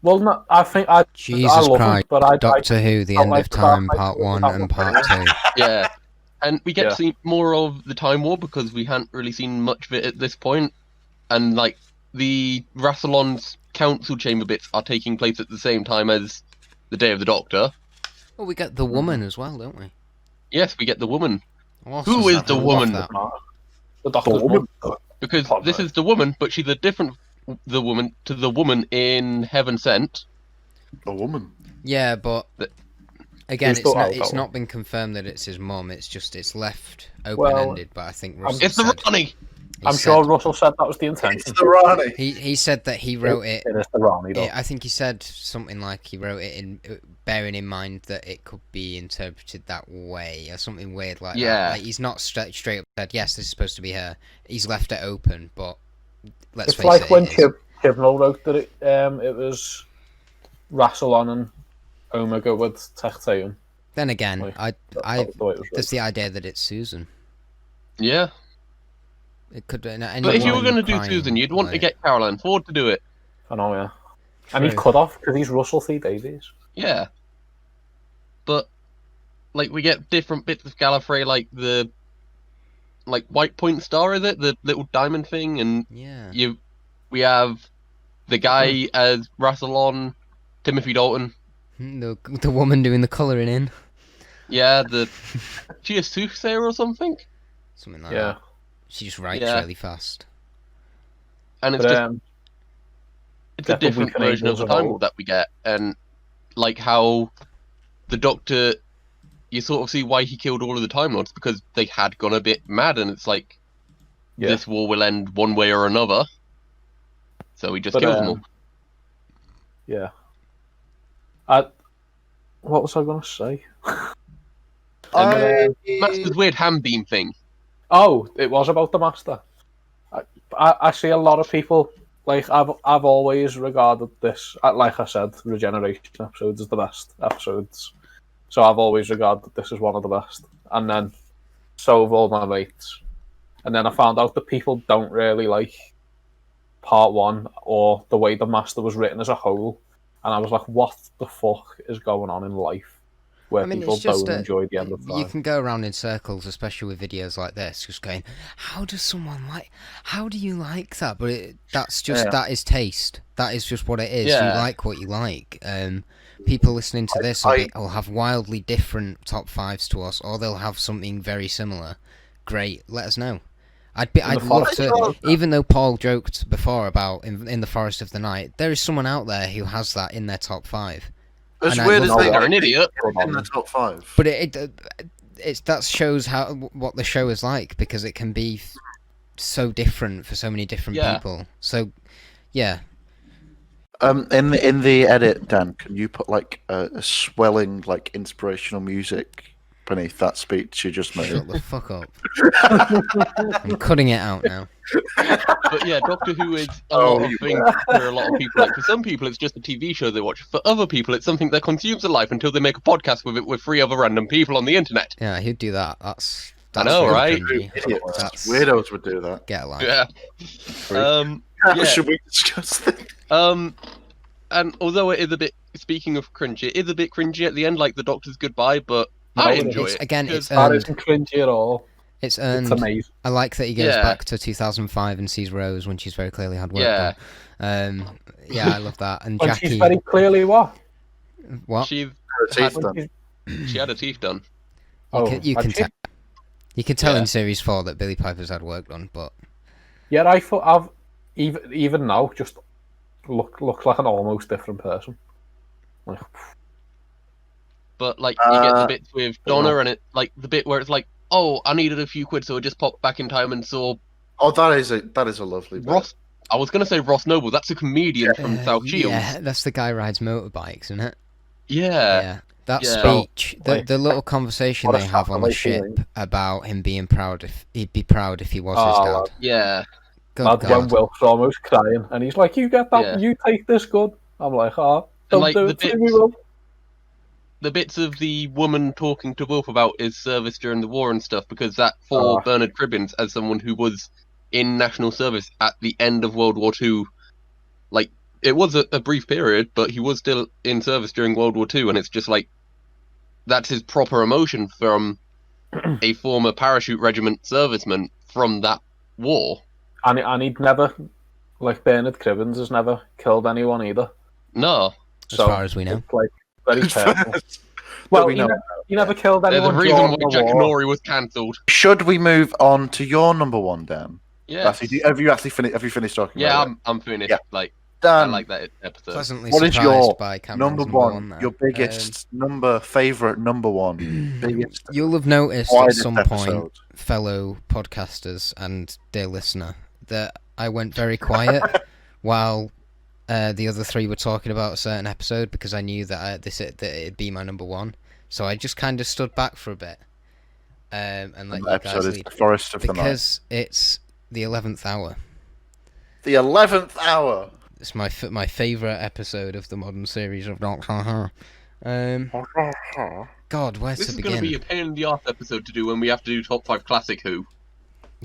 Well, no, I think I Jesus love him, Christ. but I Doctor Who, The don't End like of the Time, Dark Knight Part 1 that and one. Part 2. Yeah. And we get Yeah. to see more of the Time War because we hadn't really seen much of it at this point. And like the Rassilon's council chamber bits are taking place at the same time as the Day of the Doctor. Oh, we get the woman as well, don't we? Yes, we get the woman. Awesome. Who is the I love woman? that. The Doctor's The woman. mum. Because Pardon this me. is the woman, but she's a different the woman to the woman in Heaven Sent. A woman. Yeah, but But- again, Who's the- it's that one? not been confirmed that it's his mum. It's left open-ended. But I think Russell It's the said, Ronnie. he I'm said- sure Russell said that was the It's intention. the Rani. he said that he wrote it. It is the Ronnie, though. I think he said something like he wrote it in bearing in mind that it could be interpreted that way or something weird like Yeah. that. Like he's not straight up said yes, this is supposed to be her. He's left it open, but let's It's face like it. when it is. Kibnall wrote that it was Rassilon and Omega with Tecteum. Then again, Like, I That was the way it was there's the idea that it's Susan. Yeah. It could. But But if you were going to do Susan, you'd want to get Caroline Ford to do it. I know, yeah. And he True. cut off because he's Russell T Davies. Yeah. But, like, we get different bits of Gallifrey, like the White Point Star, is it? The little diamond thing, and Yeah. we have the guy as Rassilon, Timothy Dalton. The woman doing the colouring in. Yeah, she a soothsayer or something? Something like Yeah. that. She just writes Yeah. really fast. And it's But just it's a get the different weakening version of the of Time old. Lord that we get, and like how the Doctor, you sort of see why he killed all of the Time Lords because they had gone a bit mad, and it's like Yeah. this war will end one way or another, so he just kills them all. Yeah. What was I going to say? Master's weird hand beam thing. Oh, it was about the Master. I see a lot of people, like, I've always regarded this, like I said, Regeneration episodes as the best episodes. So I've always regarded this as one of the best. And then, so have all my mates. And then I found out that people don't really like part one or the way the Master was written as a whole. And I was like, what the fuck is going on in life where I mean, people it's just don't enjoy the end of you time? can go around in circles, especially with videos like this, just going, how do you like that? But that's just, Yeah. that is taste. That is just what it is. Yeah. You like what you like. People listening to this will have wildly different top fives to us, or they'll have something very similar. Great, let us know. I'd love to, even though Paul joked before about in the Forest of the Night, there is someone out there who has that in their top five. As And I weird as love they that. You're an idiot. in the top 5. But that shows what the show is like, because it can be so different for so many different Yeah. people. So, yeah, In the edit, Dan, can you put like a swelling like inspirational music beneath that speech you just made? shut the fuck up. I'm cutting it out now. But yeah, Doctor Who is a lot of things for a lot of people. Like for some people, it's just a TV show they watch. For other people, it's something that consumes their life until they make a podcast with it with 3 other random people on the internet. Yeah, who'd do that? That's I know, really right? cringy. Idiots. That's- Weirdos would do that. Get a life. Yeah. Yeah. Should we discuss this? And although it is a bit, speaking of cringy, it is a bit cringy at the end, like the Doctor's goodbye. But I it enjoy It's, it. again, because- it's That earned. isn't cringy at all. It's It's earned. amazing. I like that he goes Yeah. back to 2005 and sees Rose when she's very clearly had work Yeah. done. Yeah, I love that. And When Jackie, she's very clearly what? what? She Teeth When done. she's- she had her teeth done. You can had tell. she? You can tell Yeah. in series 4 that Billy Piper's had work done, but Yeah, I thought I've even now just looks like an almost different person. Like, But like you get the Uh, bits with don't Donna know. and it like the bit where it's like, oh, I needed a few quid, so I just popped back in time and saw Oh, that is a lovely bit. Ross. I was gonna say Ross Noble. That's a comedian from South Shields. Yeah, that's the guy who rides motorbikes, isn't it? Yeah. Yeah. That Yeah. speech, like, the little conversation what a they have on the satellite ship feeling. about him being proud if he'd be proud if he was his Oh, dad. lad. Yeah. Good Lad, when God. Wilf's almost crying, and he's like, "You get that? Yeah. You take this good." I'm like, And don't like do the it to bits, me, Will. the bits of the woman talking to Wolf about his service during the war and stuff, because that for Bernard Cribbins, as someone who was in national service at the end of World War II, like it was a brief period, but he was still in service during World War II, and it's just like that's his proper emotion from a former parachute regiment serviceman from that war. And he'd never, like Bernard Cribbins, has never killed anyone either. No. As So far as we know. it's like very personal. That Well, we know. he never killed They're anyone the reason during why the Jack war. Norrie was cancelled. Should we move on to your number one, Dan? Yeah. Have you actually finished? Have you finished talking? Yeah, about it? I'm finished. Yeah. Like Dan, I like that episode. Pleasantly what is surprised your by Cameron's number one? there. Your biggest favorite number one. Biggest. You'll have noticed at widest some episode. point, fellow podcasters and dear listener, that I went very quiet while the other three were talking about a certain episode because I knew that that it'd be my number one. So I just kind of stood back for a bit and let And you the guys episode is lead the Forest of the Night. because it's the 11th hour. The 11th hour. It's my favorite episode of the modern series of Doctor Who. God, where This to is going to begin? be a pain in the arse episode to do when we have to do top 5 classic Who.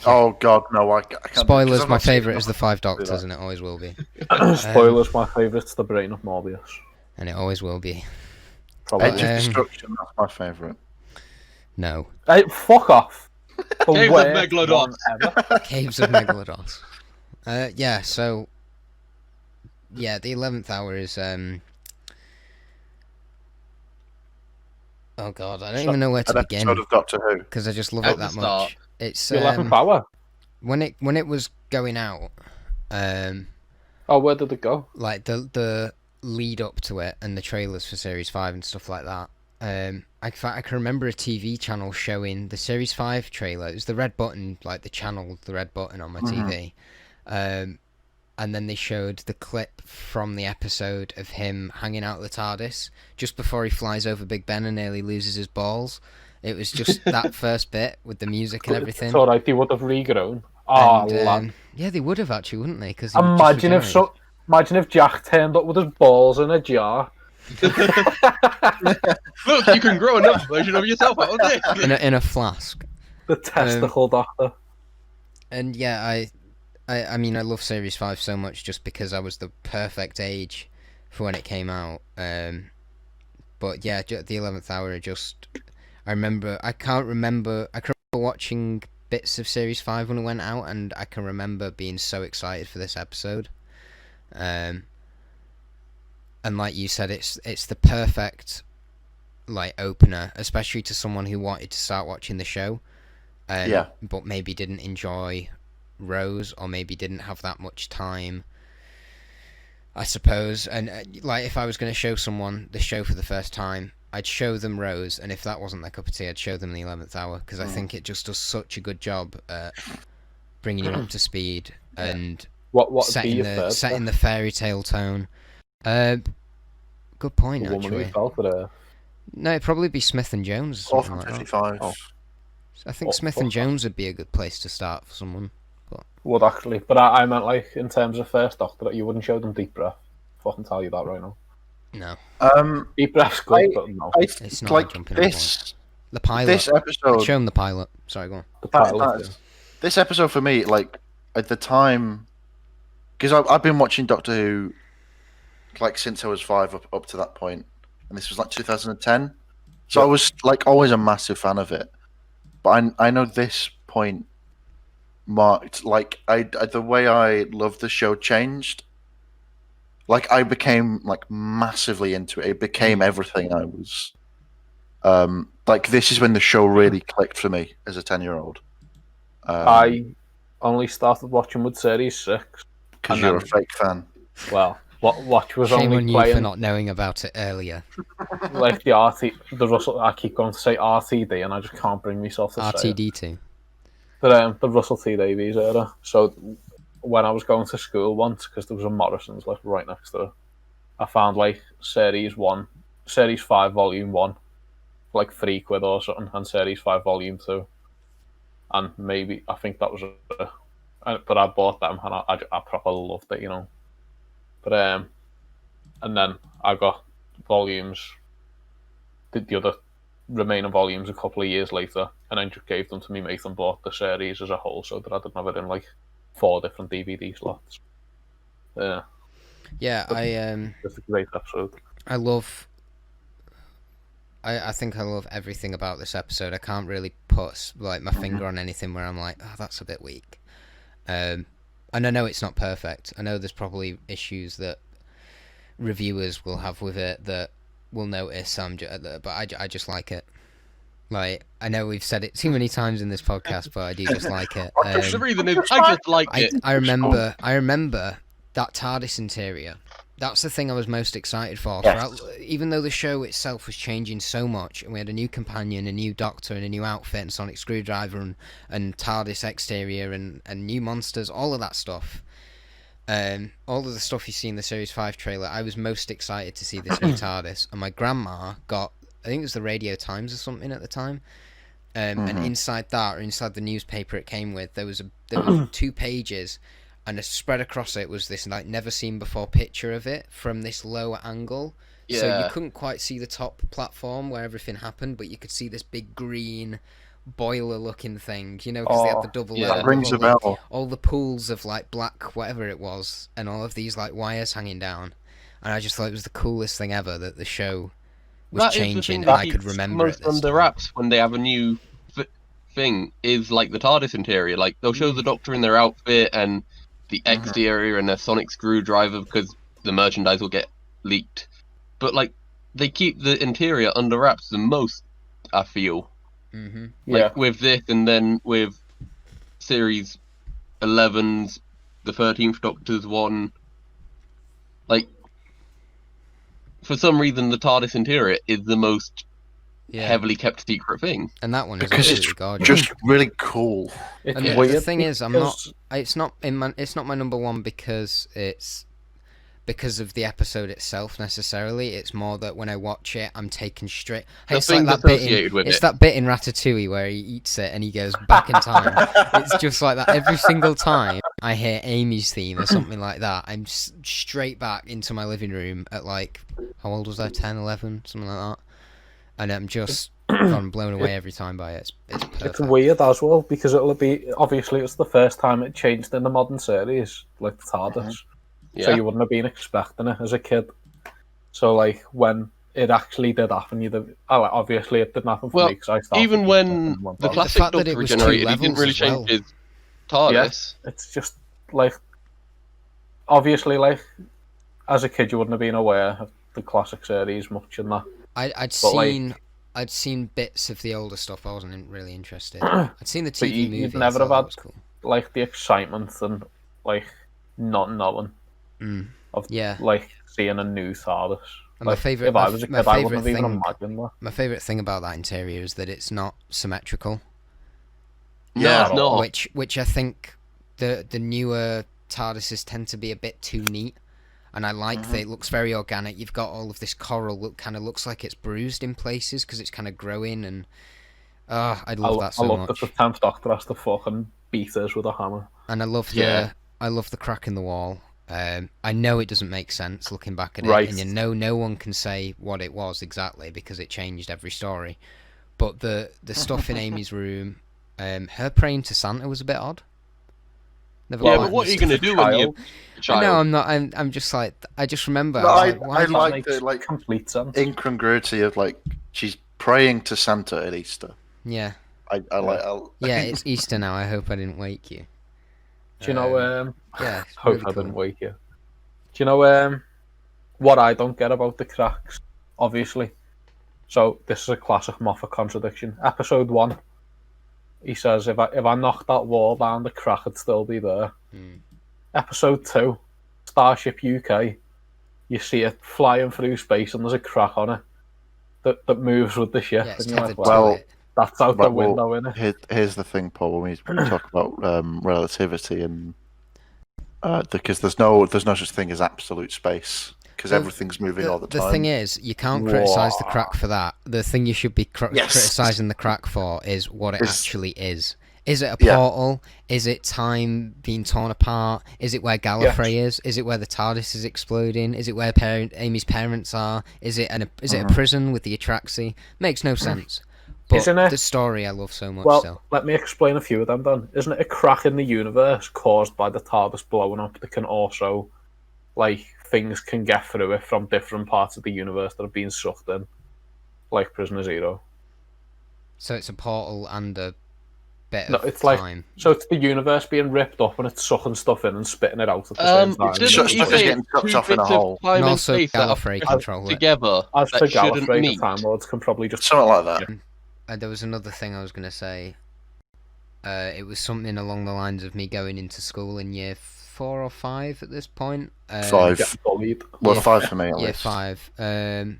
Oh God, no! I can't. Spoilers, I've my not seen favourite enough is the to Five do Doctors, that. and it always will be. Spoilers, my favourite's the brain of Morbius. And it always will be. Probably. Edge of Destruction. That's my favourite. No. Hey, fuck off. The Caves of worst Megalodox. one ever. Caves of Megalodox. Yeah, so... Yeah, the 11th hour is... Oh god, I don't even know where to An begin. episode of Doctor Who. Because I just love At it that the start. much. It's... The 11th hour. When it was going out... Oh, where did it go? like the lead up to it and the trailers for Series 5 and stuff like that. I can remember a TV channel showing the Series 5 trailer. It was the red button, like the channel, the red button on my TV. And then they showed the clip from the episode of him hanging out the TARDIS just before he flies over Big Ben and nearly loses his balls. It was just that first bit with the music and everything. It's alright, they would have regrown. Oh, And, lad. yeah, they would have actually, wouldn't they? Cause Imagine if Jack turned up with his balls in a jar. Look, you can grow another version of yourself out of this. in a flask. The testicle doctor. And yeah, I mean, I love Series 5 so much just because I was the perfect age for when it came out. But yeah, the 11th hour, I can remember watching bits of Series 5 when it went out, and I can remember being so excited for this episode. And like you said, it's the perfect like opener, especially to someone who wanted to start watching the show, but maybe didn't enjoy Rose, or maybe didn't have that much time, I suppose. And like if I was going to show someone the show for the first time, I'd show them Rose, and if that wasn't their cup of tea, I'd show them the 11th hour, because I think it just does such a good job at bringing you up to speed and What setting the fairy tale tone. Good point, The woman who actually. fell for the... No, it'd probably be Smith and Jones or something Orphan like that. 55. Oh. I think Smith and Jones would be a good place to start for someone. Would actually, but I meant like in terms of First Doctor, that you wouldn't show them Deep Breath. Fucking tell you that right now. No, Deep Breath's good, but no. it's not like a jumping off point. The pilot. This episode. Show them the pilot. Sorry, go on. The pilot, That's- This episode for me, like at the time, because I've been watching Doctor Who like since I was 5 up to that point, and this was like 2010. So I was like always a massive fan of it, but I know this point marked like the way I loved the show changed. Like I became like massively into it. It became everything I was. Like this is when the show really clicked for me as a 10-year-old. I only started watching with Series 6. Because And you're a then- fake fan. Well, Watch was Shame only on you for playing not knowing about it earlier. like the Russell. I keep going to say RTD, and I just can't bring myself to say it. RTD2. But the Russell T Davies era. So when I was going to school once, because there was a Morrison's like right next to it, I found like Series 5 Volume 1, for, like £3 or something, and Series 5 Volume 2. And maybe, I think that was it. But I bought them, and I properly loved it, you know. But and then I got volumes, the other remaining volumes a couple of years later, and then just gave them to me mate and bought the series as a whole, so that I didn't have it in like 4 different DVD slots. Yeah, Yeah, it's a great episode. I think I love everything about this episode. I can't really put like my finger on anything where I'm like, oh, that's a bit weak. And I know it's not perfect. I know there's probably issues that reviewers will have with it that will notice. But I just like it. Like, I know we've said it too many times in this podcast, but I do just like it. The reason is I just like it. I remember that TARDIS interior. That's the thing I was most excited for. Yes. Even though the show itself was changing so much, and we had a new companion, a new Doctor, and a new outfit, and Sonic Screwdriver, and TARDIS exterior, and new monsters, all of that stuff. All of the stuff you see in the Series 5 trailer, I was most excited to see this new TARDIS. And my grandma got, I think it was the Radio Times or something at the time, and inside that, or inside the newspaper it came with, there was 2 pages, and spread across it was this like never seen before picture of it from this lower angle. Yeah. So you couldn't quite see the top platform where everything happened, but you could see this big green boiler looking thing, you know, because they had the double yeah. level, That rings a bell. all the pools of like black whatever it was, and all of these like wires hanging down, and I just thought it was the coolest thing ever that the show was That is the changing, thing and that I could keeps remember most it this under time. wraps when they have a new thing is like the TARDIS interior. Like they'll show the Doctor in their outfit and the exterior and their Sonic Screwdriver because the merchandise will get leaked. But like they keep the interior under wraps the most, I feel. Mm-hmm. Like with this, and then with Series 11's, the 13th Doctor's one. Like for some reason, the TARDIS interior is the most heavily kept secret thing. And that one is Because absolutely it's gorgeous. just really cool. It's And weird the thing is, because- it's not my number one because of the episode itself necessarily. It's more that when I watch it, I'm taken straight. The It's like things that bit associated with it's it. that bit in Ratatouille where he eats it and he goes back in time. It's just like that every single time I hear Amy's theme or something like that. I'm straight back into my living room at like, how old was I? 10, 11, something like that. And I'm just gone blown away every time by it. It's perfect. It's weird as well because it'll be obviously it's the first time it changed in the modern series, like the TARDIS. So you wouldn't have been expecting it as a kid. So like when it actually did happen, obviously it didn't happen for me because I started. Even when the classic fact that Doctor it was 2 regenerated, he didn't levels really as well. change his TARDIS. It's just like obviously like as a kid you wouldn't have been aware of the classic series much in that. I'd seen bits of the older stuff. I wasn't really interested. I'd seen the But TV movie. you'd I never thought have that had was cool. like the excitement and like not knowing of like seeing a new TARDIS. And Like, if I was a kid, I wouldn't have even imagined that. My favourite thing about that interior is that it's not symmetrical. No, it's not. Which I think the newer TARDISes tend to be a bit too neat. And I like that it looks very organic. You've got all of this coral kind of looks like it's bruised in places because it's kind of growing. And I love that so I love much. that the 10th Doctor has to fucking beat us with a hammer. And I love the crack in the wall. I know it doesn't make sense looking back at it, Right. and you know no one can say what it was exactly because it changed every story. But the stuff in Amy's room, her praying to Santa was a bit odd. Never Yeah, quite but what are you understood. going to do when you're a child? No, I'm not. I'm just like I just remember. No, I was like, why I did you- like makes the like complete sense. incongruity of like she's praying to Santa at Easter. Yeah, yeah. It's Easter now. I hope I didn't wake you. Do you know? Yeah, it's Hope really I didn't cool. wake you. Do you know? What I don't get about the cracks, obviously. So this is a classic Moffat contradiction. Episode 1, He says, if I knocked that wall down, the crack would still be there. Episode 2, Starship UK. You see it flying through space and there's a crack on it that moves with the ship. Yeah, it's and you're like, tethered well, to it. that's out the window, innit? Here's the thing, Paul. When we talk about relativity and because there's no such thing as absolute space because everything's moving all the time. The thing is, you can't criticise the crack for that. The thing you should be criticising the crack for is what it actually is. Is it a portal? Is it time being torn apart? Is it where Gallifrey is? Is it where the TARDIS is exploding? Is it where Amy's parents are? Is it a prison with the Atraxi? Makes no sense. But Isn't it? The story I love so much. Well, let me explain a few of them then. Isn't it a crack in the universe caused by the TARDIS blowing up that can also, like, things can get through it from different parts of the universe that are being sucked in, like Prisoner Zero? So it's a portal and a bit No, of it's time. So it's the universe being ripped up and it's sucking stuff in and spitting it out at the same time. Didn't you say getting sucked off in a hole. Time And and also space that Gallifrey are control it. together As that for shouldn't Gallifrey, the meet. Time Lords can probably just... Something like that. There was another thing I was going to say. It was something along the lines of me going into school in year 4 or 5 at this point. 5. get bullied. Well, year 5 for me at Year least. 5. And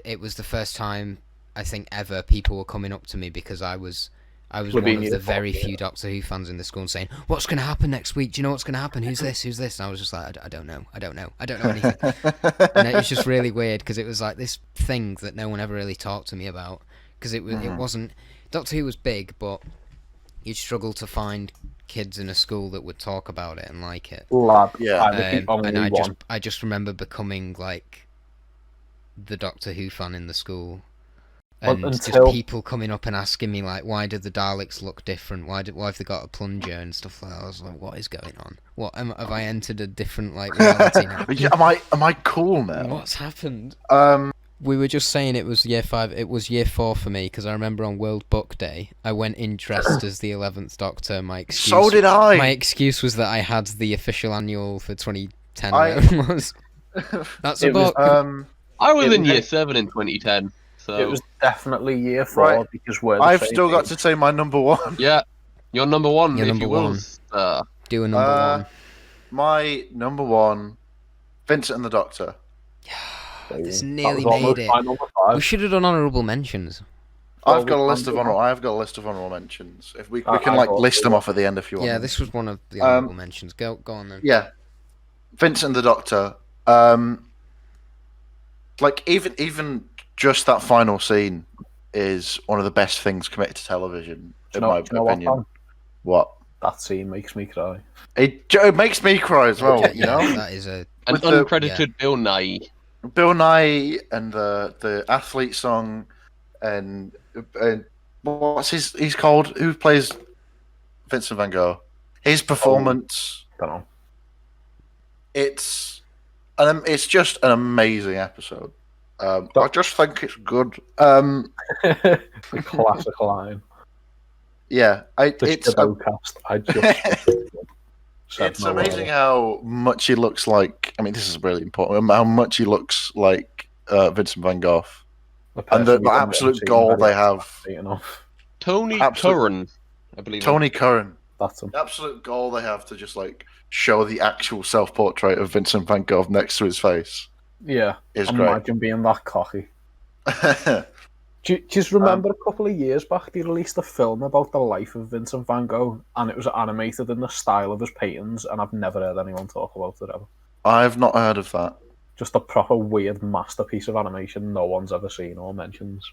it was the first time I think ever people were coming up to me because I was one of the very few Doctor Who fans in the school and saying, "What's going to happen next week? Do you know what's going to happen? Who's this? Who's this?" And I was just like, I don't know anything." And it was just really weird because it was like this thing that no one ever really talked to me about because it wasn't. Doctor Who was big, but you'd struggle to find kids in a school that would talk about it and like it. Lad, Yeah. I would be only And one. I just remember becoming like the Doctor Who fan in the school. And just people coming up and asking me like, why did the Daleks look different? Why have they got a plunger and stuff like that? I was like, what is going on? Have I entered a different like reality now? Am I cool now? What's happened? We were just saying it was year 5. It was year 4 for me because I remember on World Book Day I went in dressed as the 11th Doctor. My excuse. So did I. My excuse was that I had the official annual for 2010. Whatever it was. That's a book. I was in year 7 in 2010. So It was definitely year 4 because we're the I've same still got age. to say my number 1. yeah, you're number 1 You're if number you will. one. Do a number 1. My number 1, Vincent and the Doctor. This That nearly was made almost it. my number 5. We should have done honourable mentions. I've got a list of honorable mentions. If we can like list them off at the end if you want. Yeah, this was one of the honourable mentions. Go on then. Yeah, Vincent and the Doctor. Like even just that final scene is one of the best things committed to television in my opinion. What? That scene makes me cry. It makes me cry as well. You know, that is a An With the- uncredited Bill Nye. Bill Nye and the athlete song and what's he's called? Who plays Vincent Van Gogh? His performance. Don't know. It's just an amazing episode. I just think it's good. The classic line. Yeah, The it's Shobocast. I just. it's amazing how much he looks like. I mean, this is really important. How much he looks like Vincent Van Gogh, and the absolute goal they have. Tony Absolute- Curran, I believe. Tony Curran. That's him. The absolute goal they have to just like show the actual self-portrait of Vincent Van Gogh next to his face Yeah. is great. Imagine being that cocky. Do you just remember a couple of years back they released a film about the life of Vincent Van Gogh and it was animated in the style of his paintings and I've never heard anyone talk about it ever. I've not heard of that. Just a proper weird masterpiece of animation no one's ever seen or mentions.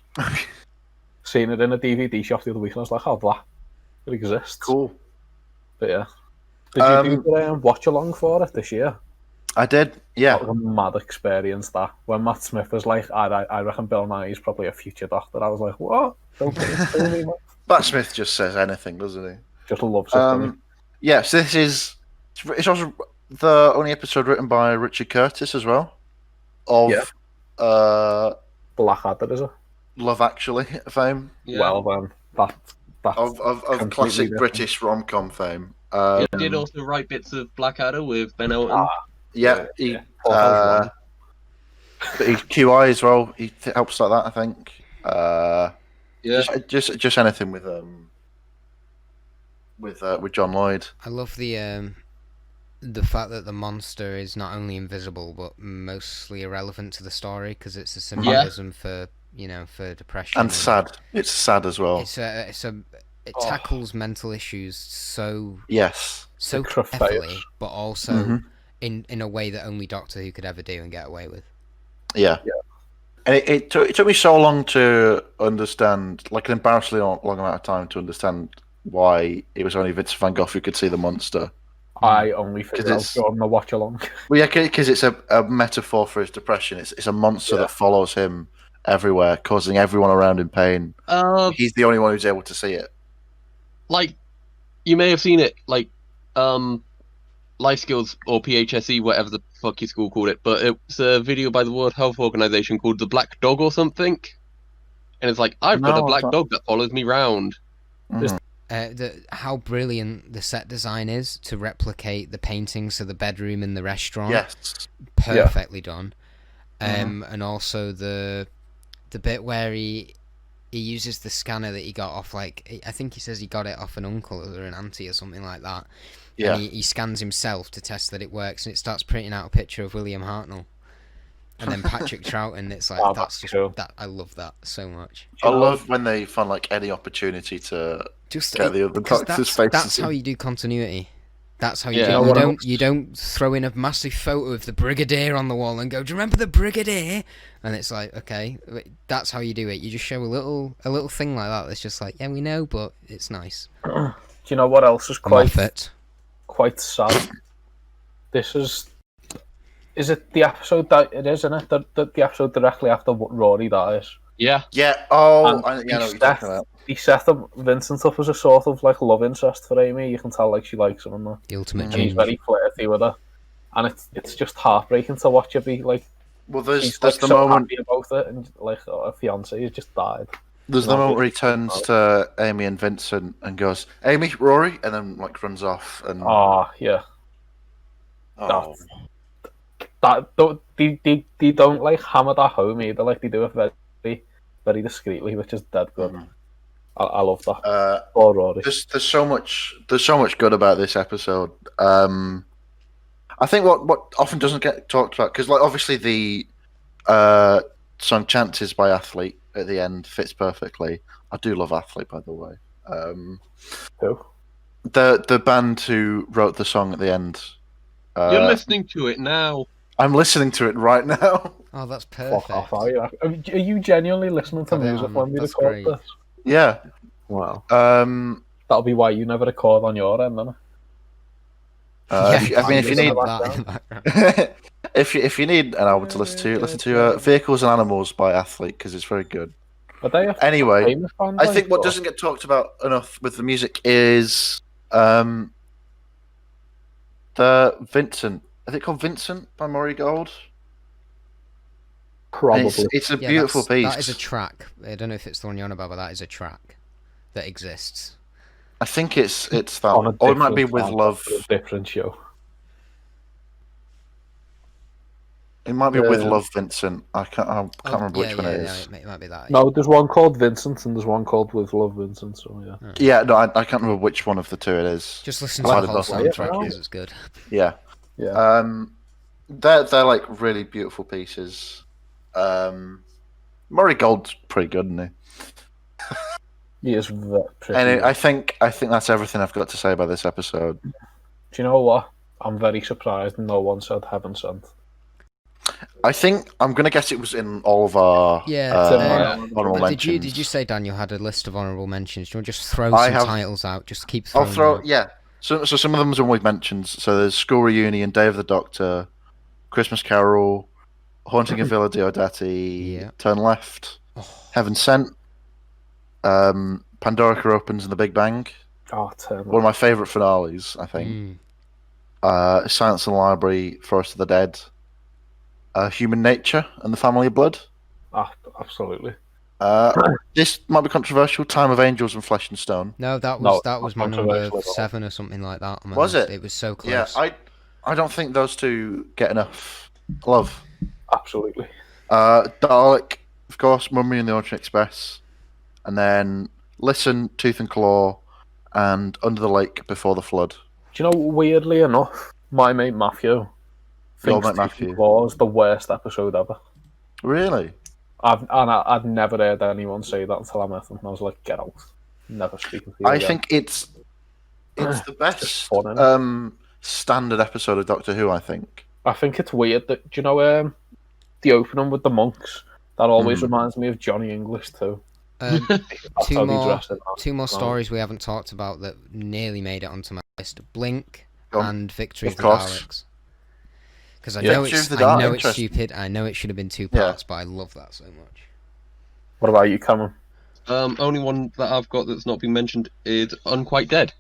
Seen it in a DVD shop the other week and I was like, oh, that it exists. Cool. But yeah. Did you do the watch along for it this year? I did. Yeah. That was a mad experience that. When Matt Smith was like, I reckon Bill Nye is probably a future Doctor, I was like, what? Don't think it's true, man. Matt Smith just says anything, doesn't he? Just loves it. doesn't he? Yeah, so it's also the only episode written by Richard Curtis as well. Of Blackadder, is it? Love Actually fame. Yeah. Well then, that's Of completely classic different. British rom-com fame. He did also write bits of Blackadder with Ben Elton. Yeah, Paul but he's QI as well. He helps like that, I think. Yeah. Just anything with with John Lloyd. I love the fact that the monster is not only invisible but mostly irrelevant to the story because it's a symbolism for for depression And sad. It's sad as well. It tackles mental issues so Yes. so carefully, but also in a way that only Doctor Who could ever do and get away with. Yeah. And it took me so long to understand, like an embarrassingly long amount of time to understand why it was only Vincent van Gogh who could see the monster. I only figured out during the watch along. Well, yeah, because it's a metaphor for his depression. It's a monster that follows him everywhere, causing everyone around him pain. He's the only one who's able to see it. Like, you may have seen it, like, Life Skills or PHSE, whatever the fuck your school called it, but it's a video by the World Health Organization called The Black Dog or something. And it's like, I've got a black dog that follows me round. How brilliant the set design is to replicate the paintings of the bedroom in the restaurant. Yes. Perfectly done. And also the bit where he uses the scanner that he got off, like, I think he says he got it off an uncle or an auntie or something like that. Yeah. And he scans himself to test that it works, and it starts printing out a picture of William Hartnell. And then Patrick Troughton, it's like, that's just, that I love that so much. I love when they find, like, any opportunity to get the other Doctor's faces. That's how you do continuity. That's how you do. You don't throw in a massive photo of the Brigadier on the wall and go, "Do you remember the Brigadier?" And it's like, okay, that's how you do it. You just show a little thing like that. That's just like, yeah, we know, but it's nice. Do you know what else is quite sad? This is it the episode that it is, isn't it? The episode directly after Rory dies. Yeah. Yeah. Oh, I know what you're talking about. He set Vincent up as a sort of like love interest for Amy. You can tell like she likes him and that. The ultimate and he's very flirty with her, and it's just heartbreaking to watch her be like. Well, there's like, the so moment happy about it, and like her fiance has just died. There's the moment where he turns to Amy and Vincent and goes, "Amy, Rory," and then like runs off. And yeah. Oh. They don't like hammer that home either. Like they do it very, very discreetly, which is dead good. I love that. Oh, Rory. There's so much good about this episode. I think what often doesn't get talked about, because like obviously the song "Chances" by Athlete at the end fits perfectly. I do love Athlete, by the way. Who? The band who wrote the song at the end. You're listening to it now. I'm listening to it right now. Oh, that's perfect. Fuck off, are you? Are you genuinely listening to music when we record this? Yeah. Wow. That'll be why you never record on your end, then. If you need if you need an album to listen to "Vehicles and Animals" by Athlete, because it's very good. Anyway, I think what doesn't get talked about enough with the music is the Vincent. Is it called Vincent by Maury Gold? Probably. It's a beautiful piece. That is a track. I don't know if it's the one you're on about, but that is a track that exists. I think it's that. Or it might be With Love. Different show. It might be With Love, Vincent. I can't remember which one it is. It might be that. No, there's one called Vincent and there's one called With Love, Vincent. So yeah. Oh. Yeah, no, I can't remember which one of the two it is. Just listen to the whole soundtrack because it's good. Yeah. Yeah. They're like really beautiful pieces. Maury Gold's pretty good, isn't he? He is pretty. And I think that's everything I've got to say about this episode. Do you know what? I'm very surprised no one said Heaven Sent. I think I'm gonna guess it was in all of our honorable mentions. Did you say, Daniel, had a list of honorable mentions? Do you want to just throw some titles out? Just keep throwing. I'll throw So some of them are always mentioned. So there's School Reunion, Day of the Doctor, Christmas Carol, Haunting of Villa Diodati, Turn Left, Heaven Sent, Pandorica Opens and The Big Bang. One of my favourite finales, I think. Silence in the Library, Forest of the Dead, Human Nature and the Family of Blood. Absolutely. This might be controversial. Time of Angels and Flesh and Stone. No, that was my number 7 or something like that. Was it? It was so close. Yeah, I don't think those two get enough love. Absolutely. Dalek, of course, Mummy and the Orient Express, and then Listen, Tooth and Claw, and Under the Lake Before the Flood. Do you know, weirdly enough, my mate Matthew Your thinks mate Matthew. was the worst episode ever. Really? I'd never heard anyone say that until I met him. I was like, get out. Never speaking to you I again. think it's the just best fun, innit? standard episode of Doctor Who, I think. I think it's weird that, do you know, the opening with the monks? That always reminds me of Johnny English too. That's how they dress it now. Two more stories we haven't talked about that nearly made it onto my list: Blink Go on. and Victory Of of the course. Daleks. Because I Yeah. know Victory it's of the Daleks, I know it's interesting. stupid. I know it should have been 2 Yeah. parts, but I love that so much. What about you, Cameron? Only one that I've got that's not been mentioned is Unquite Dead.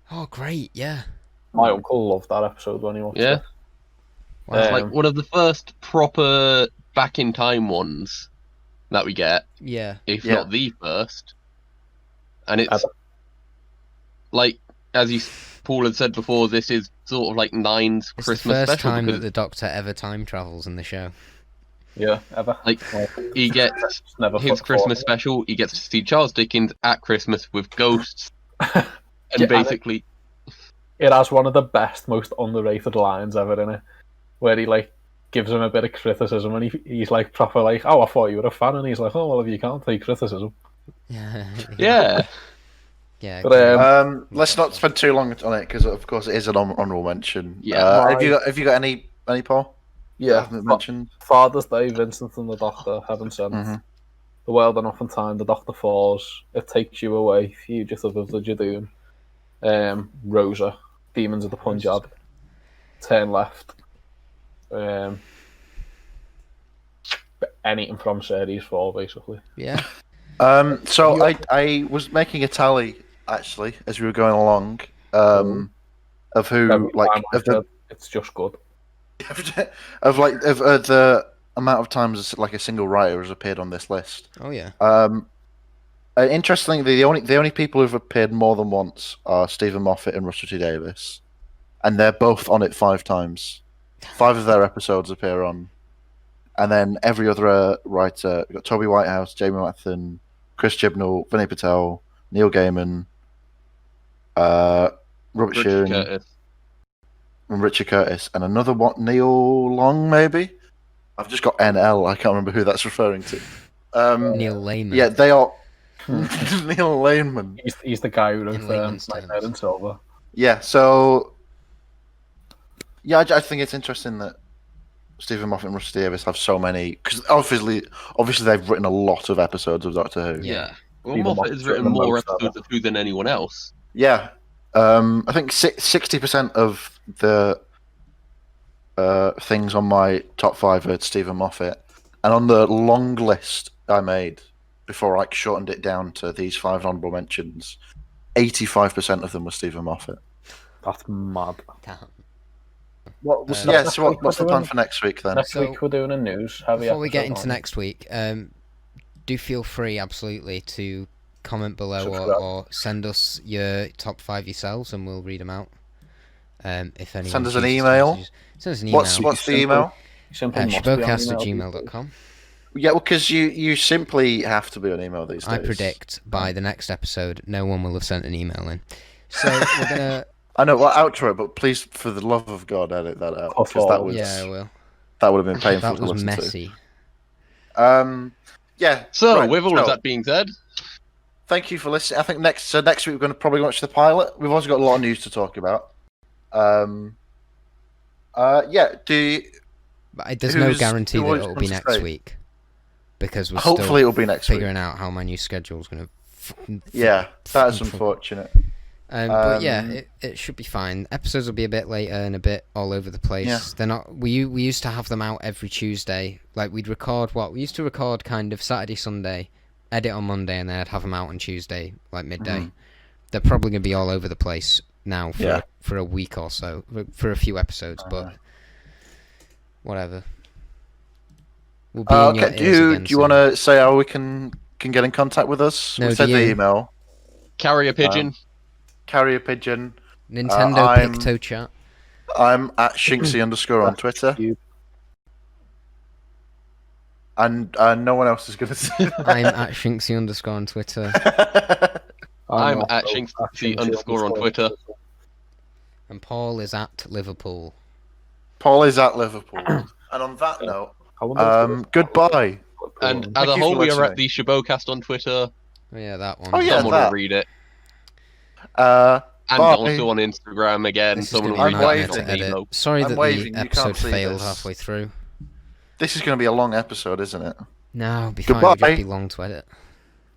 Oh, great! Yeah. My uncle loved that episode when he watched Yeah. it. Wow. It's like one of the first proper back in time ones that we get, Yeah. if Yeah. not the first. And it's Ever. like, as Paul had said before, this is sort of like Nine's It's Christmas the first special time that because the Doctor ever time travels in the show. Yeah, ever. Like, he gets Just never his put Christmas forward. special. He gets to see Charles Dickens at Christmas with ghosts, and Yeah, basically, It has one of the best, most underrated lines ever in it, where he like gives him a bit of criticism, and he's like proper like, "Oh, I thought you were a fan," and he's like, "Oh, well, if you can't take criticism." Yeah. yeah. Yeah. But, great. Let's not spend too long on it because, of course, it is an honorable mention. Yeah. Have you got any Paul? Yeah, Haven't mentioned. Father's Day, Vincent and the Doctor, Heaven Sent. Mhm. The World Enough in Time, The Doctor Falls, It Takes You Away, Fugitive of the Jadoon, Rosa, Demons of the Punjab, Turn Left, anything from Series 4, basically. Yeah. So I was making a tally actually as we were going along of who Every like time I of the said, it's just good. of the amount of times like a single writer has appeared on this list. Oh yeah. Interestingly, the only people who've appeared more than once are Stephen Moffat and Russell T Davies, and they're both on it 5 times. 5 of their episodes appear on, and then every other writer, we've got Toby Whitehouse, Jamie Mathen, Chris Chibnall, Vinny Patel, Neil Gaiman, Robert Richard Sheeran, Curtis. and Richard Curtis, and another one, Neil Long, maybe. I've just got NL. I can't remember who that's referring to. Neil Lehman. Yeah, they are. Neil Lehman. He's the guy who In wrote layman's Nightmare terms. in Silver. Yeah, so yeah, I think it's interesting that Stephen Moffat and Russell T Davies have so many because obviously they've written a lot of episodes of Doctor Who. Yeah. Well, Stephen Moffat Moffat's has written written the more most of episodes of Who than anyone else. Yeah, I think 60% of the things on my top 5 are Stephen Moffat, and on the long list I made before I shortened it down to these 5 honorable mentions, 85% of them were Stephen Moffat. That's mad. Damn. What's So What's the plan for next week then? Next So, week we're doing a news heavy Before we get episode into on. next week, do feel free, absolutely, to comment below Subscribe. or send us your top 5 yourselves, and we'll read them out. If anyone Send us an chooses to email. message us. Send us an email. What's the email? Simply must be on email. Shobocast@gmail.com. Yeah, well, because you simply have to be on email these days. I predict by the next episode, no one will have sent an email in. So we're gonna. I know, well, outro, but please, for the love of God, edit that out because that was Yeah, I will. that would have been painful That to was listen messy. to. Yeah. So, right, with all of so, that being said, thank you for listening. I think next week we're going to probably watch the pilot. We've also got a lot of news to talk about. Yeah. But there's no who's- guarantee who that always it'll be wants to next say? week because we're Hopefully, still it'll be next week. figuring out how my new schedule's gonna. Yeah, that's fucking- unfortunate. But yeah, it should be fine. Episodes will be a bit later and a bit all over the place. Yeah. They're not. We used to have them out every Tuesday. Like we'd record we used to record kind of Saturday, Sunday, edit on Monday, and then I'd have them out on Tuesday, like midday. Mhm. They're probably gonna be all over the place now for Yeah. for a week or so, for a few episodes. But whatever. We'll be in your Okay. ears Do again you soon. want to say how we can get in contact with us? No, We said do the you? email. carrier pigeon. Carrier pigeon. Nintendo I'm- Picto Chat? I'm at Shinksy _ on Twitter, You- and no one else is going to say that. I'm at Shinksy _ on Twitter. I'm also at Shinxy _ on Twitter. And Paul is at Liverpool. Paul is at Liverpool. And on that note, goodbye. And as Thank a you whole, for we are at listening. the Shobocast on Twitter. Oh yeah, that one. Oh, yeah, Someone that. will read it. Bye. And also on Instagram again. This is Someone going to will be a read nightmare that to on edit. Nemo. Sorry I'm that waving, the you can't episode see failed this. halfway through. This is going to be a long episode, isn't it? No, it'll be fine. Goodbye. It'll just be long to edit.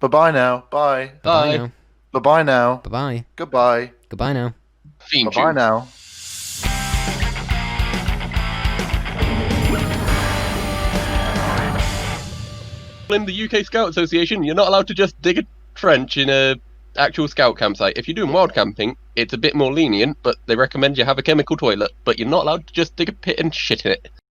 Bye-bye now. Bye. Bye-bye Bye. now. Bye-bye now. Bye-bye. Goodbye. Goodbye now. Theme Bye-bye tune. now. In the UK Scout Association, you're not allowed to just dig a trench in a actual scout campsite. If you're doing wild camping, it's a bit more lenient, but they recommend you have a chemical toilet. But you're not allowed to just dig a pit and shit in it.